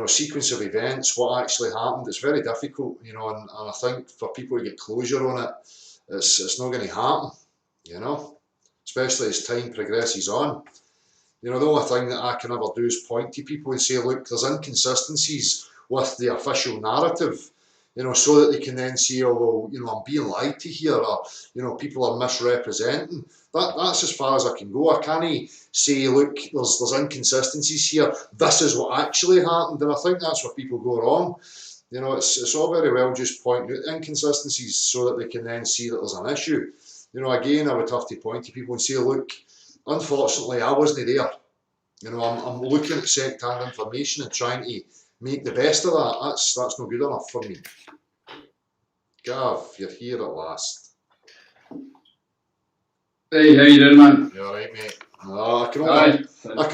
sequence of events, what actually happened, it's very difficult, and I think for people to get closure on it, it's not going to happen, especially as time progresses on. The only thing that I can ever do is point to people and say, look, there's inconsistencies with the official narrative, so that they can then say, oh, well, I'm being lied to here, or, people are misrepresenting. That's as far as I can go. I can't say, look, there's inconsistencies here. This is what actually happened. And I think that's where people go wrong. It's all very well just pointing out inconsistencies so that they can then see that there's an issue. Again, I would have to point to people and say, look, unfortunately, I wasn't there. I'm looking at second-hand information and trying to make the best of that. That's not good enough for me. Gav, you're here at last. Hey, how you doing, man? You alright, mate? No, I can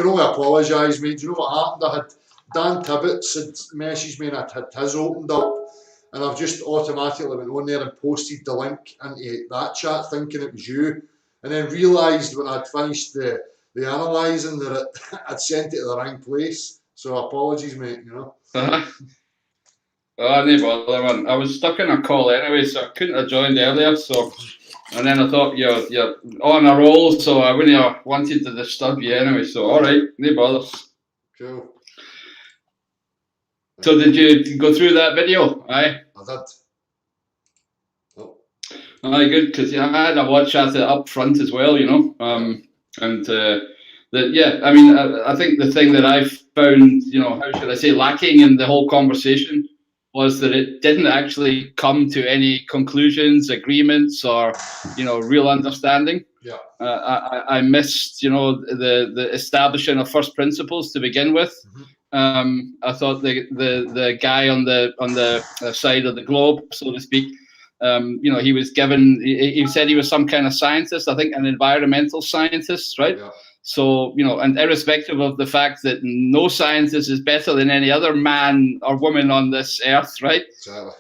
only apologise, mate. Do you know what happened? I had Dan Tibbetts had messaged me and I'd had his opened up, and I've just automatically went on there and posted the link into that chat thinking it was you, and then realised when I'd finished the analysing that I'd sent it to the wrong place. So apologies, mate, Oh, no bother, man. I was stuck in a call anyway, so I couldn't have joined earlier. So, and then I thought you're on a roll, so I wouldn't have wanted to disturb you anyway. So, all right, no bother. Cool. So, did you go through that video? Aye. I did. Oh. Aye, good, because I had a watch at it up front as well, I mean, I think the thing that I've found, how should I say, lacking in the whole conversation was that it didn't actually come to any conclusions, agreements, or real understanding. Yeah. I missed the establishing of first principles to begin with. I thought the guy on the side of the globe, so to speak, he was given. He said he was some kind of scientist. I think an environmental scientist, right? Yeah. So, and irrespective of the fact that no scientist is better than any other man or woman on this earth, right? Exactly.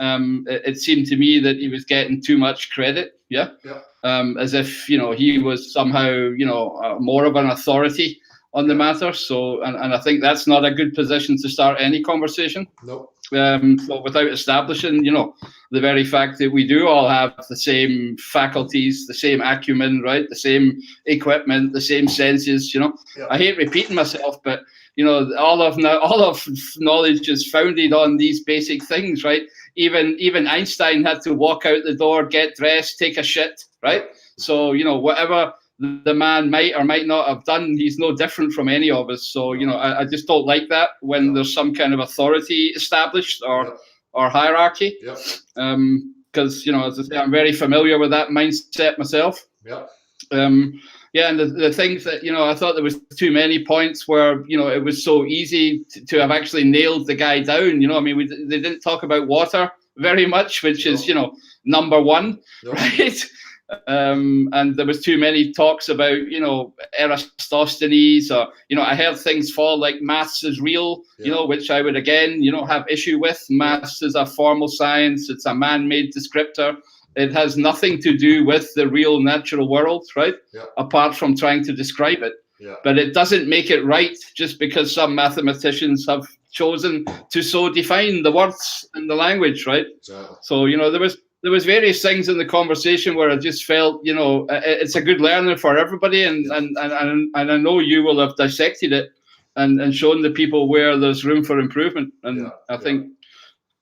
It seemed to me that he was getting too much credit, yeah? Yeah. As if, he was somehow, more of an authority on the matter. So, and I think that's not a good position to start any conversation. No. So without establishing, the very fact that we do all have the same faculties, the same acumen, right? The same equipment, the same senses, Yeah. I hate repeating myself, but all of knowledge is founded on these basic things, right? Even Einstein had to walk out the door, get dressed, take a shit, right? So, whatever the man might or might not have done, he's no different from any of us. So, I just don't like that when there's some kind of authority established or hierarchy. Yeah. Because, as I say, I'm very familiar with that mindset myself. Yeah. And the things that, I thought there was too many points where, it was so easy to have actually nailed the guy down. They didn't talk about water very much, which is, number one, right? And there was too many talks about, Eratosthenes, or, I heard things fall like maths is real, which I would again, have issue with. Maths is a formal science. It's a man-made descriptor. It has nothing to do with the real natural world, right? Yeah. Apart from trying to describe it. Yeah. But it doesn't make it right just because some mathematicians have chosen to so define the words in the language, right? Exactly. So, there was various things in the conversation where I just felt, it's a good learning for everybody, and I know you will have dissected it and shown the people where there's room for improvement, and I think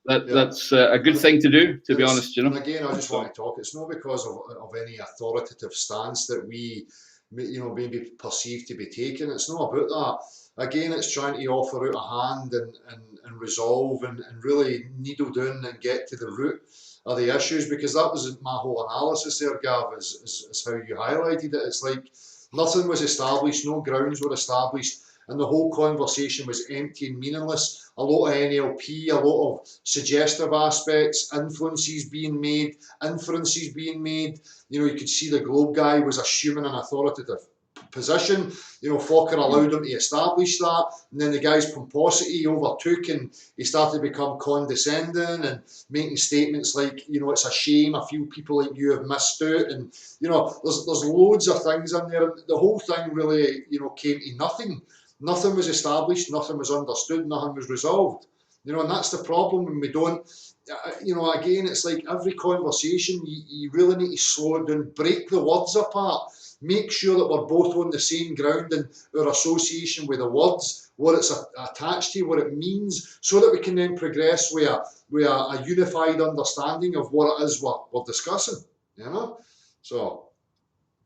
that's a good thing to do, to be honest. And again, I just want to talk. It's not because of any authoritative stance that we, maybe perceived to be taking. It's not about that. Again, it's trying to offer out a hand and resolve and really needle down and get to the root of the issues, because that was my whole analysis there, Gav, is how you highlighted it. It's like nothing was established, no grounds were established, and the whole conversation was empty and meaningless. A lot of NLP, a lot of suggestive aspects, inferences being made. You could see the Globe guy was assuming an authoritative position. Fokker allowed him to establish that, and then the guy's pomposity overtook, and he started to become condescending and making statements like, it's a shame a few people like you have missed out, and there's loads of things in there. The whole thing really, came to nothing. Nothing was established, nothing was understood, nothing was resolved. And that's the problem when we don't. Again, it's like every conversation, you really need to slow it down, break the words apart. Make sure that we're both on the same ground in our association with the words, what it's attached to, what it means, so that we can then progress with a unified understanding of what it is we're discussing. So.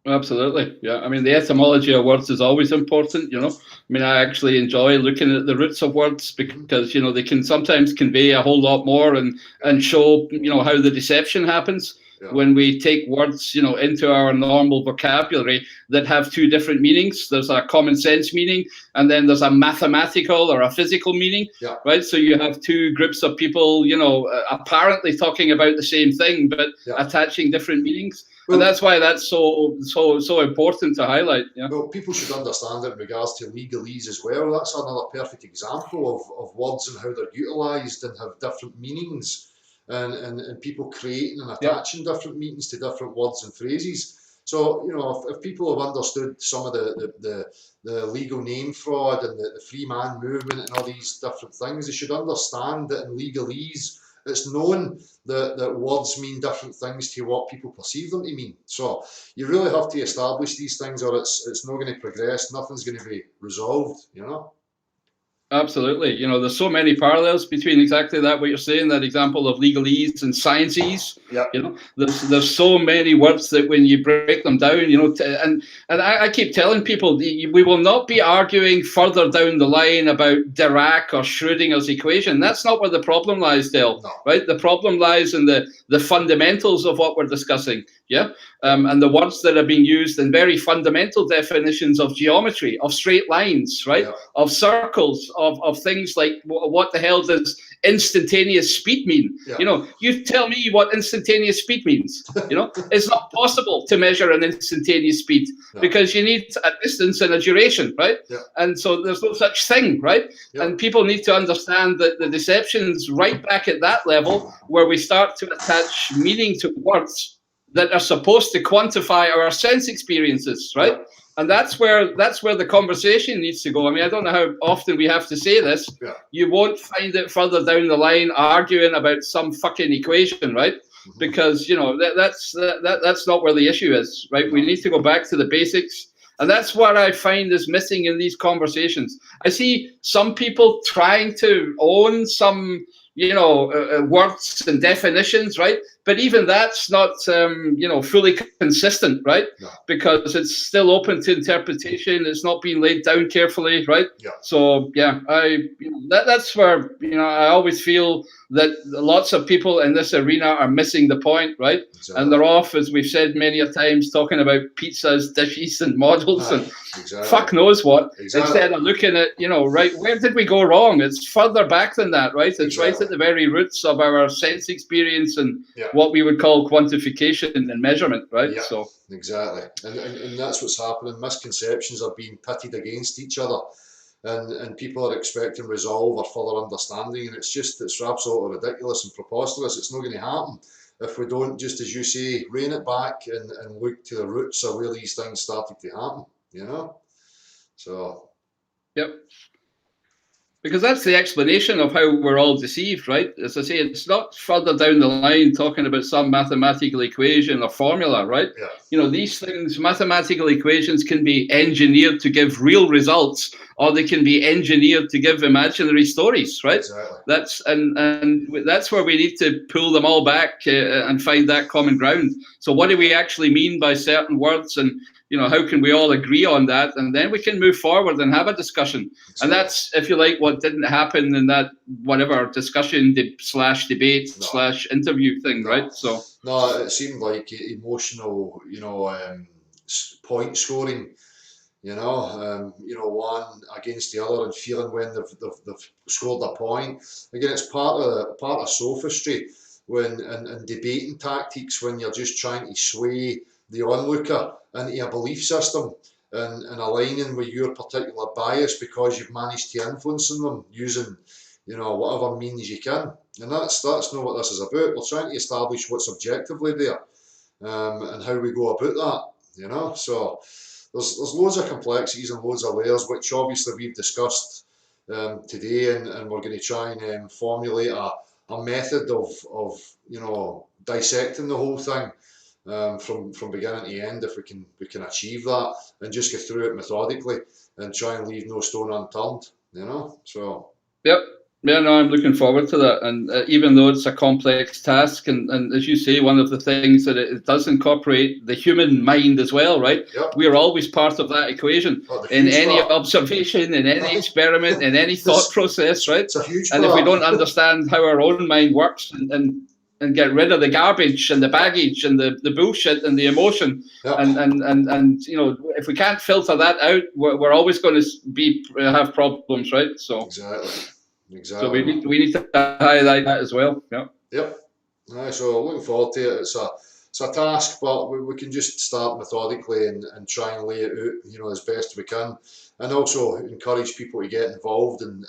Absolutely, yeah. The etymology of words is always important, I actually enjoy looking at the roots of words because, they can sometimes convey a whole lot more and show, how the deception happens. Yeah. When we take words, into our normal vocabulary that have two different meanings. There's a common sense meaning, and then there's a mathematical or a physical meaning, right? So you have two groups of people, apparently talking about the same thing, but attaching different meanings. Well, and that's why that's so important to highlight. Yeah. Well, people should understand it in regards to legalese as well. That's another perfect example of words and how they're utilised and have different meanings. And people creating and attaching different meanings to different words and phrases. So, if people have understood some of the legal name fraud and the free man movement and all these different things, they should understand that in legalese, it's known that words mean different things to what people perceive them to mean. So you really have to establish these things, or it's not going to progress. Nothing's going to be resolved. Absolutely. You know, there's so many parallels between exactly that, what you're saying, that example of legalese and sciences. Yep. You know, there's so many words that when you break them down, you know, and I keep telling people, we will not be arguing further down the line about Dirac or Schrodinger's equation. That's not where the problem lies, Dale. No. Right? The problem lies in the fundamentals of what we're discussing. Yeah. And the words that are being used in very fundamental definitions of geometry, of straight lines, right? Yep. Of circles, of things like what the hell does instantaneous speed mean? Yep. You know, you tell me what instantaneous speed means. You know, it's not possible to measure an instantaneous speed No. because you need a distance and a duration, right? Yep. And so there's no such thing, right? Yep. And people need to understand that the deception's right back at that level where we start to attach meaning to words that are supposed to quantify our sense experiences, right? Yep. And that's where the conversation needs to go. I mean, I don't know how often we have to say this. Yeah. You won't find it further down the line arguing about some fucking equation, right? Mm-hmm. Because you know that's not where the issue is, right? We need to go back to the basics, and that's what I find is missing in these conversations. I see some people trying to own some, you know, words and definitions, right? But even that's not, you know, fully consistent, right? No. Because it's still open to interpretation. It's not being laid down carefully, right? Yeah. So yeah, that's where, you know, I always feel that lots of people in this arena are missing the point, right? Exactly. And they're off, as we've said many a times, talking about pizzas, dishes, and models, and Exactly. fuck knows what. Exactly. Instead of looking at, you know, right, where did we go wrong? It's further back than that, right? It's Exactly. right at the very roots of our sense experience and Yeah. what we would call quantification and measurement, right? Yeah. So Exactly. And that's what's happening. Misconceptions are being pitted against each other. And people are expecting resolve or further understanding, and it's absolutely ridiculous and preposterous. It's not going to happen if we don't, just as you say, rein it back and look to the roots of where these things started to happen, you know? So. yep. Because that's the explanation of how we're all deceived, right? As I say, it's not further down the line talking about some mathematical equation or formula, right? Yeah. You know, these things, mathematical equations can be engineered to give real results, or they can be engineered to give imaginary stories, right? Exactly. That's that's where we need to pull them all back and find that common ground. So what do we actually mean by certain words, and you know, how can we all agree on that, and then we can move forward and have a discussion. Exactly. And that's, if you like, what didn't happen in that whatever discussion slash debate slash interview thing, right? So no, it seemed like emotional, you know, point scoring. You know, one against the other and feeling when they've scored a point. Again, it's part of sophistry when and debating tactics when you're just trying to sway the onlooker into a belief system and aligning with your particular bias because you've managed to influence them using, you know, whatever means you can. And that's not what this is about. We're trying to establish what's objectively there, and how we go about that. You know, so. There's loads of complexities and loads of layers, which obviously we've discussed today, and we're going to try and formulate a method of you know, dissecting the whole thing from beginning to end, if we can achieve that, and just go through it methodically and try and leave no stone unturned. You know, so. yep. Yeah, no, I'm looking forward to that. And even though it's a complex task, and as you say, one of the things that it does incorporate the human mind as well, right? Yep. We are always part of that equation in any observation, in any experiment, in any thought process, right? It's a huge and part. if we don't understand how our own mind works and get rid of the garbage and the baggage and the bullshit and the emotion, Yep. and you know, if we can't filter that out, we're always going to have problems, right? So Exactly. so we need to highlight that as well. Yeah. Yep. Right, so looking forward to it. It's a task, but we can just start methodically and try and lay it out, you know, as best we can, and also encourage people to get involved and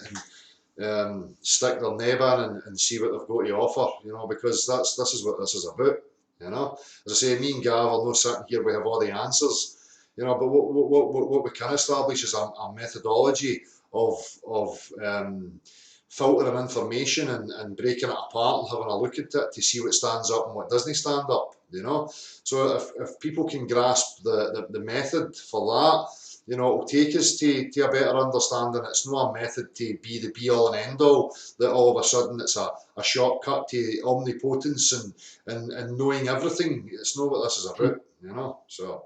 stick their neb in and see what they've got to offer, you know, because this is what this is about, you know. As I say, me and Gav are not sitting here, we have all the answers, you know, but what we can establish is a methodology of filtering information and breaking it apart and having a look at it to see what stands up and what doesn't stand up, you know. So if people can grasp the method for that, you know, it'll take us to a better understanding. It's not a method to be the be all and end all, that all of a sudden it's a shortcut to omnipotence and knowing everything. It's not what this is about, you know, so.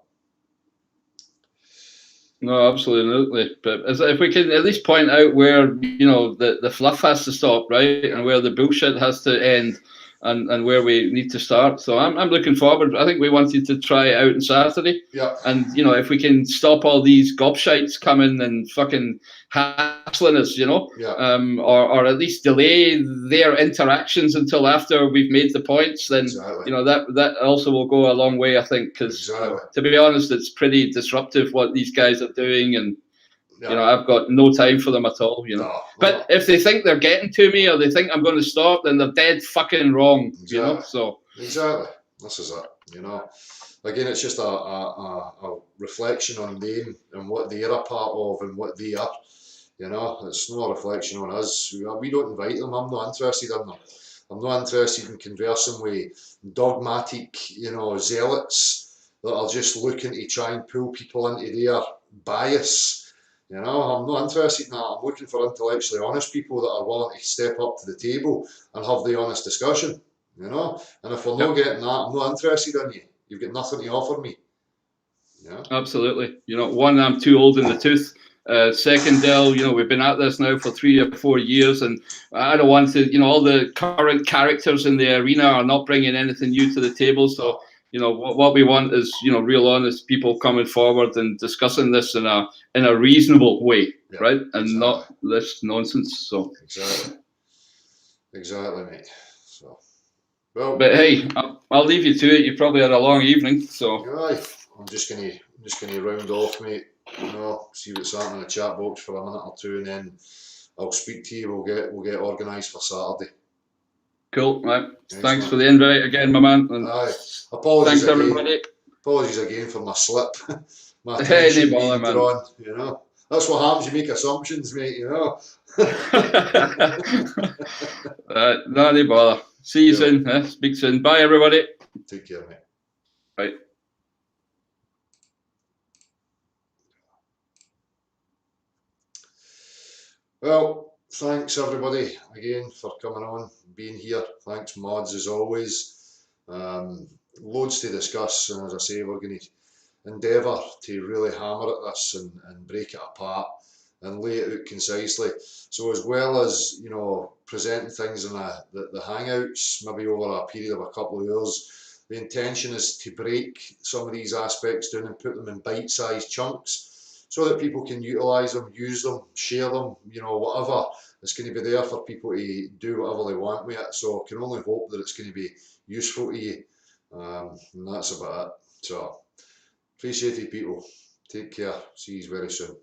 No, absolutely. But if we can at least point out where, you know, the fluff has to stop, right, and where the bullshit has to end, and where we need to start. So I'm looking forward. I think we wanted to try it out on Saturday. Yeah. And, you know, if we can stop all these gobshites coming and fucking hassling us, you know, Yeah. or at least delay their interactions until after we've made the points, then, Exactly. you know, that also will go a long way, I think, because Exactly. to be honest, it's pretty disruptive what these guys are doing, and Yeah. you know, I've got no time for them at all, you know. No, But if they think they're getting to me, or they think I'm going to stop, then they're dead fucking wrong, Exactly. you know. So exactly, this is it. You know, again, it's just a reflection on them and what they are a part of and what they are. You know, it's not a reflection on us. We don't invite them. I'm not interested in them. I'm not interested in conversing with dogmatic, you know, zealots that are just looking to try and pull people into their bias. You know, I'm not interested in that. I'm looking for intellectually honest people that are willing to step up to the table and have the honest discussion. You know, and if we're not getting that, I'm not interested in you. You've got nothing to offer me. Yeah. absolutely, you know, one, I'm too old in the tooth. Second, Dell, you know, we've been at this now for 3 or 4 years, and I don't want to, you know, all the current characters in the arena are not bringing anything new to the table. So, you know, what we want is, you know, real honest people coming forward and discussing this in a reasonable way, Yeah, right, and exactly. not this nonsense. So exactly, mate. So, well, but hey, I'll leave you to it. You probably had a long evening, so aye, I'm just gonna round off, mate. You know, see what's happening in the chat box for a minute or two, and then I'll speak to you. We'll get organised for Saturday. cool, right? Nice Thanks one. for the invite again, my man. And aye, apologies thanks again. everybody. Apologies again for my slip. My Hey, attention no bother, being man. drawn. You know, that's what happens. You make assumptions, mate. You know. No, no bother. See you Yeah. soon. Speak soon. Bye, everybody. Take care, mate. Bye. Well, thanks everybody again for coming on, being here. Thanks, mods, as always. Loads to discuss, and as I say, we're going to endeavour to really hammer at this and break it apart and lay it out concisely. So as well as, you know, presenting things in the hangouts, maybe over a period of a couple of years, the intention is to break some of these aspects down and put them in bite-sized chunks so that people can utilise them, use them, share them, you know, whatever. It's going to be there for people to do whatever they want with it. So I can only hope that it's going to be useful to you. And that's about it. So, appreciate it, people. Take care. See you very soon.